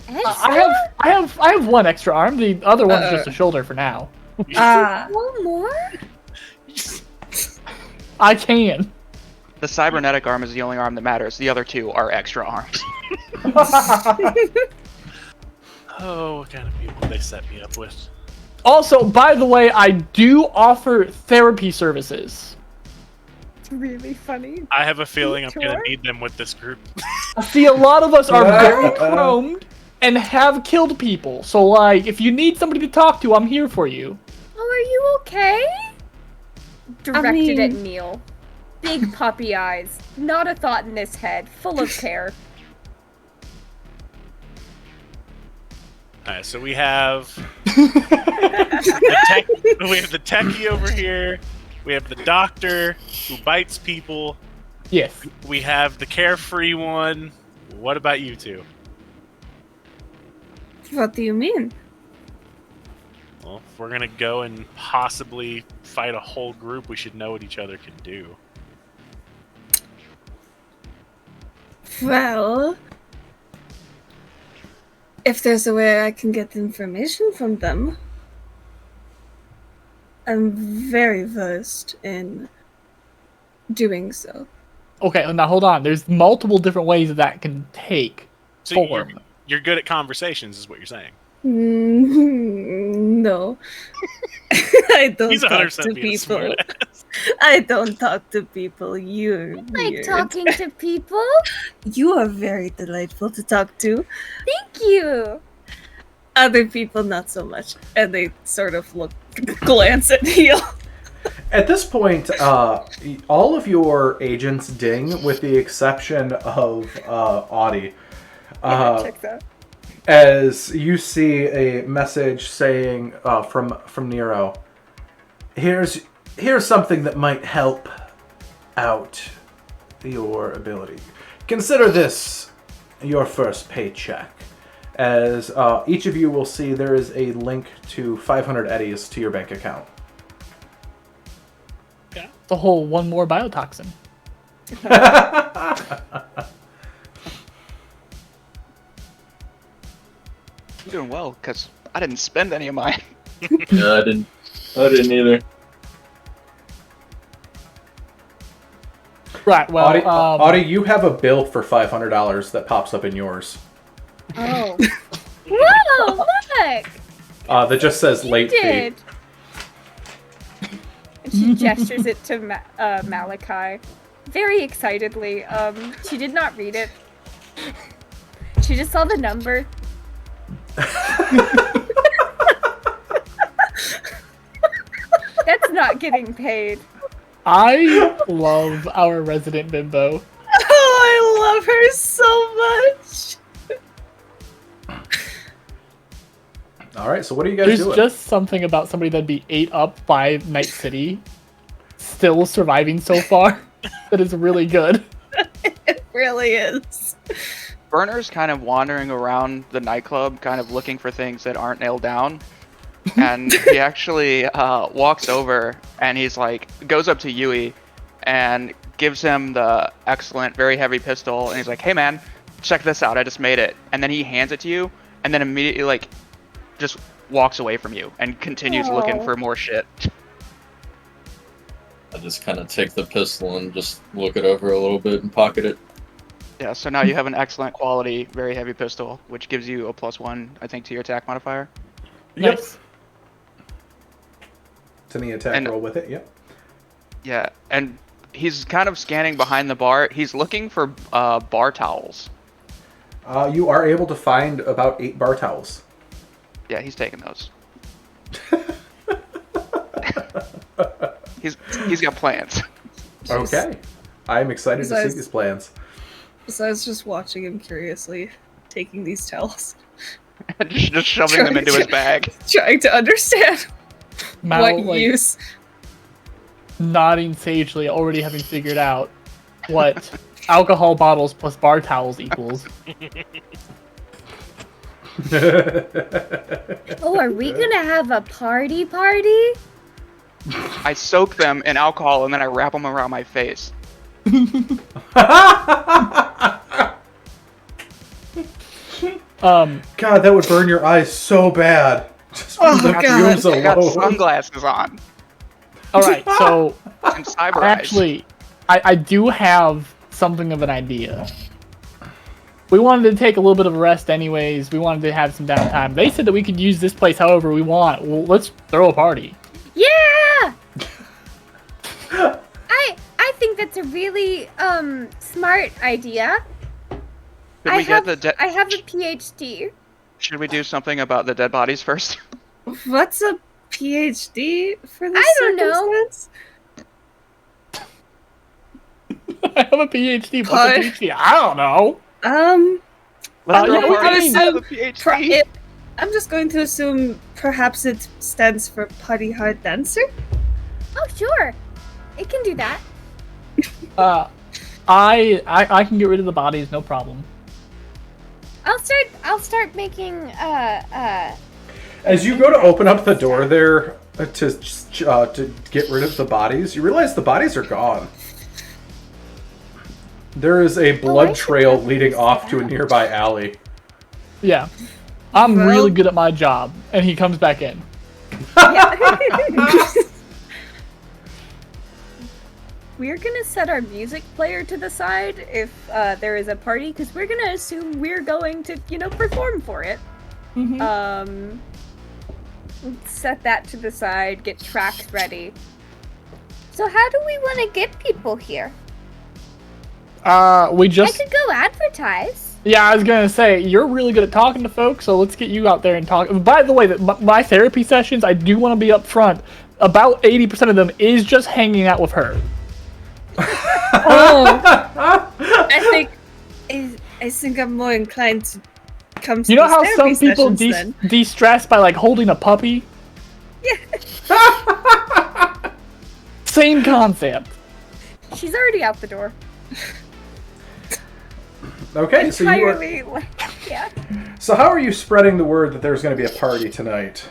I have one extra arm. The other one's just a shoulder for now. One more? I can. The cybernetic arm is the only arm that matters. The other two are extra arms. Oh, what kind of people they set me up with? Also, by the way, I do offer therapy services. It's really funny. I have a feeling I'm going Sure. to need them with this group. See, a lot of us are very chromed and have killed people. So, like, if you need somebody to talk to, I'm here for you. Oh, are you okay? Directed at mean- Neil. Big puppy eyes. Not a thought in this head. Full of care. Alright, so we have we have the techie over here. We have the doctor who bites people. Yes. We have the carefree one. What about you two? What do you mean? Well, if we're gonna go and possibly fight a whole group, we should know what each other can do. Well, if there's a way I can get information from them, I'm very versed in doing so. Okay, now hold on. There's multiple different ways that can take So form. you're good at conversations, is what you're saying. No. I don't He's talk 100% to being a people. smartass. I don't talk to people. You're Like weird. talking to people? You are very delightful to talk to. Thank you. Other people, not so much. And they sort of glance at Neil. At this point, all of your agents ding, with the exception of Audie. Checks out. As you see a message saying from Nero, here's something that might help out your ability. Consider this your first paycheck. As each of you will see, there is a link to 500 eddies to your bank account. The whole one more biotoxin. I'm doing well, because I didn't spend any of mine. Yeah, I didn't either. Right. Well, Audie, you have a bill for $500 that pops up in yours. Oh. Whoa! Look. That just says late fee. Did. And she gestures it to Malachi, very excitedly. She did not read it. She just saw the number. That's not getting paid. I love our resident bimbo. Oh, I love her so much. All right, so what are you guys There's doing? just something about somebody that'd be ate up by Night City, still surviving so far, that is really good. It really is. Burner's kind of wandering around the nightclub, kind of looking for things that aren't nailed down. And he actually walks over and he's like, goes up to Yui and gives him the excellent, very heavy pistol. And he's like, hey man, check this out. I just made it. And then he hands it to you and then immediately like just walks away from you and continues looking Oh. for more shit. I just kind of take the pistol and just look it over a little bit and pocket it. Yeah, so now you have an excellent quality, very heavy pistol, which gives you a +1, I think, to your attack modifier. Yep. Nice. It's any attack And- roll with it, yep. Yeah, and he's kind of scanning behind the bar. He's looking for bar towels. You are able to find about 8 bar towels. Yeah, he's taking those. He's got plans. Okay. I'm excited to see Besides- these plans. Besides just watching him curiously taking these towels, just shoving them into his bag. trying to understand Mal, what like, use. nodding sagely, already having figured out what alcohol bottles plus bar towels equals. Oh, are we gonna have a party party? I soak them in alcohol and then I wrap them around my face. God, that would burn your eyes so bad. Just from the God. fumes I got alone. sunglasses on All right, so and cyber eyes. actually, I do have something of an idea. We wanted to take a little bit of a rest anyways. We wanted to have some downtime. They said that we could use this place however we want. Well, let's throw a party. Yeah! I think that's a really smart idea. Should we get the dead? I have a PhD. Should we do something about the dead bodies first? What's a PhD for this I don't know. circumstance? I have a PhD. What's a What? PhD? I don't know. Let's yeah, throw a we party. can I have a Pro- PhD. it- I'm just going to assume perhaps it stands for Putty Hard Dancer. Oh, sure. It can do that. I can get rid of the bodies, no problem. I'll start making As you go to open up the door there to get rid of the bodies, you realize the bodies are gone. There is a blood I should trail definitely leading see off to a that. nearby alley. Yeah. I'm Well- really good at my job. And he comes back in. We're gonna set our music player to the side if there is a party, because we're gonna assume we're going to, perform for it. Set that to the side, get tracks ready. So how do we want to get people here? We I just... could go advertise. Yeah, I was gonna say, you're really good at talking to folks, so let's get you out there and talk. By the way, my therapy sessions, I do want to be up front. About 80% of them is just hanging out with her. Oh, I think I'm more inclined to come to You know these how therapy some people sessions then. de-stress by, like, holding a puppy? Same concept. She's already out the door. Okay, so you are, Entirely, yeah. so how are you spreading the word that there's going to be a party tonight?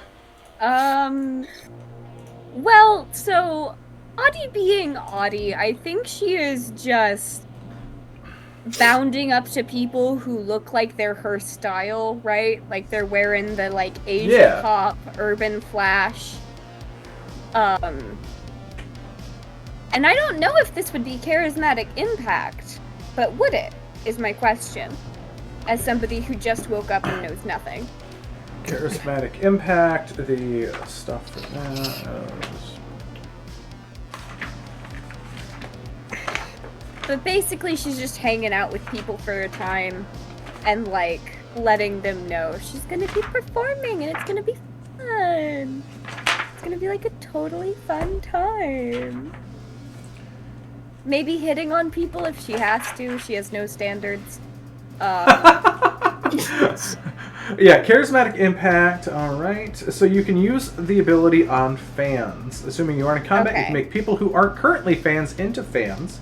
Well, so Audie being Audie, I think she is just bounding up to people who look like they're her style, right? Like they're wearing the like Asian Yeah. pop, urban flash. And I don't know if this would be charismatic impact, but would it, is my question, as somebody who just woke up and knows nothing. Charismatic impact, the stuff for that But basically, she's just hanging out with people for a time and, like, letting them know she's gonna be performing and it's gonna be fun. It's gonna be, like, a totally fun time. Maybe hitting on people if she has to. She has no standards. Yeah, charismatic impact. All right. So you can use the ability on fans. Assuming you aren't in combat, you can make people who aren't currently fans into fans.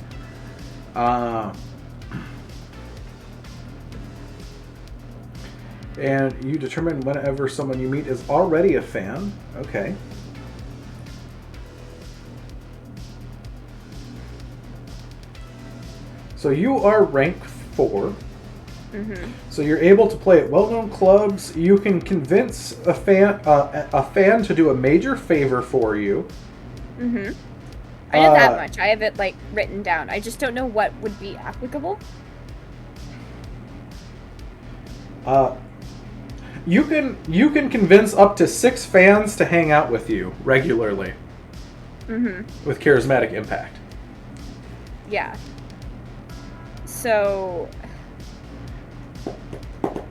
And you determine whenever someone you meet is already a fan. Okay. So you are rank 4. Mm-hmm. So you're able to play at well-known clubs. You can convince a fan to do a major favor for you. Mm-hmm. I know that much. I have it, like, written down. I just don't know what would be applicable. You can convince up to 6 fans to hang out with you regularly. Mm-hmm. With charismatic impact. Yeah. So...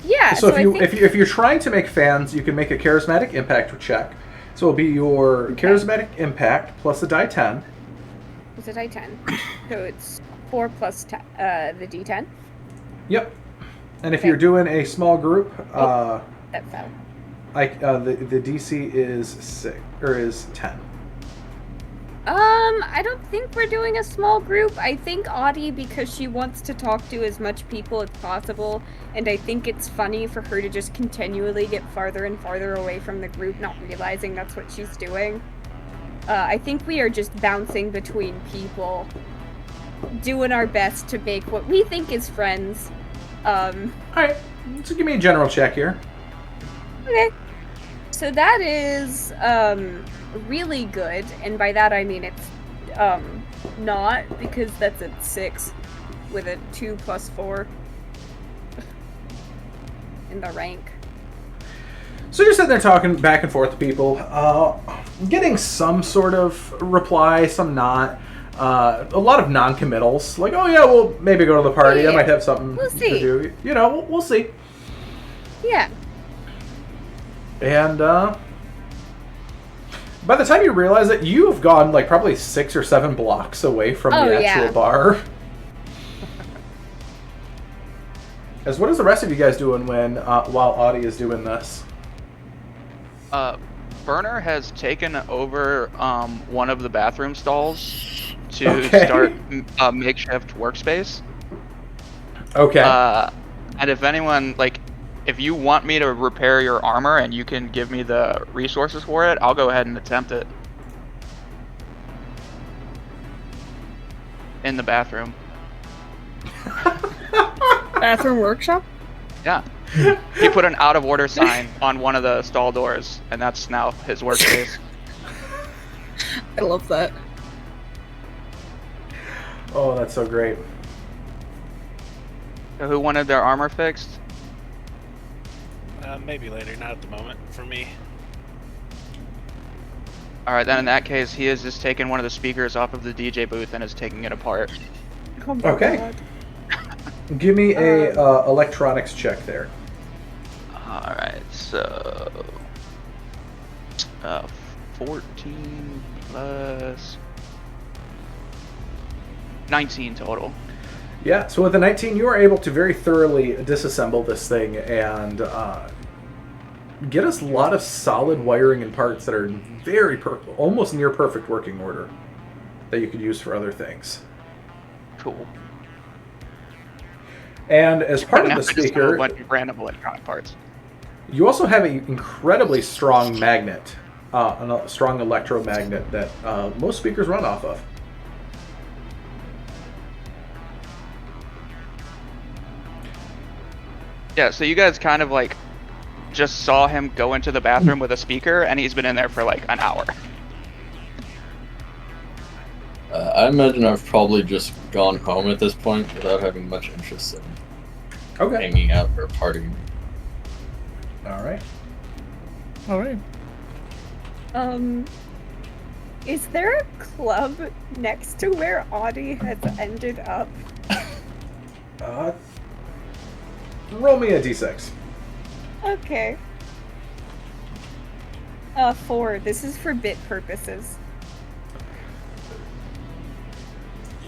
Yeah, so if you're trying to make fans, you can make a charismatic impact check. So it'll be your charismatic impact plus a die 10. It's a die 10. So it's 4 plus the d10. Yep. And if you're doing a small group, that fell. the DC is 10. I don't think we're doing a small group. I think Audie, because she wants to talk to as much people as possible, and I think it's funny for her to just continually get farther and farther away from the group, not realizing that's what she's doing. I think we are just bouncing between people, doing our best to make what we think is friends. Alright, so give me a general check here. Okay. So that is, really good, and by that I mean it's not, because that's a 6 with a 2 plus 4 in the rank. So you're sitting there talking back and forth to people, getting some sort of reply, some not. A lot of non-committals, like, oh yeah, we'll maybe go to the party, I might have something to do. You know, we'll see. Yeah. And by the time you realize it, you've gone like probably 6 or 7 blocks away from the actual bar. As what is the rest of you guys doing when while Audie is doing this? Burner has taken over one of the bathroom stalls to start a makeshift workspace. Okay. And if anyone, like, if you want me to repair your armor and you can give me the resources for it, I'll go ahead and attempt it. In the bathroom. Bathroom workshop? Yeah. He put an out of order sign on one of the stall doors, and that's now his workspace. I love that. Oh, that's so great. So who wanted their armor fixed? Maybe later, not at the moment, for me. Alright, then in that case, he has just taken one of the speakers off of the DJ booth and is taking it apart. Oh my God. Give me a electronics check there. Alright, so... 14 plus... 19 total. Yeah, so with the 19, you are able to very thoroughly disassemble this thing and get us a lot of solid wiring and parts that are very almost near perfect working order that you could use for other things. Cool. And as part of the speaker, a bunch of random electronic parts. You also have an incredibly strong magnet, a strong electromagnet that most speakers run off of. Yeah, so you guys kind of like just saw him go into the bathroom with a speaker, and he's been in there for like an hour. I imagine I've probably just gone home at this point without having much interest in Okay. hanging out or partying. All right. All right. Is there a club next to where Audie has ended up? Roll me a d6. Okay. 4. This is for bit purposes.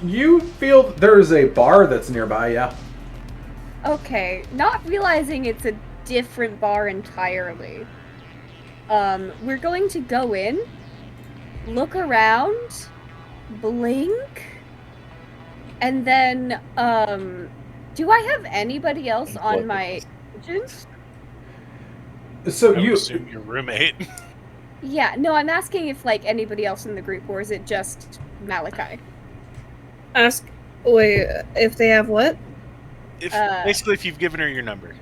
You feel there's a bar that's nearby, yeah. Okay, not realizing it's a different bar entirely. We're going to go in, look around, blink, and then, do I have anybody else on my agent? So I would you assume your roommate. Yeah, no, I'm asking if, like, anybody else in the group, or is it just Malachi? Ask. Wait, if they have what? Basically, if you've given her your number.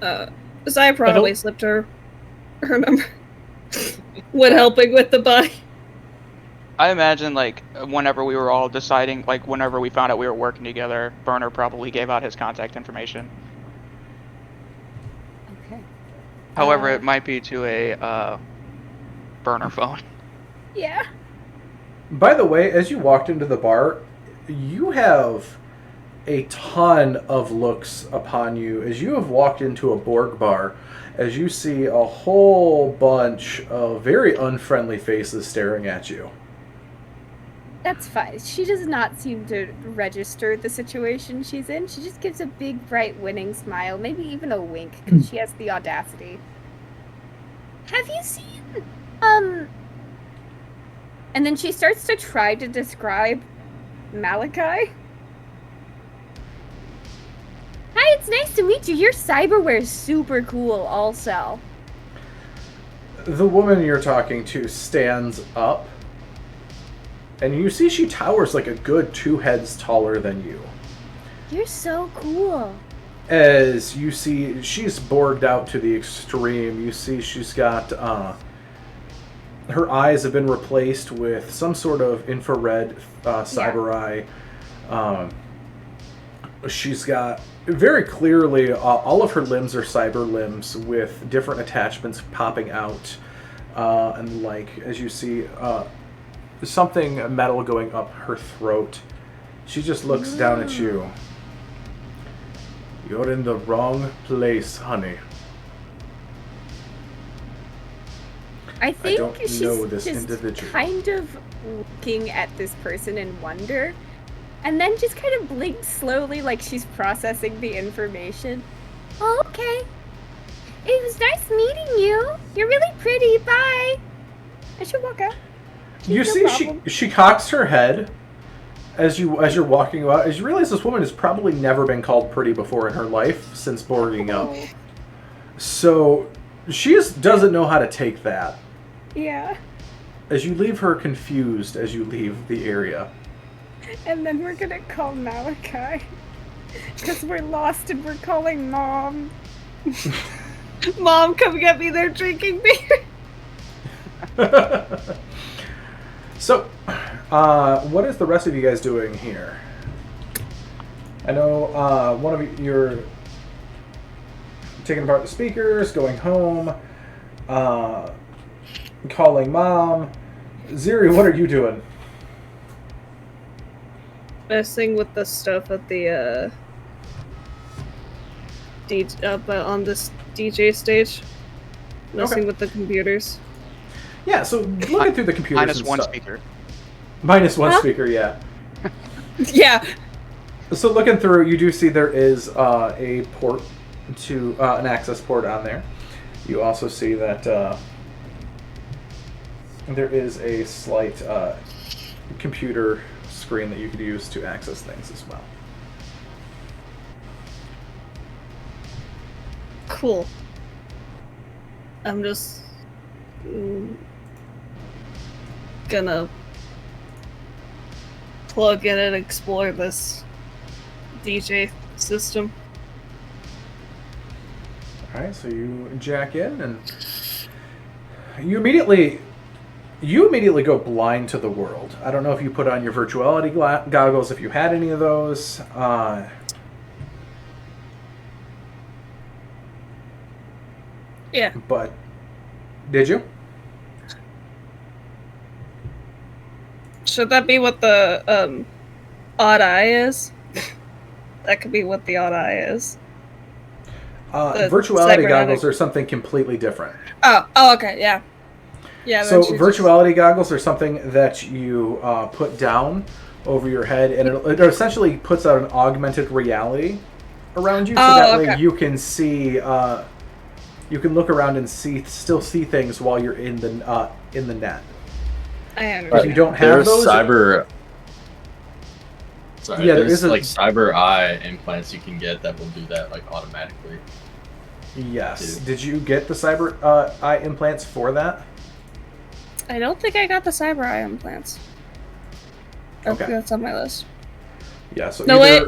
Because I probably slipped her number when helping with the body. I imagine, like, whenever we were all deciding, like, whenever we found out we were working together, Burner probably gave out his contact information. Okay. However, it might be to a burner phone. Yeah. By the way, as you walked into the bar, you have a ton of looks upon you as you have walked into a Borg bar, as you see a whole bunch of very unfriendly faces staring at you. That's fine. She does not seem to register the situation she's in. She just gives a big, bright, winning smile, maybe even a wink, because she has the audacity. Have you seen, And then she starts to try to describe Malachi. Hi, it's nice to meet you. Your cyberware is super cool, also. The woman you're talking to stands up, and you see she towers like a good 2 heads taller than you. You're so cool. As you see, she's borged out to the extreme. You see she's got, her eyes have been replaced with some sort of infrared cyber eye. She's got, very clearly, all of her limbs are cyber limbs with different attachments popping out. And like, as you see, something metal going up her throat. She just looks down at you. You're in the wrong place, honey. I think don't she's know this just individual. kind of looking at this person in wonder, and then just kind of blinks slowly like she's processing the information. Oh, okay. It was nice meeting you. You're really pretty. Bye. I should walk out. You No see, problem. she cocks her head as you're walking out. As you realize, this woman has probably never been called pretty before in her life since borging up. Oh, So she just doesn't know how to take that. yeah. As you leave her confused as you leave the area. And then we're gonna call Malachi. Because we're lost and we're calling Mom. Mom, come get me there drinking beer. So, what is the rest of you guys doing here? I know one of you're taking apart the speakers, going home, calling Mom. Ziri, what are you doing? Messing with the stuff at the up on this DJ stage. Messing Okay. with the computers. Yeah, so looking through the computers Minus and one stuff. speaker. Minus one Huh? speaker, yeah. Yeah. So looking through, you do see there is a port to an access port on there. You also see that there is a slight computer screen that you could use to access things as well. Cool. I'm just gonna plug in and explore this DJ system. Alright, so you jack in and you immediately you immediately go blind to the world. I don't know if you put on your virtuality goggles, if you had any of those. Yeah. But did you? Should that be what the odd eye is? That could be what the odd eye is. The Virtuality cybernetic- goggles are something completely different. Oh, okay, yeah. Yeah. So then she virtuality goggles are something that you put down over your head, and it essentially puts out an augmented reality around you, so that way you can see, you can look around and still see things while you're in the net. I understand. If you don't have those, there's like cyber eye implants you can get that will do that like automatically. Yes. Did you get the cyber eye implants for that? I don't think I got the cyber eye implants. Okay. That's on my list. Yeah. So No, wait,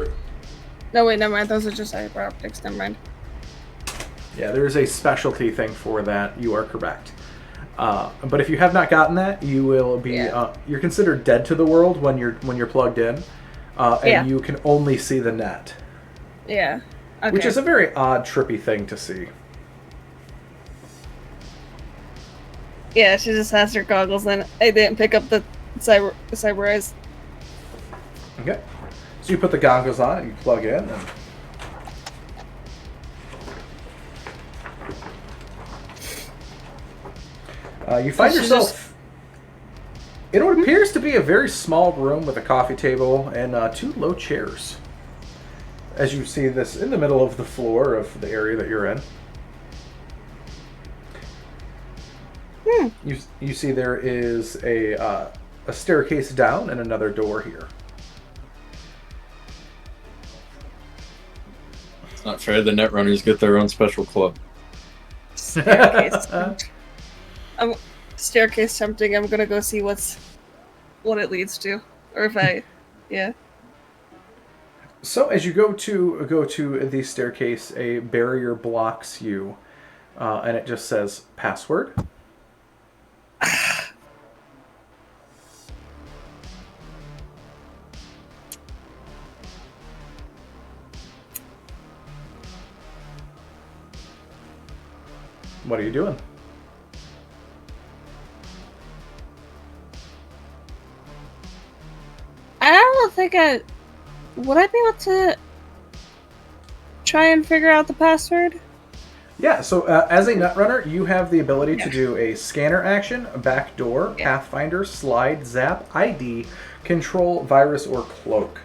never mind. Those are just cyber optics. Never mind. Yeah, there is a specialty thing for that. You are correct. But if you have not gotten that, you will be you're considered dead to the world when you're plugged in, and you can only see the net. Yeah. Okay. Which is a very odd, trippy thing to see. Yeah, she just has her goggles and I didn't pick up the cyber eyes. Okay. So you put the goggles on and you plug in. And you find yourself in what appears to be a very small room with a coffee table and 2 low chairs. As you see this in the middle of the floor of the area that you're in. You see there is a staircase down and another door here. It's not fair. The Netrunners get their own special club. Staircase. Staircase tempting. I'm gonna go see what it leads to, or if I, yeah. So as you go to the staircase, a barrier blocks you, and it just says password. What are you doing? I don't think would I be able to try and figure out the password? Yeah, so as a Netrunner, you have the ability to do a scanner action, a backdoor, pathfinder, slide, zap, ID, control, virus, or cloak.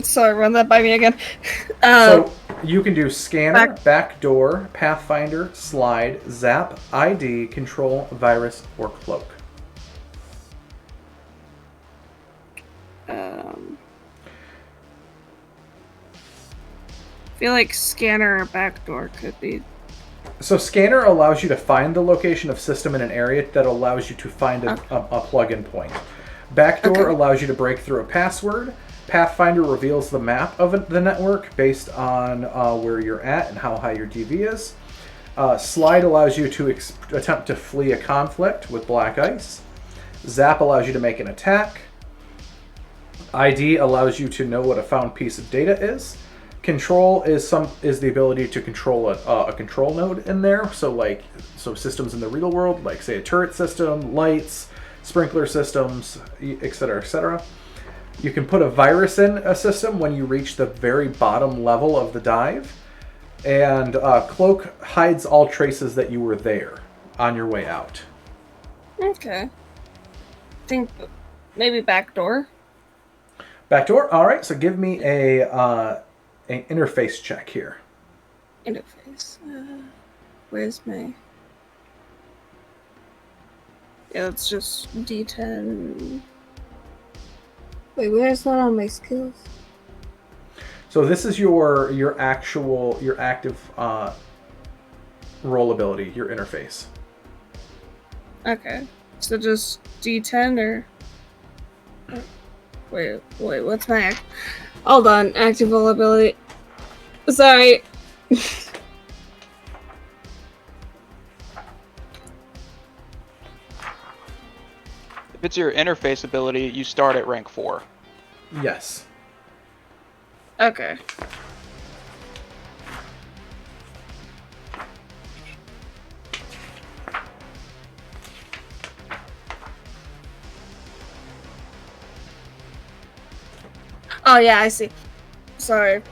Sorry, run that by me again. So you can do scanner, backdoor, pathfinder, slide, zap, ID, control, virus, or cloak. I feel like scanner or backdoor could be. So scanner allows you to find the location of system in an area that allows you to find a plug-in point. Backdoor allows you to break through a password. Pathfinder reveals the map of the network based on where you're at and how high your DV is. Slide allows you to attempt to flee a conflict with black ice. Zap allows you to make an attack. ID allows you to know what a found piece of data is. Control is the ability to control a control node in there. So systems in the real world, like say a turret system, lights, sprinkler systems, etc., etc. You can put a virus in a system when you reach the very bottom level of the dive. And Cloak hides all traces that you were there on your way out. Okay. I think maybe backdoor. Backdoor? Alright, so give me an interface check here. Interface. Where's my... Yeah, it's just D10... Wait, where's that on my skills? So this is your active roll ability, your interface. Okay. So just D10 or... Wait, what's my... Hold on, active roll ability. Sorry. it's your interface ability, you start at rank 4. Yes. Okay. Oh yeah, I see. Sorry.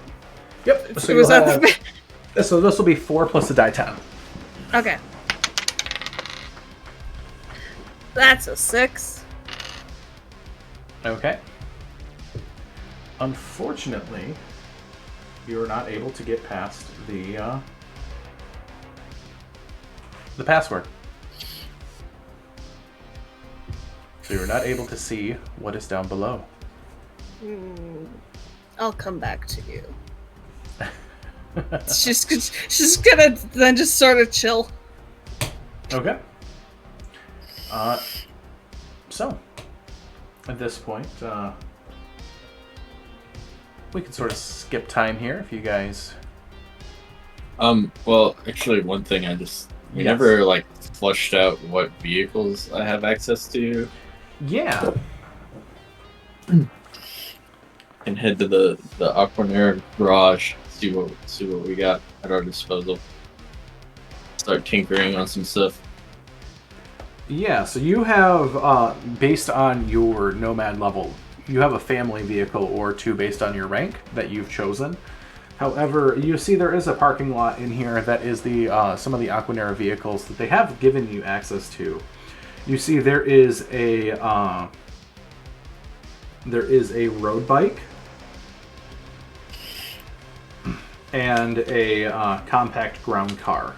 Yep. So It was you'll at have, the so this will be 4 plus the die 10. Okay. That's a 6. Okay. Unfortunately, you are not able to get past the password. So you're not able to see what is down below. I'll come back to you. She's gonna then just sort of chill. Okay. So, at this point, we can sort of skip time here if you guys... Well, actually, one thing we Yes. never, like, flushed out what vehicles I have access to. Yeah. And head to the Aquanair garage, see what we got at our disposal. Start tinkering on some stuff. Yeah, so you have, based on your Nomad level, you have a family vehicle or 2 based on your rank that you've chosen. However, you see there is a parking lot in here that is the some of the Aquanair vehicles that they have given you access to. You see there is a road bike and a compact ground car.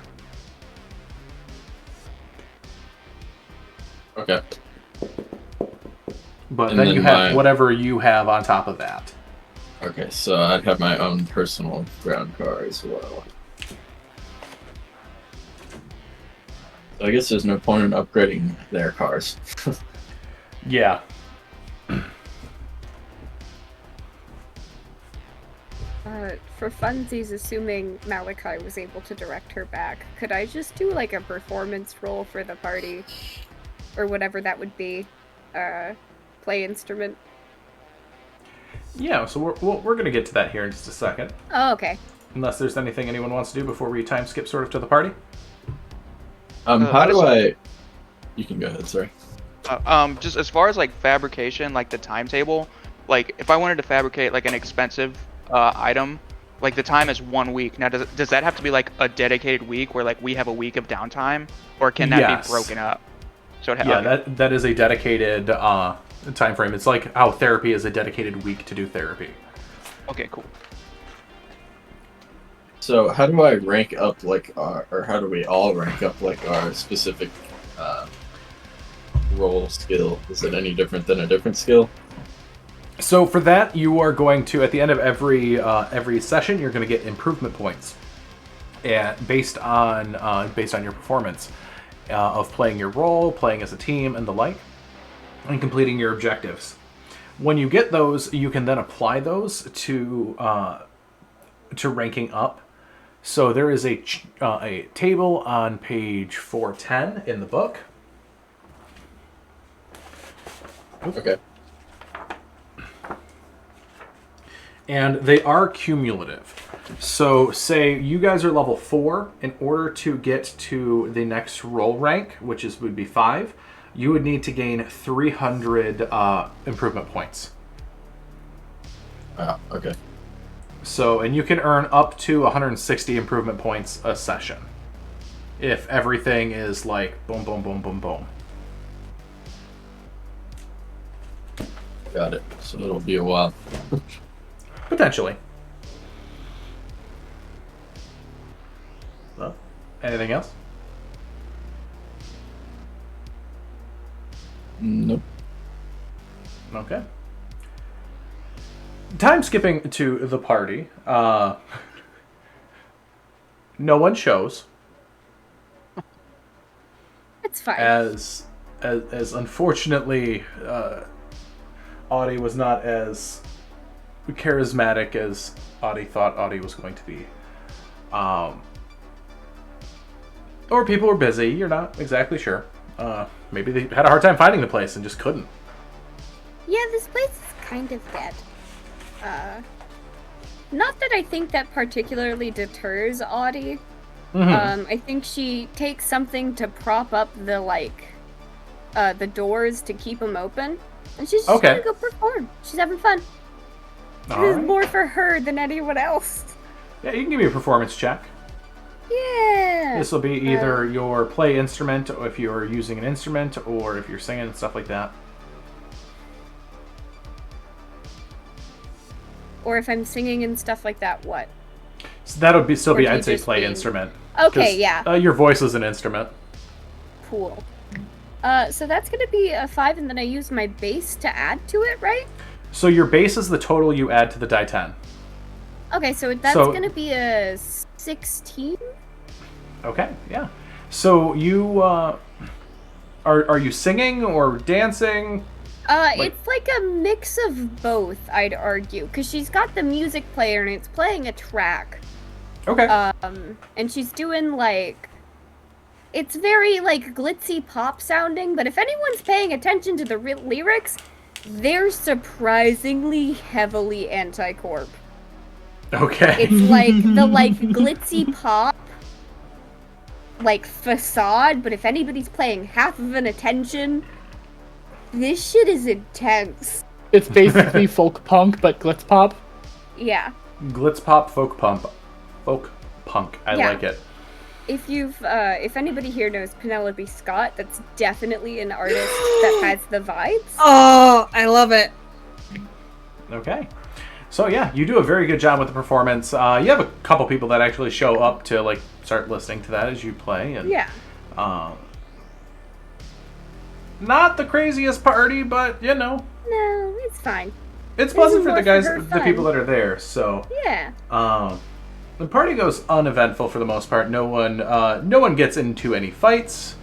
Okay. But And then then you have my- whatever you have on top of that. Okay, so I'd have my own personal ground car as well. So I guess there's no point in upgrading their cars. Yeah. For funsies, assuming Malachi was able to direct her back, could I just do like a performance roll for the party? Or whatever that would be. Play instrument. Yeah, so we're going to get to that here in just a second. Oh, okay. Unless there's anything anyone wants to do before we time skip sort of to the party. How do I... You can go ahead, sorry. Just as far as like fabrication, like the timetable, like if I wanted to fabricate like an expensive item, like the time is 1 week. Now, does that have to be like a dedicated week where like we have a week of downtime, or can that Yes. be broken up? So Yeah, okay. that is a dedicated time frame. It's like how therapy is a dedicated week to do therapy. Okay, cool. So how do I rank up like or how do we all rank up like our specific role skill? Is it any different than a different skill? So for that, you are going to, at the end of every session, you're going to get improvement points, and based on your performance of playing your role, playing as a team, and the like, and completing your objectives. When you get those, you can then apply those to ranking up. So there is a table on page 410 in the book. Okay. And they are cumulative. So say you guys are level 4. In order to get to the next role rank, which would be 5, you would need to gain 300 improvement points. Ah, okay. So, and you can earn up to 160 improvement points a session. If everything is like boom, boom, boom, boom, boom. Got it. So it'll be a while. Potentially. Well, anything else? Nope. Okay. Time skipping to the party. No one shows. It's fine. As unfortunately, Audie was not as charismatic as Audie thought Audie was going to be. Or people were busy. You're not exactly sure. maybe they had a hard time finding the place and just couldn't. Yeah, this place is kind of dead. Not that I think that particularly deters Audie. I think she takes something to prop up the doors to keep them open, and she's just gonna go perform. She's having fun. This is more for her than anyone else. Yeah, you can give me a performance check. Yeah. This will be either your play instrument, or if you're using an instrument, or if you're singing and stuff like that. Or if I'm singing and stuff like that, what? So that would still Or be, do you I'd say, just play mean- instrument. Okay, yeah. Your voice is an instrument. Cool. So that's gonna be a 5, and then I use my base to add to it, right? So your base is the total you add to the die 10. Okay, so that's gonna be a 16? Okay, yeah. So you, are you singing or dancing? It's like a mix of both, I'd argue, because she's got the music player and it's playing a track. Okay. And she's doing it's very glitzy pop sounding, but if anyone's paying attention to the lyrics, they're surprisingly heavily anti-corp. Okay. It's the glitzy pop facade, but if anybody's paying half of an attention, this shit is intense. It's basically folk punk, but glitz pop. Yeah. Glitz pop, folk punk. I like it. If anybody here knows Penelope Scott, that's definitely an artist that has the vibes. Oh, I love it. Okay. So yeah, you do a very good job with the performance. You have a couple people that actually show up to start listening to that as you play, and Yeah. Not the craziest party, but No, it's fine. it's pleasant for more the guys, for her the fun. people that are there. So Yeah. the party goes uneventful for the most part. No one gets into any fights,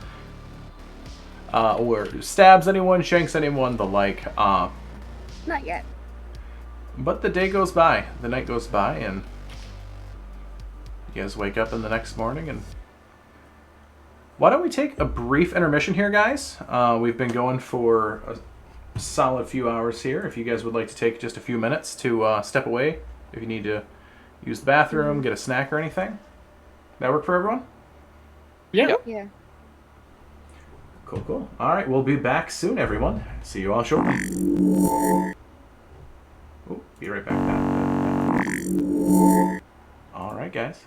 or stabs anyone, shanks anyone, the like. Not yet. But the day goes by, the night goes by, and you guys wake up in the next morning. And why don't we take a brief intermission here, guys? We've been going for a solid few hours here. If you guys would like to take just a few minutes to step away, if you need to use the bathroom, get a snack or anything. That work for everyone? Yeah. Yeah. Cool. All right, we'll be back soon, everyone. See you all shortly. Oh, be right back. All right, guys.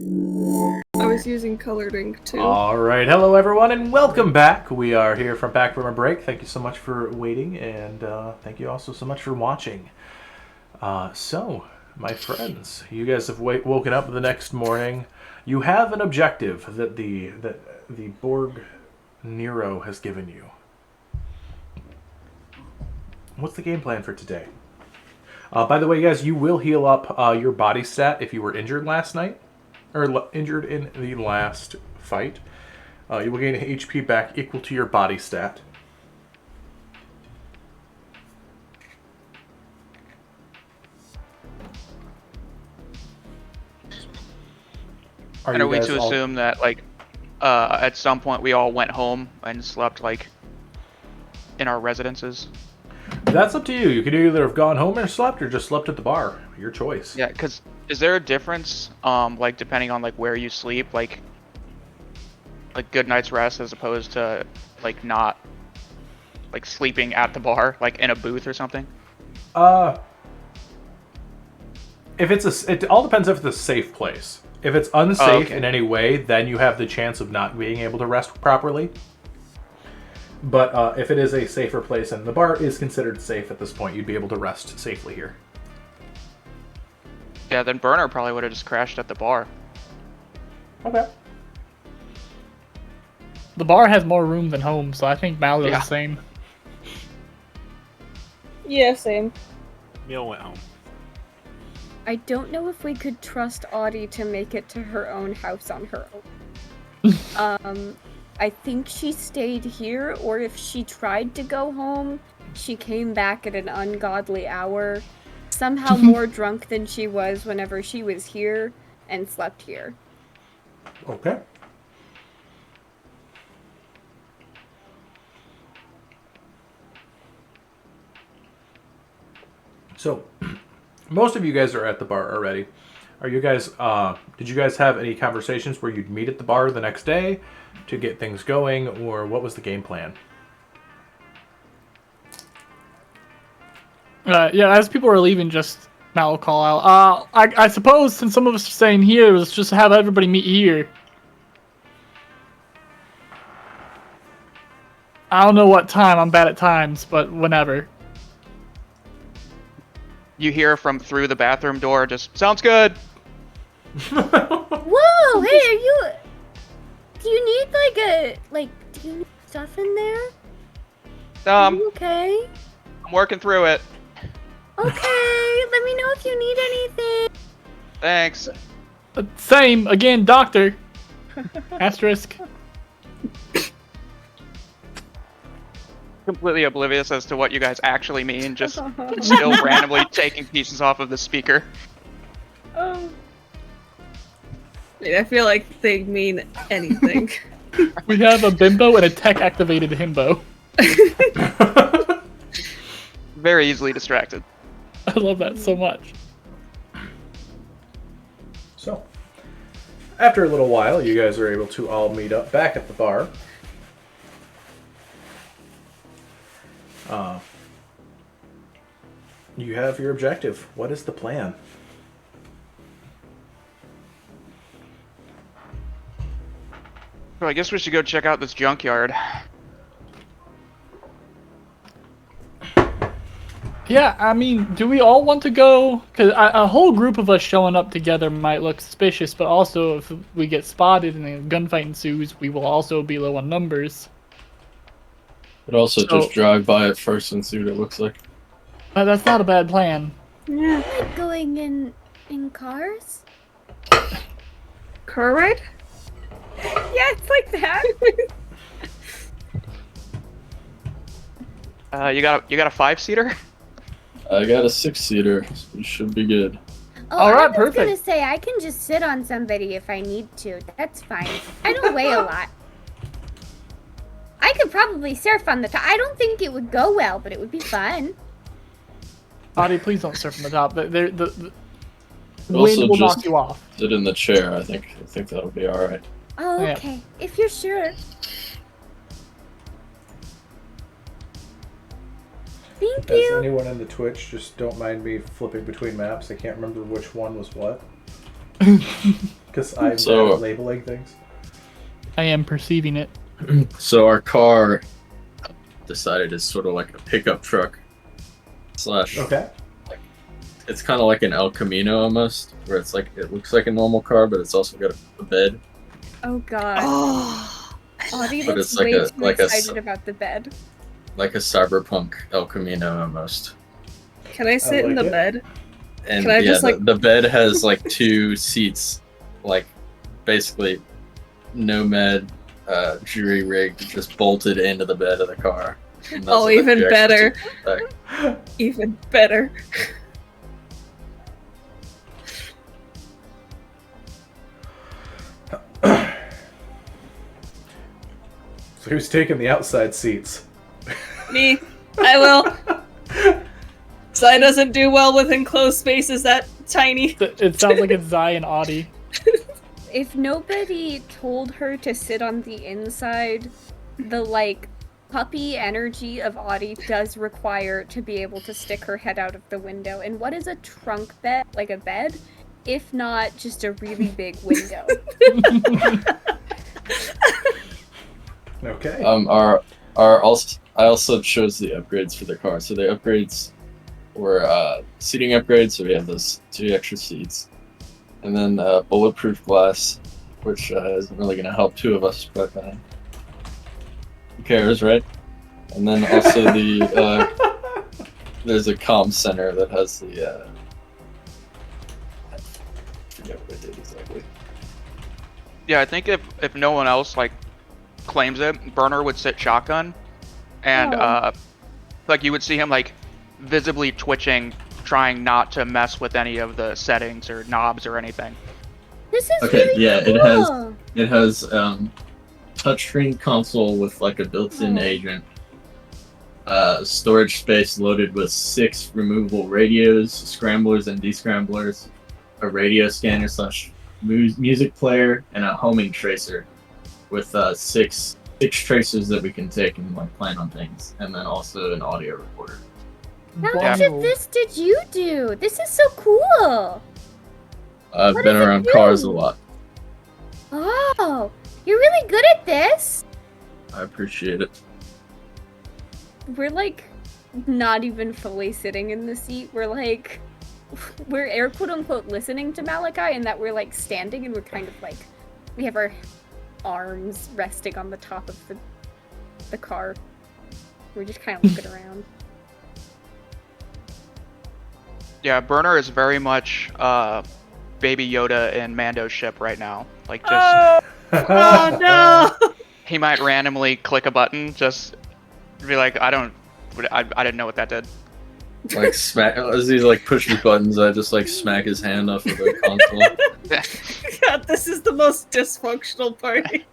I was using colored ink too. All right, hello everyone, and welcome back. We are here back from a break. Thank you so much for waiting, and thank you also so much for watching. So, my friends, you guys have woken up the next morning. You have an objective that the Borg Nero has given you. What's the game plan for today? By the way, guys, you will heal up your body stat if you were injured last night, or injured in the last fight. You will gain HP back equal to your body stat. Are we to assume that, like, at some point we all went home and slept, like, in our residences? That's up to you. You could either have gone home or slept, or just slept at the bar. Your choice. Yeah, because is there a difference, like, depending on, like, where you sleep? Like good night's rest as opposed to, like, not, like, sleeping at the bar, like, in a booth or something? If it all depends if it's a safe place. If it's unsafe in any way, then you have the chance of not being able to rest properly. But if it is a safer place, and the bar is considered safe at this point, you'd be able to rest safely here. Yeah, then Burner probably would have just crashed at the bar. Okay. The bar has more room than home, so I think Mal does Yeah. the same. Yeah, same. Meal went home. I don't know if we could trust Audie to make it to her own house on her own. I think she stayed here, or if she tried to go home, she came back at an ungodly hour, somehow more drunk than she was whenever she was here, and slept here. Okay. So, most of you guys are at the bar already. Are you guys, did you guys have any conversations where you'd meet at the bar the next day to get things going, or what was the game plan? Yeah, as people were leaving, just Mal will call out. I suppose since some of us are staying here, let's just have everybody meet here. I don't know what time. I'm bad at times, but whenever. You hear from through the bathroom door, just, sounds good! Whoa, hey, are you... Do you need, do you need stuff in there? Are you okay? I'm working through it. Okay, let me know if you need anything. Thanks. Same, again, doctor. Asterisk. Completely oblivious as to what you guys actually mean, just still randomly taking pieces off of the speaker. I feel like they mean anything. We have a bimbo and a tech-activated himbo. Very easily distracted. I love that so much. So, after a little while, you guys are able to all meet up back at the bar. You have your objective. What is the plan? So I guess we should go check out this junkyard. Yeah, I mean, do we all want to go? Because a whole group of us showing up together might look suspicious, but also if we get spotted and a gunfight ensues, we will also be low on numbers. But also just drive by it first and see what it looks like. That's not a bad plan. Yeah. Like going in cars? Car ride? Yeah, it's like that. You got a 5-seater? I got a 6-seater, so it should be good. Oh, All right, I was gonna perfect. say I can just sit on somebody if I need to. That's fine. I don't weigh a lot. I could probably surf on the top. I don't think it would go well, but it would be fun. Audie, please don't surf on the top. The Also wind will just- knock you off. Sit in the chair. I think that'll be all right. Oh, Yeah. okay. If you're sure. Thank As you. anyone in the Twitch, just don't mind me flipping between maps. I can't remember which one was what. Because I'm So- bad at labeling things. I am perceiving it. So our car decided it's sort of like a pickup truck slash. Okay. It's kind of like an El Camino almost, where it's like it looks like a normal car, but it's also got a bed. Oh god. Oh, Audie But looks it's like way a- too like a excited s- about the bed. Like a Cyberpunk El Camino almost. can I sit in like the it. bed? And Can I yeah, just, the, like- the bed has like 2 seats, like basically nomad jury rigged, just bolted into the bed of the car. And that's Oh, what the even 2 extra better. seats back. Even better. So who's taking the outside seats? Me. I will. Sai doesn't do well with enclosed spaces that tiny. It sounds like it's Zai and Audie. If nobody told her to sit on the inside, the like puppy energy of Audie does require to be able to stick her head out of the window. And what is a trunk bed? Like a bed? If not just a really big window. Okay. I also chose the upgrades for the car. So the upgrades were seating upgrades, so we have those 2 extra seats, and then bulletproof glass, which isn't really going to help 2 of us, but who cares, right? And then also there's a comm center that has the I forget what it did exactly. Yeah, I think if no one else like claims it, Burner would sit shotgun, and Oh. like you would see him like visibly twitching, trying not to mess with any of the settings or knobs or anything. This is Okay, really yeah, cool. it has touchscreen console with like a built-in Oh. agent. Storage space loaded with 6 removable radios, scramblers and descramblers, a radio scanner slash music player, and a homing tracer with 6 tracers that we can take and like plan on things, and then also an audio recorder. How Yeah. much of this did you do? This is so cool. I've What been does it around do? cars a lot. Oh, you're really good at this. I appreciate it. We're like not even fully sitting in the seat. We're like, we're air quote unquote listening to Malachi, and that we're like standing and we're kind of like, we have our arms resting on the top of the car. We're just kind of looking around. Yeah, Burner is very much Baby Yoda in Mando's ship right now. Like just Oh no! he might randomly click a button, just be like, I didn't know what that did. Like smack as he like pushes buttons, I just like smack his hand off of the console. God, this is the most dysfunctional party.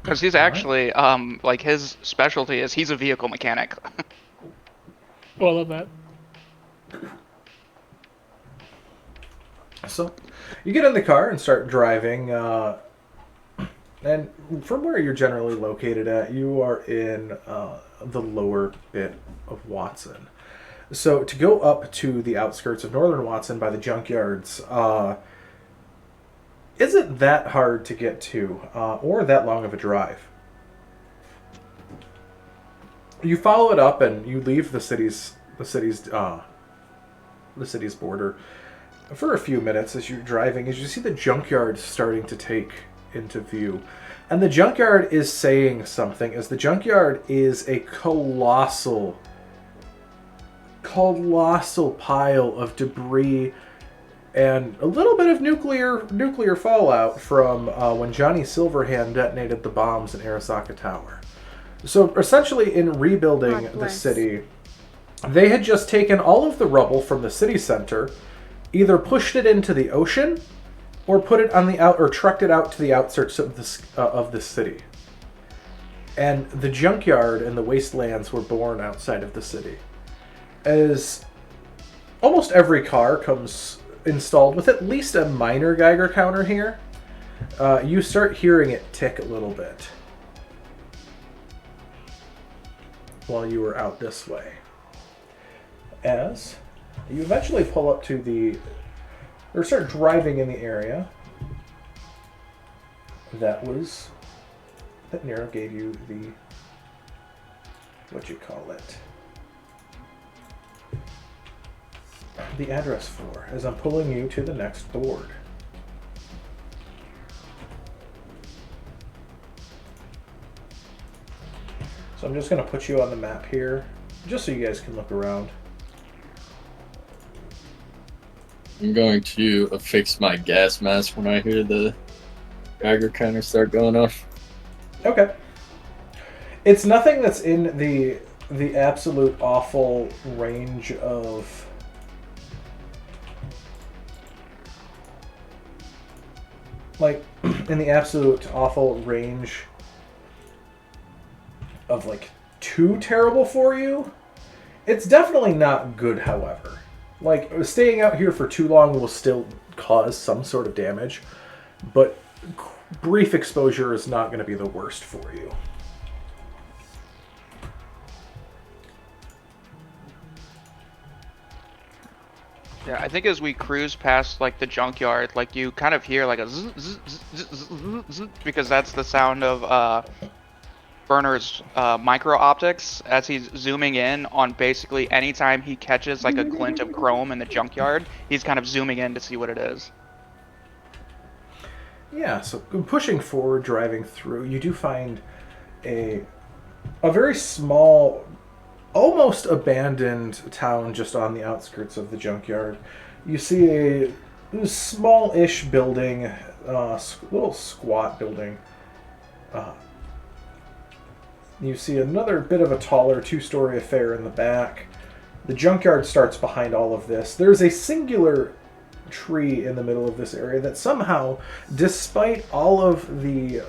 Because he's actually like his specialty is he's a vehicle mechanic. Oh, I love that. So, you get in the car and start driving, and from where you're generally located at, you are in the lower bit of Watson. So, to go up to the outskirts of northern Watson by the junkyards isn't that hard to get to, or that long of a drive. You follow it up, and you leave the city's border for a few minutes as you're driving, as you see the junkyard starting to take into view. And the junkyard is saying something, as the junkyard is a colossal pile of debris and a little bit of nuclear fallout from when Johnny Silverhand detonated the bombs in Arasaka Tower. So essentially, in rebuilding God the bless. city, they had just taken all of the rubble from the city center, either pushed it into the ocean, or put it on the or trucked it out to the outskirts of the city. And the junkyard and the wastelands were born outside of the city. As almost every car comes installed with at least a minor Geiger counter here, you start hearing it tick a little bit while you were out this way. As You eventually pull up to or start driving in the area. That Nero gave you the address for, as I'm pulling you to the next board. So I'm just going to put you on the map here, just so you guys can look around. I'm going to affix my gas mask when I hear the Geiger counter start going off. Okay. It's nothing that's in the absolute awful range of in the absolute awful range of like too terrible for you. It's definitely not good, however. Like, staying out here for too long will still cause some sort of damage, but brief exposure is not going to be the worst for you. Yeah, I think as we cruise past like the junkyard, like you kind of hear like a zzz, zzz, zzz, zzz, zzz, zzz, because that's the sound of Burner's micro optics as he's zooming in on basically anytime he catches like a glint of chrome in the junkyard, he's kind of zooming in to see what it is. Yeah, so pushing forward, driving through, you do find a very small, almost abandoned town just on the outskirts of the junkyard. You see a small-ish building, little squat building. You see another bit of a taller two-story affair in the back. The junkyard starts behind all of this. There's a singular tree in the middle of this area that somehow, despite all of the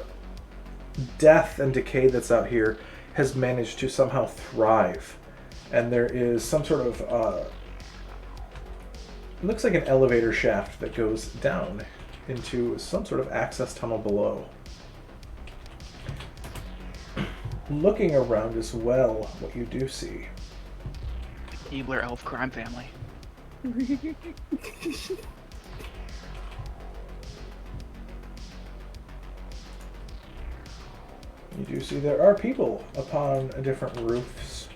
death and decay that's out here, has managed to somehow thrive. And there is some sort of it looks like an elevator shaft that goes down into some sort of access tunnel below. Looking around as well, what you do see. Keebler elf crime family. You do see there are people upon different roofs.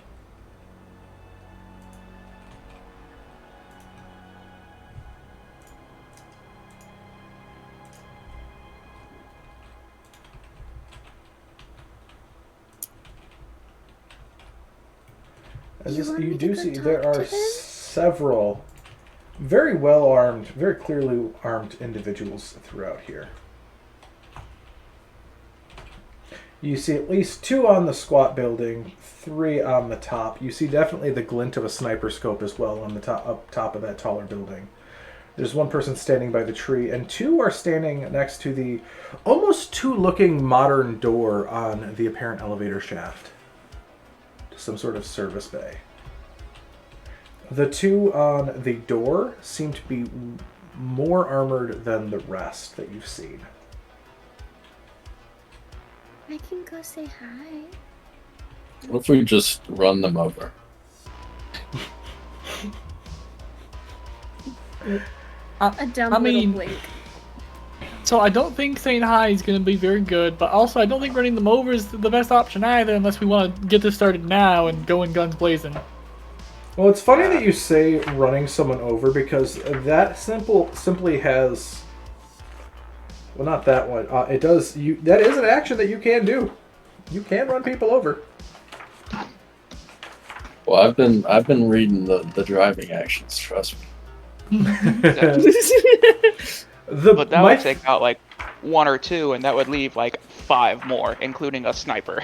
As you do see, there are several very well armed, very clearly armed individuals throughout here. You see at least 2 on the squat building, 3 on the top. You see definitely the glint of a sniper scope as well on the up top of that taller building. There's 1 person standing by the tree, and 2 are standing next to the almost two-looking modern door on the apparent elevator shaft. Some sort of service bay. The 2 on the door seem to be more armored than the rest that you've seen. I can go say hi. What if we just run them over? A dumb little blink. So I don't think saying hi is going to be very good, but also I don't think running them over is the best option either unless we want to get this started now and go in guns blazing. Well, it's funny that you say running someone over because that simply has... Well, not that one. It does... That is an action that you can do. You can run people over. Well, I've been reading the driving actions, trust me. But that would take out like 1 or 2, and that would leave like 5 more, including a sniper.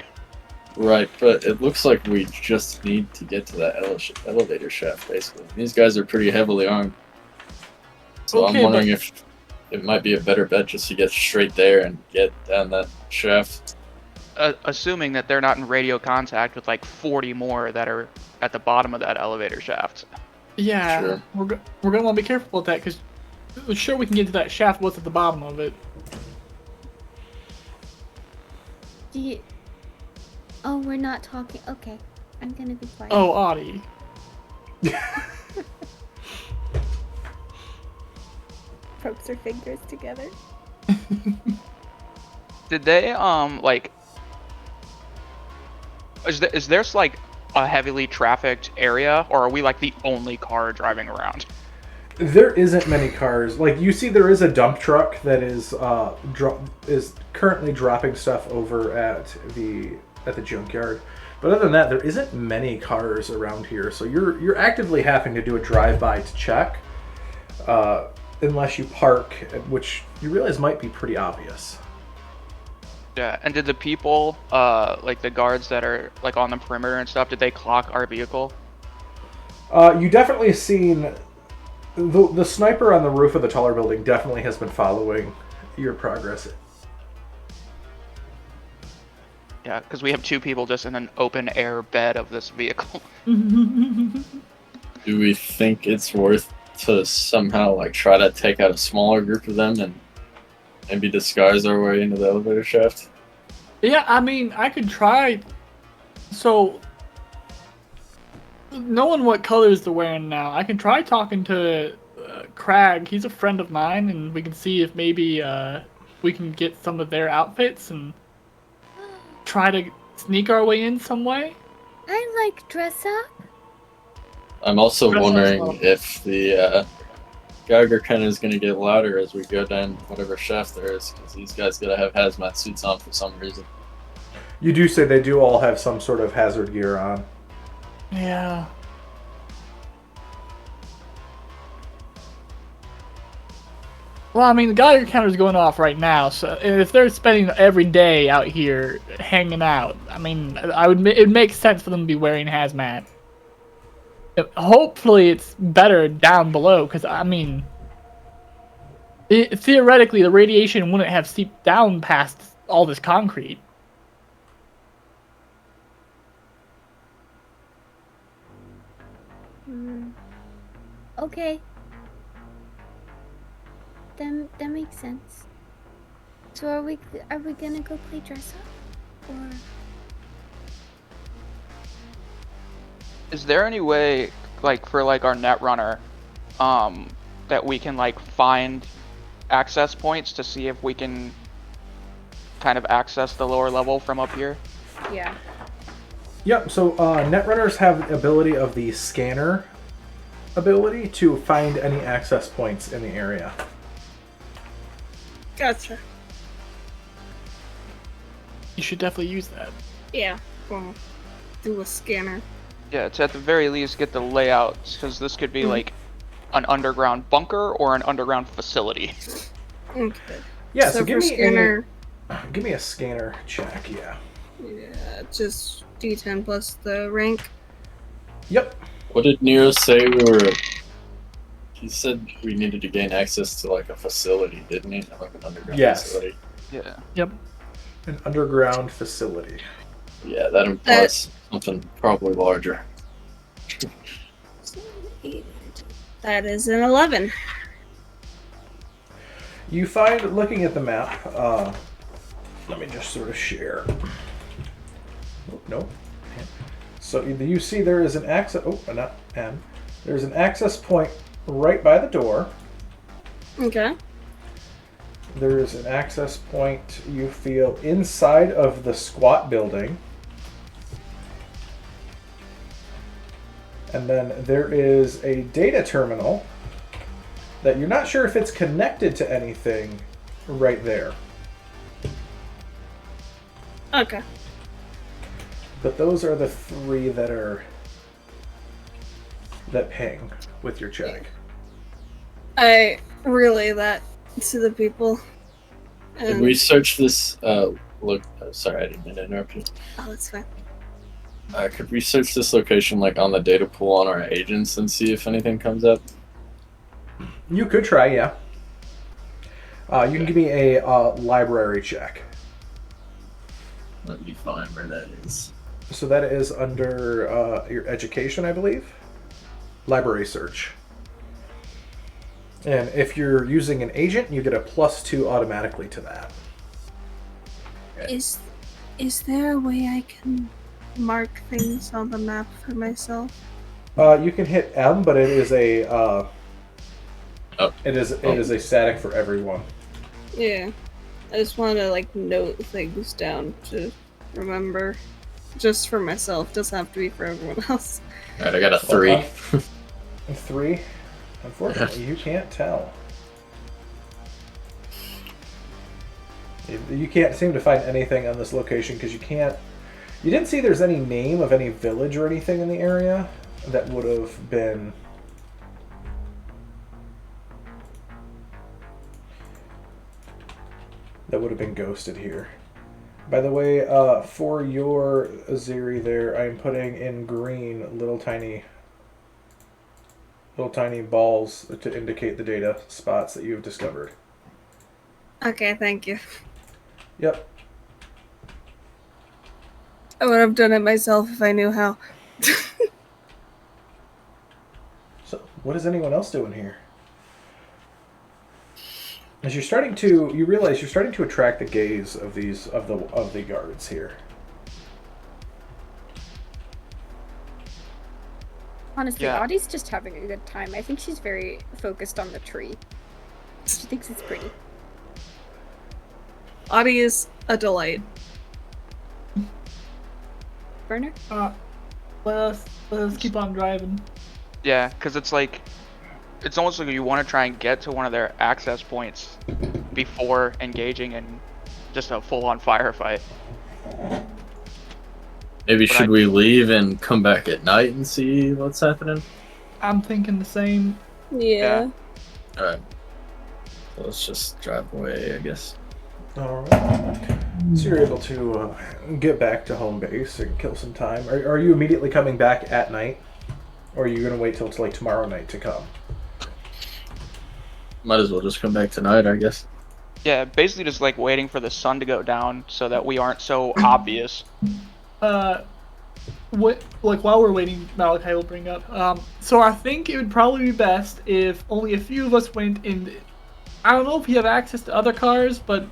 Right, but it looks like we just need to get to that elevator shaft, basically. These guys are pretty heavily armed. So Okay, I'm wondering if it might be a better bet just to get straight there and get down that shaft. Assuming that they're not in radio contact with like 40 more that are at the bottom of that elevator shaft. Yeah, Sure. we're going to want to be careful with that because sure we can get to that shaft what's at the bottom of it. Oh, we're not talking. Okay, I'm gonna be quiet. Oh, Audie. their fingers together. Did they like? Is there like a heavily trafficked area, or are we like the only car driving around? There isn't many cars. Like you see, there is a dump truck that is is currently dropping stuff over at the junkyard. But other than that, there isn't many cars around here. So you're actively having to do a drive-by to check, unless you park, which you realize might be pretty obvious. Yeah, and did the people, like the guards that are like on the perimeter and stuff, did they clock our vehicle? You definitely seen the sniper on the roof of the taller building. Definitely has been following your progress. Yeah, because we have 2 people just in an open air bed of this vehicle. Do we think it's worth to somehow like try to take out a smaller group of them and maybe disguise our way into the elevator shaft? Yeah, I mean, I could try. So, knowing what colors they're wearing now, I can try talking to Crag. He's a friend of mine, and we can see if maybe we can get some of their outfits and try to sneak our way in some way. I like dress up. I'm also Dress wondering up. if the Geiger counter is going to get louder as we go down whatever shaft there is, because these guys gotta have hazmat suits on for some reason. You do say they do all have some sort of hazard gear on. Yeah. Well, I mean, the Geiger counter's going off right now, so if they're spending every day out here hanging out, I mean, it makes sense for them to be wearing hazmat. Hopefully, it's better down below, because I mean, theoretically, the radiation wouldn't have seeped down past all this concrete. Okay. That makes sense. So are we gonna go play dress up? Or Is there any way, like for like our net runner, that we can like find access points to see if we can kind of access the lower level from up here? Yeah. Yep, so Netrunners have the ability of the scanner ability to find any access points in the area. Gotcha. You should definitely use that. Yeah. Well, do a scanner. Yeah, to at the very least get the layouts, because this could be like an underground bunker or an underground facility. Okay. Yeah, so for give me scanner. give me a scanner check, yeah. Yeah, just D10 plus the rank. Yep. What did Nero say we were... He said we needed to gain access to like a facility, didn't he? Like an underground Yes. facility. Yeah. Yep. An underground facility. Yeah, that implies something probably larger. That is an 11. You find, looking at the map, let me just sort of share. Oh, no. So you see there is an access, not N. There's an access point right by the door. Okay. There is an access point you feel inside of the squat building. And then there is a data terminal that you're not sure if it's connected to anything right there. Okay. But those are the 3 that ping with your check. I relay that to the people. Did we search this, sorry, I didn't mean to interrupt you. Oh, that's fine. Could we search this location like on the data pool on our agents and see if anything comes up? You could try, yeah. You can give me a library check. Let me find where that is. So that is under your education, I believe. Library search. And if you're using an agent, you get a +2 automatically to that. Is there a way I can mark things on the map for myself? You can hit M, but it is a Oh. It is a static for everyone. Yeah. I just want to like note things down to remember. Just for myself. Doesn't have to be for everyone else. Alright, I got a 3. 3? Unfortunately, you can't tell. You can't seem to find anything on this location because you can't... You didn't see there's any name of any village or anything in the area that would have been... ghosted here. By the way, for your Aziri there, I'm putting in green little tiny balls to indicate the data spots that you've discovered. Okay, thank you. Yep. I would have done it myself if I knew how. So, what is anyone else doing here? As you realize you're starting to attract the gaze of the guards here. Honestly, Yeah. Audie's just having a good time. I think she's very focused on the tree. She thinks it's pretty. Audie is a delight. Burner? Let us keep on driving. Yeah, because it's like, it's almost like you want to try and get to one of their access points before engaging in just a full-on firefight. Maybe But should we leave and come back at night and see what's happening? I'm thinking the same. Yeah. Alright. So let's just drive away, I guess. Alright. So you're able to get back to home base and kill some time. Are you immediately coming back at night? Or are you going to wait till it's like tomorrow night to come? Might as well just come back tonight, I guess. Yeah, basically just like waiting for the sun to go down so that we aren't so obvious. While we're waiting, Malachi will bring up. So I think it would probably be best if only a few of us went in. I don't know if you have access to other cars, but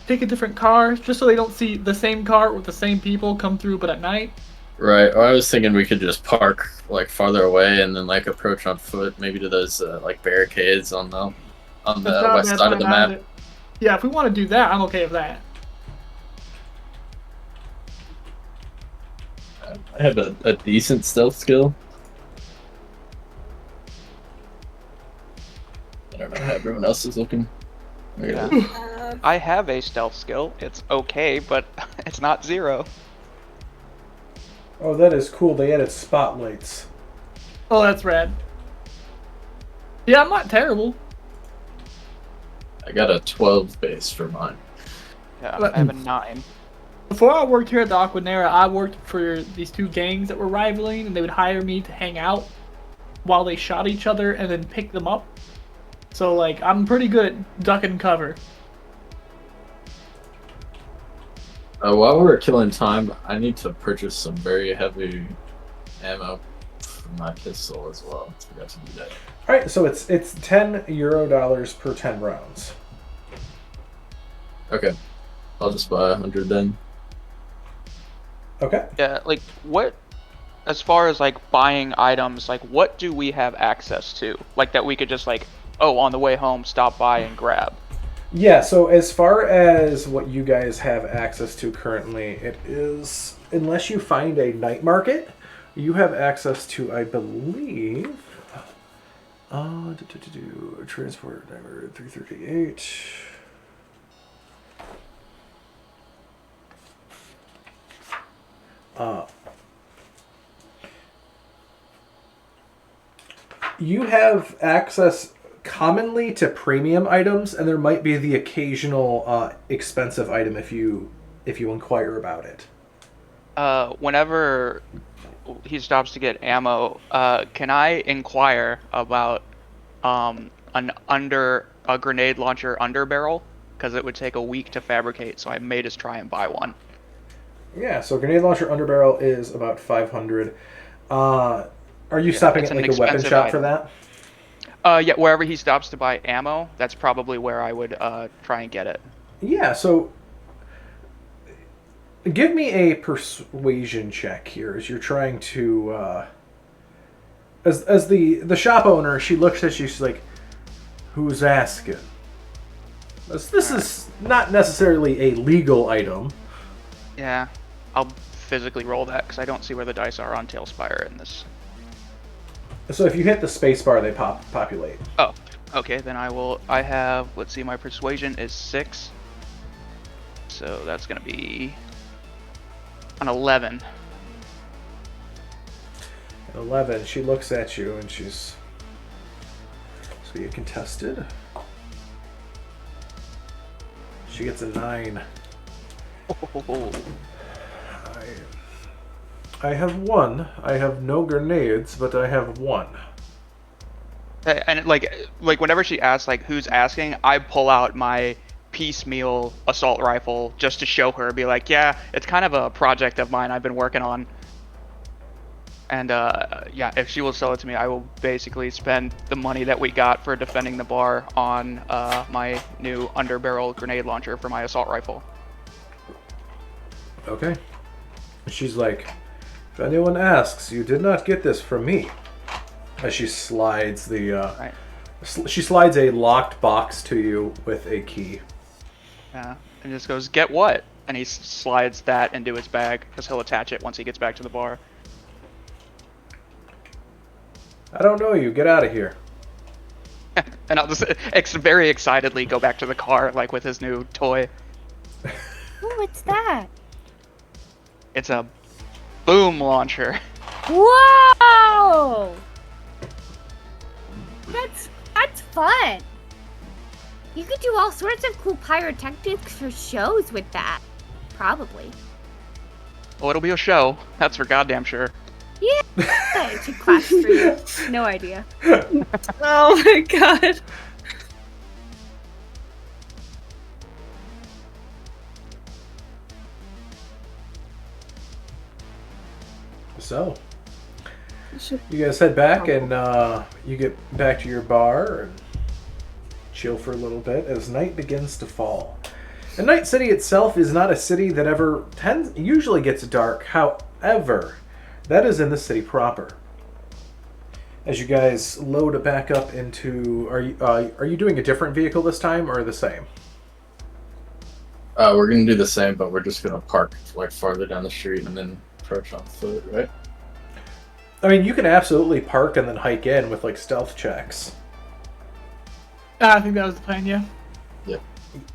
take a different car just so they don't see the same car with the same people come through, but at night. Right. Or I was thinking we could just park like farther away and then like approach on foot, maybe to those like barricades on the west side of the map. Yeah, if we want to do that, I'm okay with that. I have a decent stealth skill. I don't know how everyone else is looking. Yeah. I have a stealth skill. It's okay, but it's not 0. Oh, that is cool. They added spotlights. Oh, that's rad. Yeah, I'm not terrible. I got a 12 base for mine. Yeah, I have a 9. Before I worked here at the Aquanera, I worked for these 2 gangs that were rivaling, and they would hire me to hang out while they shot each other and then pick them up. So, like, I'm pretty good at duck and cover. While we're killing time, I need to purchase some very heavy ammo for my pistol as well. I forgot to do that. All right, so it's €10 per 10 rounds. Okay, I'll just buy 100 then. Okay. Yeah, like what, as far as like buying items, like what do we have access to? Like that we could just like, oh, on the way home, stop by and grab. Yeah, so as far as what you guys have access to currently, it is, unless you find a night market, you have access to, I believe, transport diver 338. You have access commonly to premium items, and there might be the occasional expensive item if you inquire about it. Whenever he stops to get ammo, can I inquire about a grenade launcher underbarrel? Because it would take a week to fabricate, so I may just try and buy one. Yeah, so grenade launcher underbarrel is about 500. Are you stopping at like a weapon shop item for that? Yeah, wherever he stops to buy ammo, that's probably where I would try and get it. Yeah, so give me a persuasion check here as you're trying to as the shop owner, she looks at you, she's like, Who's asking? This is not necessarily a legal item. Yeah, I'll physically roll that because I don't see where the dice are on Tailspire in this. So if you hit the space bar, they populate. Oh, okay, then I have, let's see, my persuasion is 6. So that's going to be an 11. 11. She looks at you and she's... So you contested. She gets a 9. Oh. I have 1. I have no grenades, but I have 1. And like whenever she asks like who's asking, I pull out my piecemeal assault rifle just to show her, be like, yeah, it's kind of a project of mine I've been working on. And yeah, if she will sell it to me, I will basically spend the money that we got for defending the bar on my new underbarrel grenade launcher for my assault rifle. Okay. She's like, if anyone asks, you did not get this from me. As she slides the Right. she slides a locked box to you with a key. Yeah, and just goes, get what? And he slides that into his bag because he'll attach it once he gets back to the bar. I don't know you. Get out of here. And I'll just very excitedly go back to the car, like with his new toy. Oh, what's that? It's a boom launcher. Whoa! That's fun. You could do all sorts of cool pyrotechnics for shows with that. Probably. Well, it'll be a show. That's for goddamn sure. Yeah. It should class for you. No idea. Oh my god. So, you guys head back and you get back to your bar and chill for a little bit as night begins to fall. And Night City itself is not a city that usually gets dark. However, that is in the city proper. As you guys load it back up into, are you doing a different vehicle this time or the same? We're gonna do the same, but we're just gonna park like farther down the street and then approach on foot, right? I mean, you can absolutely park and then hike in with like stealth checks. I think that was the plan, yeah.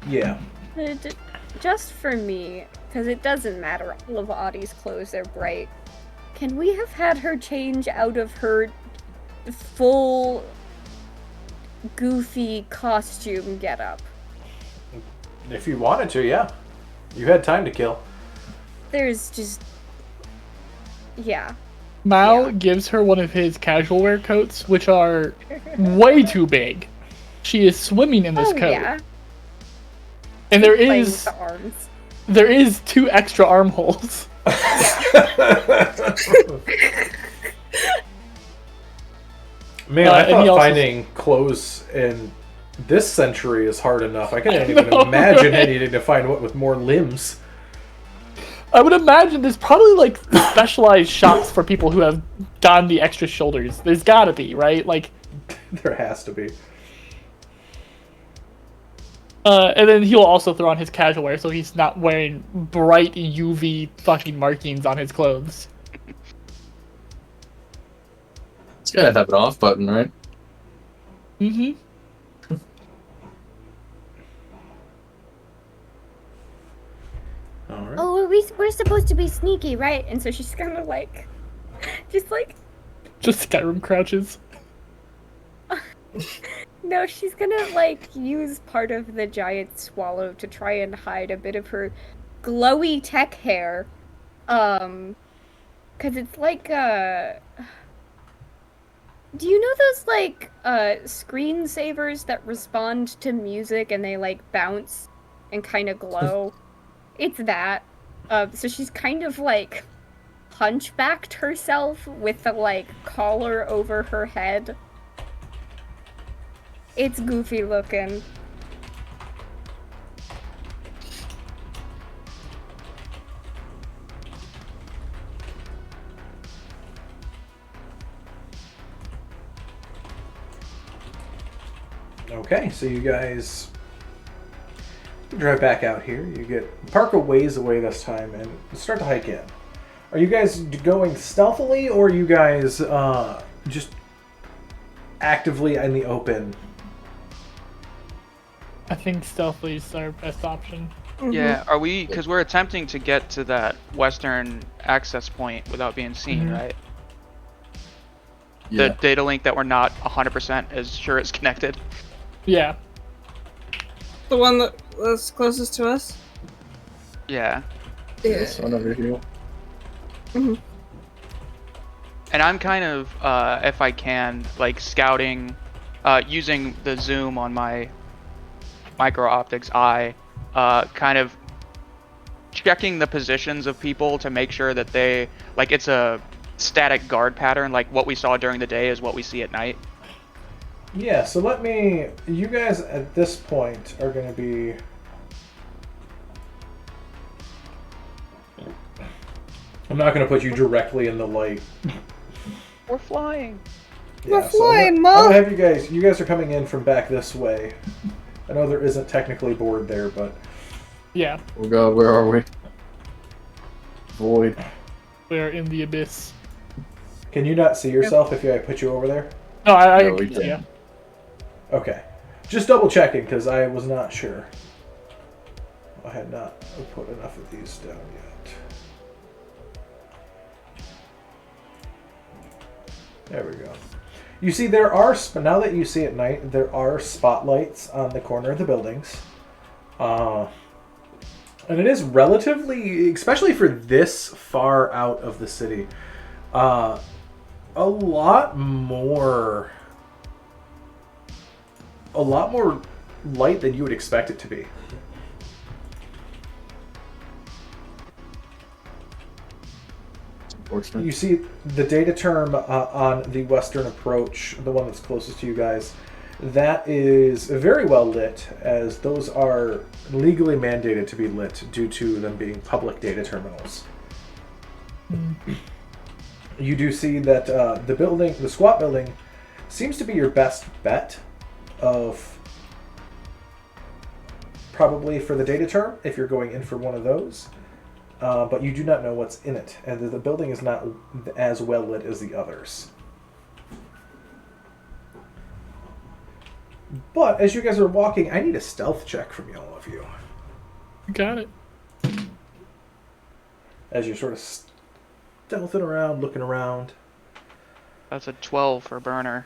Yeah. Just for me, because it doesn't matter, all of Audie's clothes are bright. Can we have had her change out of her full goofy costume getup? If you wanted to, yeah. You had time to kill. There's just... Yeah. Mal Yeah. gives her one of his casual wear coats, which are way too big. She is swimming in this coat. Yeah. And there Playing is with the arms. 2 extra armholes. Man, I and he thought also- finding clothes in this century is hard enough. I can't even imagine right? needing to find one with more limbs. I would imagine there's probably like specialized shops for people who have gotten the extra shoulders. There's gotta be, right? Like, There has to be. and then he'll also throw on his casual wear so he's not wearing bright UV fucking markings on his clothes. It's gotta have an off button, right? Mm-hmm. All right. Oh, we're supposed to be sneaky, right? And so she's kind of like, Just like... Just Skyrim crouches. No, she's gonna, like, use part of the giant swallow to try and hide a bit of her glowy tech hair. Cause it's like, do you know those, like, screensavers that respond to music and they, like, bounce and kind of glow? It's that. So she's kind of, like, hunchbacked herself with the, like, collar over her head. It's goofy looking. Okay, so you guys drive back out here. You get park a ways away this time and start to hike in. Are you guys going stealthily, or are you guys just actively in the open? I think stealthily is our best option. Yeah, are we? Because we're attempting to get to that western access point without being seen, right? Yeah. The data link that we're not 100% as sure is connected. Yeah. The one that was closest to us? Yeah. This one over here. Mm-hmm. And I'm kind of, if I can, like scouting, using the zoom on my micro optics eye, kind of checking the positions of people to make sure that they, like, it's a static guard pattern, like what we saw during the day is what we see at night. Yeah, so you guys at this point are going to be... I'm not going to put you directly in the light. We're flying. Yeah, We're flying, I'm Mom! gonna have you guys are coming in from back this way. I know there isn't technically board there, but... Yeah. Oh god, where are we? Void. We're in the abyss. Can you not see yourself if I put you over there? No, I No, we can can't. see ya. Okay. Just double checking, because I was not sure. I had not put enough of these down yet. There we go. You see, there are, now that you see at night, there are spotlights on the corner of the buildings. And it is relatively, especially for this far out of the city, a lot more light than you would expect it to be. You see the data term on the western approach, the one that's closest to you guys, that is very well lit, as those are legally mandated to be lit due to them being public data terminals. You do see that the squat building, seems to be your best bet of probably for the data term if you're going in for one of those. But you do not know what's in it, and the building is not as well lit as the others. But as you guys are walking, I need a stealth check from all of you. Got it. As you're sort of stealthing around, looking around. That's a 12 for burner.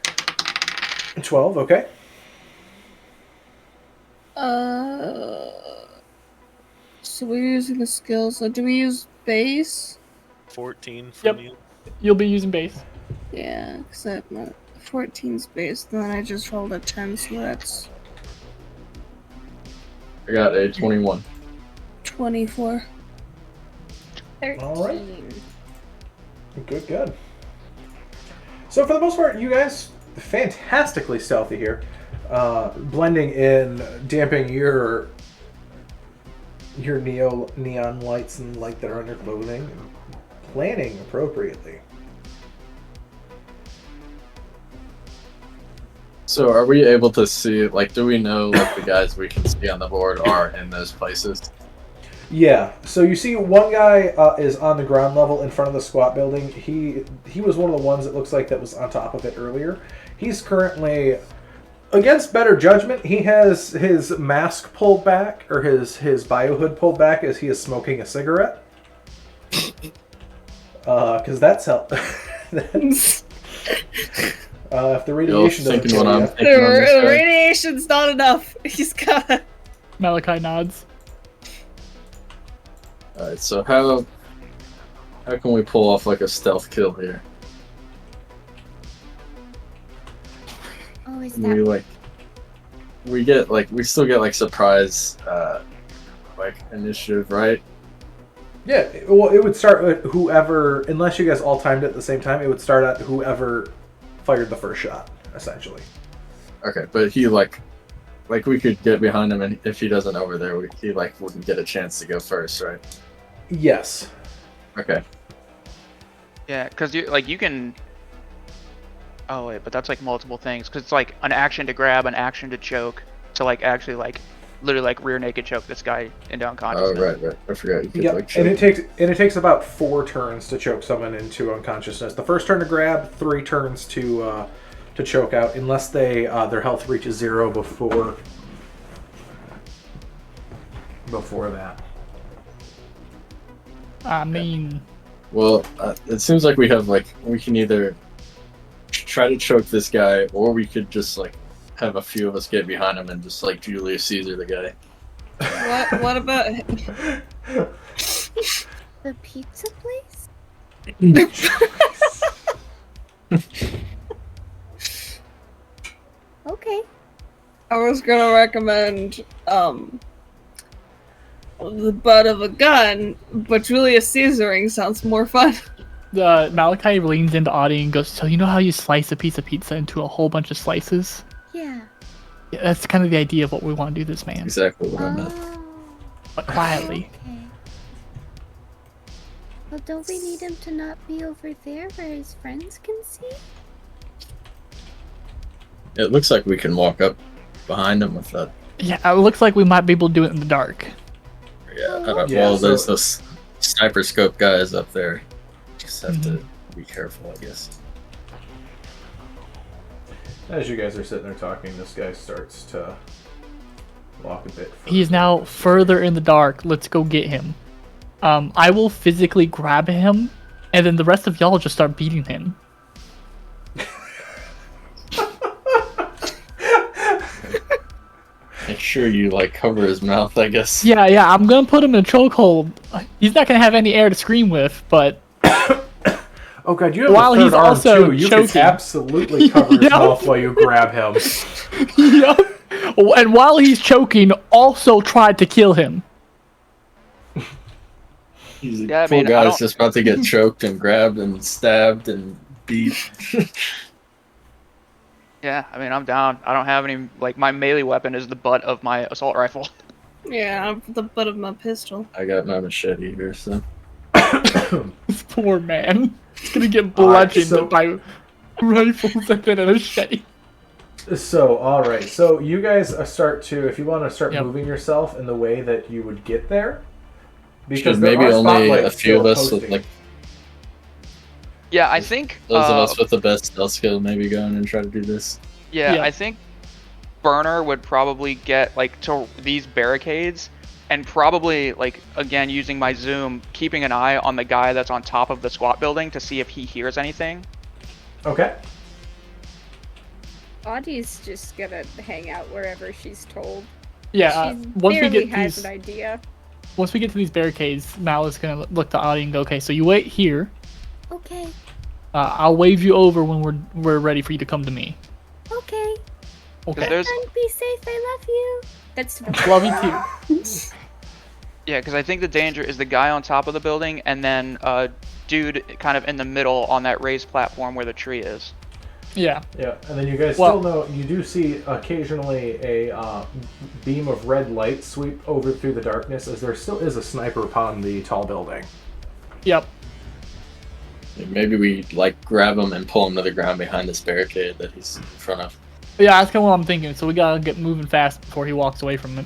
12, okay. So we're using the skills. So do we use base? 14 for Yep. Neil. You'll be using base. Yeah, because I have my 14 space. Then I just rolled a 10, so that's I got a 21. 24. 13. All right. Good. So for the most part, you guys fantastically stealthy here, blending in, damping your neon lights and light that are on your clothing, and planning appropriately. So are we able to see, like, do we know, like, the guys we can see on the board are in those places? Yeah, so you see one guy is on the ground level in front of the squat building. He was one of the ones that looks like that was on top of it earlier. He's currently, against better judgment, he has his mask pulled back, or his biohood pulled back as he is smoking a cigarette. Because that's how... if the radiation doesn't thinking what kill I'm you. thinking on this The guy. radiation's not enough. He's got. Malachi nods. Alright, so how can we pull off, like, a stealth kill here? Oh, is We, that like, we still get, like, surprise, like, initiative, right? Yeah, well, it would start with whoever, unless you guys all timed it at the same time, it would start at whoever fired the first shot, essentially. Okay, but he, like, we could get behind him, and if he doesn't over there, he, like, wouldn't get a chance to go first, right? Yes. Okay. Yeah, because you can Oh wait, but that's like multiple things because it's like an action to grab, an action to choke, to like actually like literally like rear naked choke this guy into Oh, unconsciousness. right. I forgot you could Yep, like and choke. it takes about 4 turns to choke someone into unconsciousness. The first turn to grab, 3 turns to choke out, unless they their health reaches 0 before that. I mean, Well, it seems like we can either try to choke this guy, or we could just like have a few of us get behind him and just like Julius Caesar the guy. What about The pizza place? Okay. I was gonna recommend the butt of a gun, but Julius Caesaring sounds more fun. Malachi leans into Audie and goes, "So you know how you slice a piece of pizza into a whole bunch of slices? Yeah. Yeah, that's kind of the idea of what we want to do this man, Exactly what I meant. but quietly." Okay. Well, don't we need him to not be over there where his friends can see? It looks like we can walk up behind him with that. Yeah, it looks like we might be able to do it in the dark. Yeah. Yeah, Well, so- there's those sniper scope guys up there. Just have to be careful, I guess. As you guys are sitting there talking, this guy starts to walk a bit further. He's now further in the dark. Let's go get him. I will physically grab him, and then the rest of y'all just start beating him. Make sure you like cover his mouth, I guess. Yeah, I'm gonna put him in a chokehold. He's not gonna have any air to scream with, but Oh god, you have While a third he's arm also too. You can choking. absolutely cover his Yep. mouth while you grab him. yep. And while he's choking, also tried to kill him. He's a Yeah, I poor mean, I guy's don't- just about to get choked and grabbed and stabbed and beat. Yeah, I mean I'm down. I don't have any like my melee weapon is the butt of my assault rifle. Yeah, the butt of my pistol. I got my machete here, so. This poor man. He's gonna get Alright, bludgeoned so- by rifles and then a machete. So, alright, so you guys start to, if you want to start Yep. moving yourself in the way that you would get there, Should there maybe are only a spotlights few of still us with posting. like Yeah, I think those of us with the best stealth skill maybe go in and try to do this. Yeah. I think Burner would probably get like to these barricades and probably like again using my zoom, keeping an eye on the guy that's on top of the squat building to see if he hears anything. Okay. Audie's just gonna hang out wherever she's told. Yeah, She once we barely get has these an idea. once we get to these barricades, Mal is gonna look to Audie and go, "Okay, so you wait here. Okay. I'll wave you over when we're ready for you to come to me." Okay. Okay. There's And be safe. I love you. That's Love you too. yeah, because I think the danger is the guy on top of the building and then dude kind of in the middle on that raised platform where the tree is. Yeah. Yeah, and then you guys Well- still know, you do see occasionally a beam of red light sweep over through the darkness as there still is a sniper upon the tall building. Yep. Maybe we like grab him and pull him to the ground behind this barricade that he's in front of. Yeah, that's kind of what I'm thinking. So we gotta get moving fast before he walks away from it.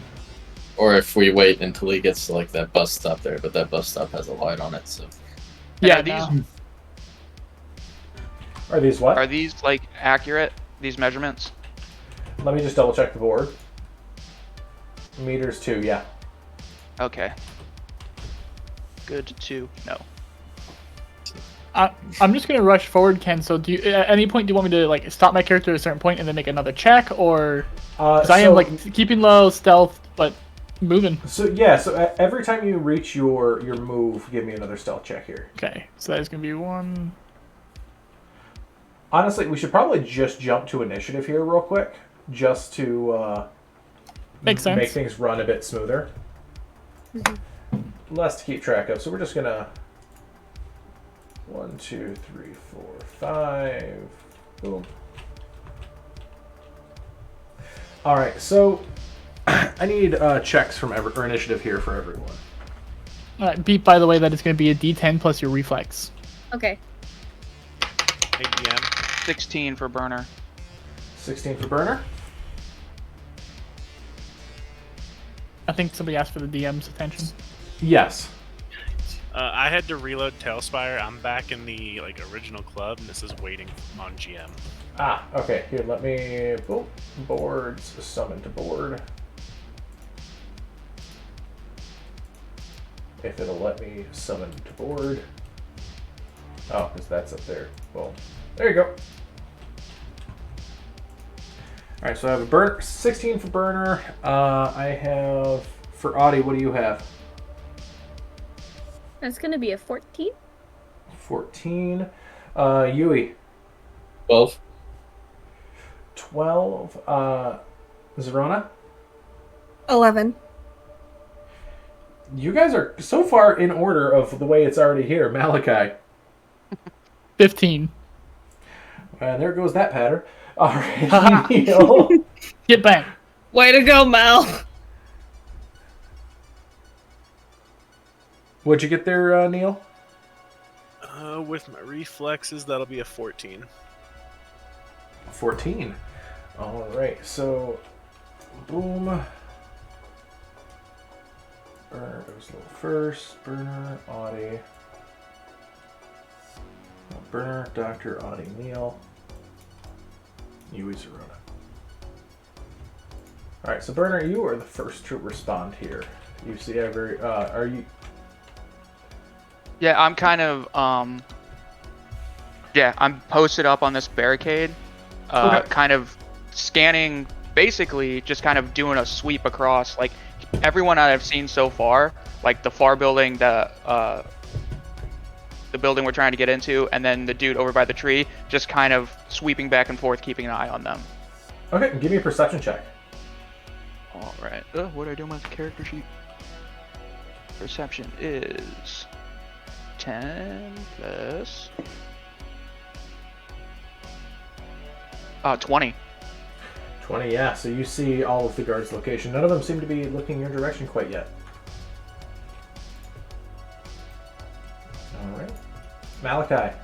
Or if we wait until he gets to like that bus stop there, but that bus stop has a light on it, so. Yeah. are these- no. Are these what? Are these like accurate? These measurements? Let me just double check the board. Meters 2, yeah. Okay. Good to know. I'm just gonna rush forward, Ken. So, do you, at any point, do you want me to like stop my character at a certain point and then make another check, or because I am like keeping low, stealth, but moving? So every time you reach your move, give me another stealth check here. Okay, so that is gonna be one. Honestly, we should probably just jump to initiative here real quick, just to Makes sense. make things run a bit smoother. Less to keep track of, so we're just gonna 1, 2, 3, 4, 5. Boom. All right, so I need checks from or initiative here for everyone. All right, beat. By the way, that is gonna be a D10 plus your reflex. Okay. Hey, DM. 16 for burner. 16 for burner. I think somebody asked for the DM's attention. Yes. I had to reload Tailspire. I'm back in the original club, and this is waiting on GM. Ah, okay. Here, let me... Oh, boards. Summon to board. If it'll let me summon to board. Oh, because that's up there. Well, there you go. Alright, so I have a burner, 16 for burner. I have... For Audie, what do you have? That's gonna be a 14. 14. Yui. 12. 12. Zerona? 11. You guys are so far in order of the way it's already here. Malachi. 15. And there goes that pattern. Alright, Neil. Get back. Way to go, Mal. What'd you get there, Neil? With my reflexes, that'll be a 14. 14. Alright, so... Boom. Burner goes a little first. Burner, Audie. Burner, Dr. Audie, Neil. Yui, Zerona. Alright, so Burner, you are the first to respond here. You see every... are you... Yeah, I'm kind of yeah, I'm posted up on this barricade, Okay. kind of scanning, basically just kind of doing a sweep across, like everyone I've seen so far, like the far building, the building we're trying to get into, and then the dude over by the tree, just kind of sweeping back and forth, keeping an eye on them. Okay, give me a perception check. All right. What do I do with my character sheet? Perception is 10 plus 20. 20, yeah. So you see all of the guards' location. None of them seem to be looking your direction quite yet. All right. Malachi.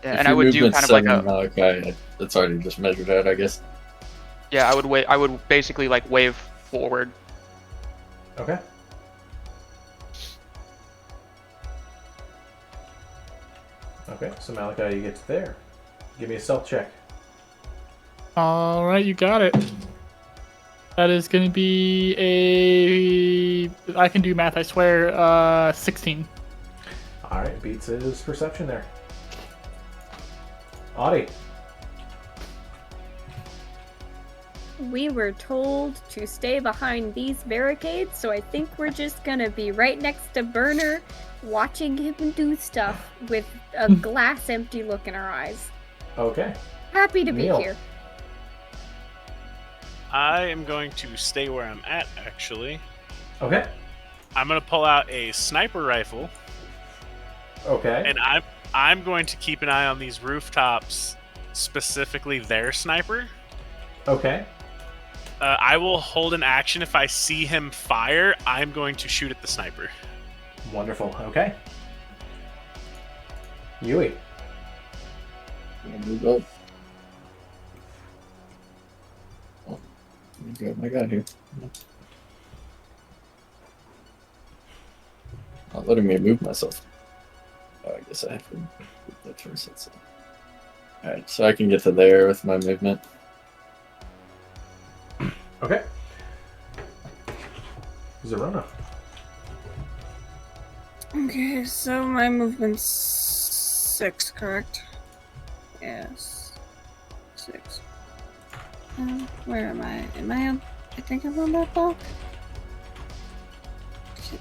Yeah, If and I your would do movement's kind of like 7, a Malachi, that's already just measured out, I guess. yeah. I would basically like wave forward. Okay. Okay, so Malachi, you get to there. Give me a stealth check. All right, you got it. That is going to be a... I can do math, I swear. 16. All right, beats his perception there. Audie. We were told to stay behind these barricades, so I think we're just gonna be right next to Burner, watching him do stuff with a glass empty look in our eyes. Okay. Happy to be Neil. here. I am going to stay where I'm at, actually. Okay. I'm going to pull out a sniper rifle, Okay. and I'm going to keep an eye on these rooftops, specifically their sniper. Okay. I will hold an action if I see him fire. I'm going to shoot at the sniper. Wonderful. Okay. Yui. I'm gonna move up. Oh, let me grab my guy here. Not letting me move myself. Oh, I guess I have to move that first. Alright, so I can get to there with my movement. Okay. Zerona. Okay, so my movement's 6, correct? Yes. 6. Where am I? Am I on? I think I'm on that block. Shit.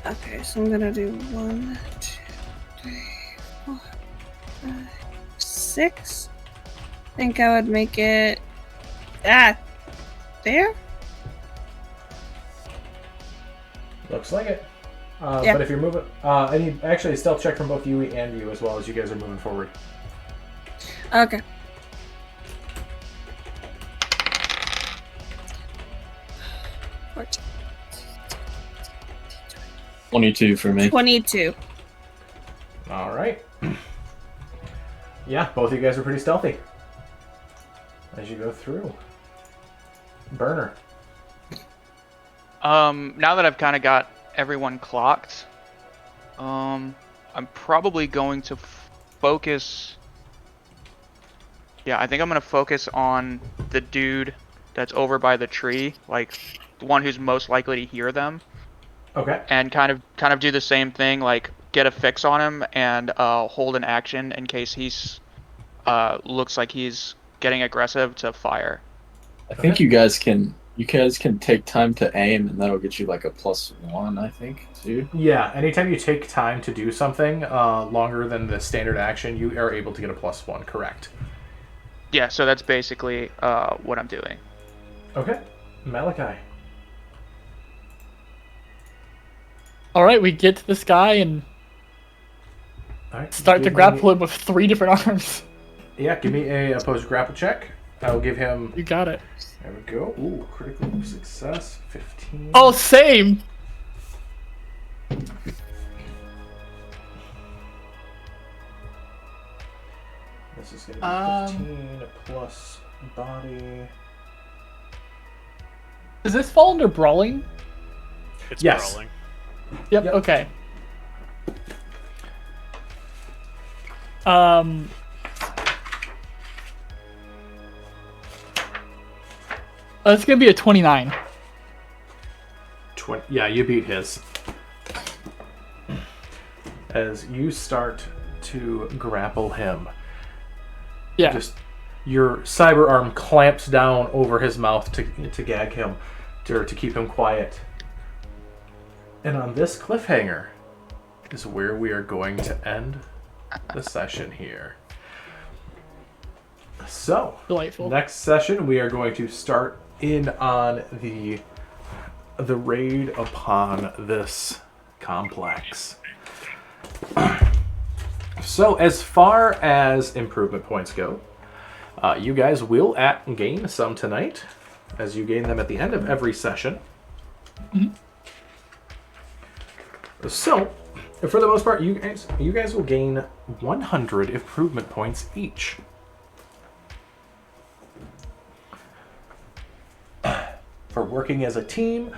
Okay, so I'm gonna do 1, 2, 3, 4, 5, 6. I think I would make it there. Looks like it. Yeah. But if you're moving... I need actually a stealth check from both Yui and you as well as you guys are moving forward. Okay. What? 22 for me. 22. All right. Yeah, both of you guys are pretty stealthy as you go through. Burner. Now that I've kind of got everyone clocked, I'm probably going to focus. Yeah, I think I'm gonna focus on the dude that's over by the tree, like the one who's most likely to hear them, Okay. and kind of do the same thing, like get a fix on him and hold an action in case he's looks like he's getting aggressive to fire. I think you guys can take time to aim, and that'll get you like a +1, I think, too. Yeah, anytime you take time to do something longer than the standard action, you are able to get a +1, correct? Yeah, so that's basically what I'm doing. Okay. Malachi. All right, we get to this guy and All right, start to give grapple me- him with 3 different arms. Yeah, give me a opposed grapple check. I'll give him... You got it. There we go. Ooh, critical success, 15. Oh, same. This is going to be 15 plus body. Does this fall under brawling? It's Yes. brawling. Yep. Yep. Okay. It's gonna be a 29. 20. Yeah, you beat his. As you start to grapple him, Yeah. just your cyber arm clamps down over his mouth to gag him, to keep him quiet. And on this cliffhanger is where we are going to end the session here. So, Delightful. next session we are going to start in on the raid upon this complex. So, as far as improvement points go, you guys will gain some tonight, as you gain them at the end of every session. So, for the most part, you guys will gain 100 improvement points each. For working as a team,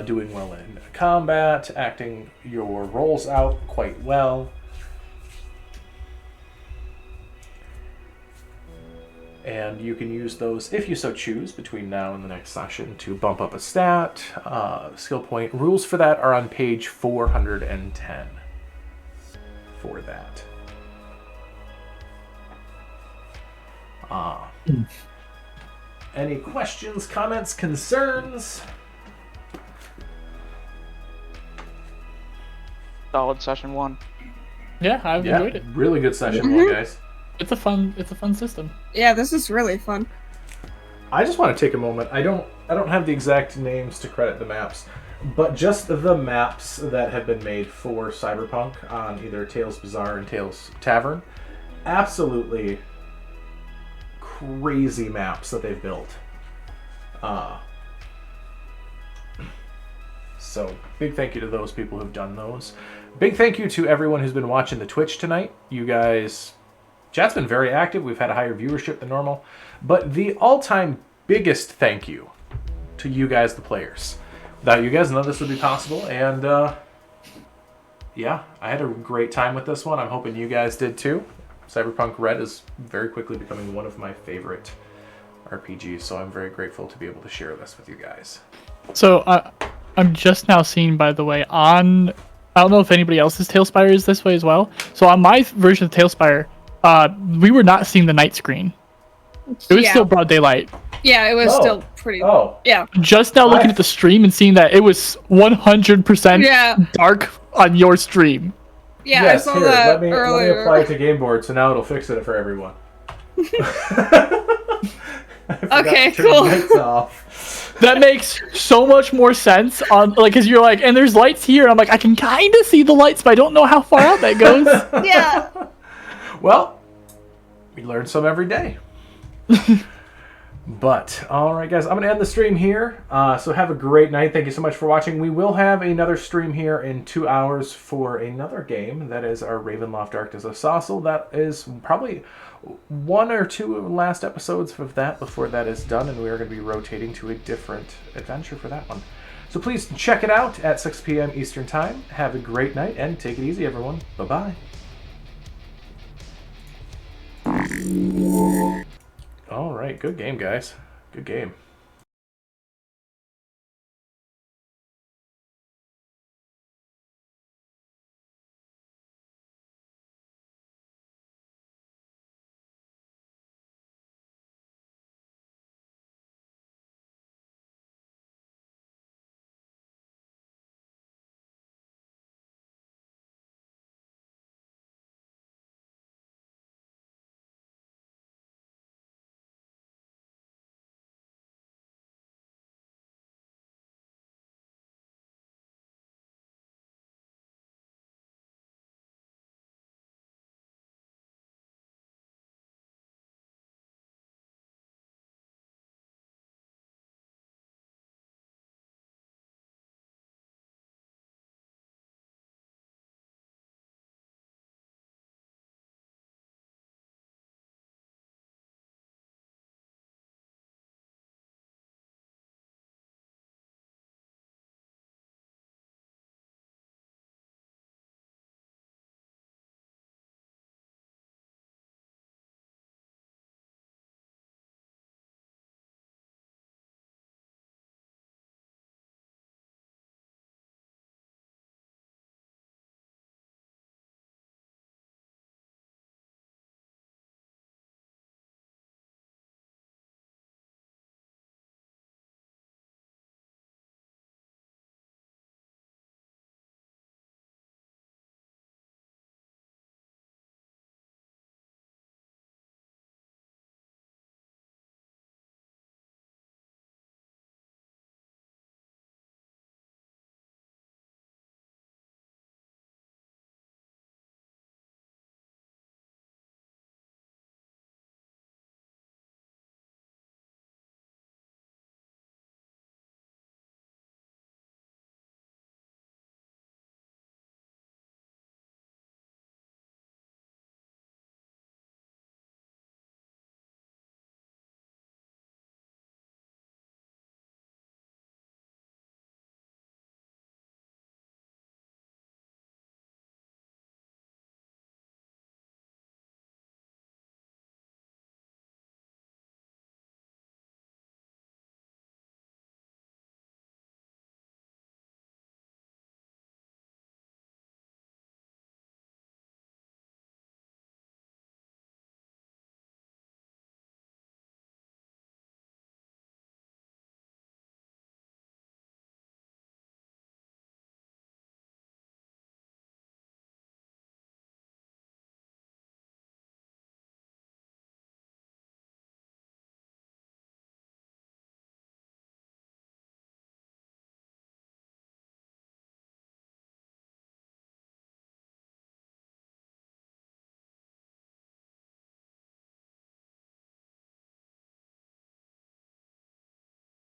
doing well in combat, acting your roles out quite well. And you can use those, if you so choose, between now and the next session to bump up a stat, skill point. Rules for that are on page 410 for that. Any questions, comments, concerns? Solid session 1. Yeah, I've enjoyed it. Really good session, one, guys. It's a fun system. Yeah, this is really fun. I just want to take a moment. I don't have the exact names to credit the maps, but just the maps that have been made for Cyberpunk on either Tales Bazaar and Tales Tavern. Absolutely crazy maps that they've built. So big thank you to those people who've done those. Big thank you to everyone who's been watching the Twitch tonight. You guys, chat's been very active. We've had a higher viewership than normal. But the all-time biggest thank you to you guys, the players. Without you guys, none of this would be possible. And yeah, I had a great time with this one. I'm hoping you guys did too. Cyberpunk Red is very quickly becoming one of my favorite RPGs, so I'm very grateful to be able to share this with you guys. So I'm just now seeing, by the way, on, I don't know if anybody else's Tailspire is this way as well. So on my version of Tailspire, we were not seeing the night screen. It was still broad daylight. Yeah, it was still pretty. Oh. Yeah. Just now looking at the stream and seeing that it was 100% dark on your stream. Yeah, Yes, I saw here, that let me earlier. apply it to Game Board, so now it'll fix it for everyone. Okay, to turn cool. the lights off. That makes so much more sense on, like, because you're like, and there's lights here. I'm like, I can kind of see the lights, but I don't know how far out that goes. Yeah. Well, we learn some every day. But, alright guys, I'm going to end the stream here. So have a great night. Thank you so much for watching. We will have another stream here in 2 hours for another game. That is our Ravenloft Darkness of Saucil. That is probably 1 or 2 last episodes of that before that is done. And we are going to be rotating to a different adventure for that one. So please check it out at 6 p.m. Eastern Time. Have a great night and take it easy, everyone. Bye-bye. All right, good game, guys. Good game.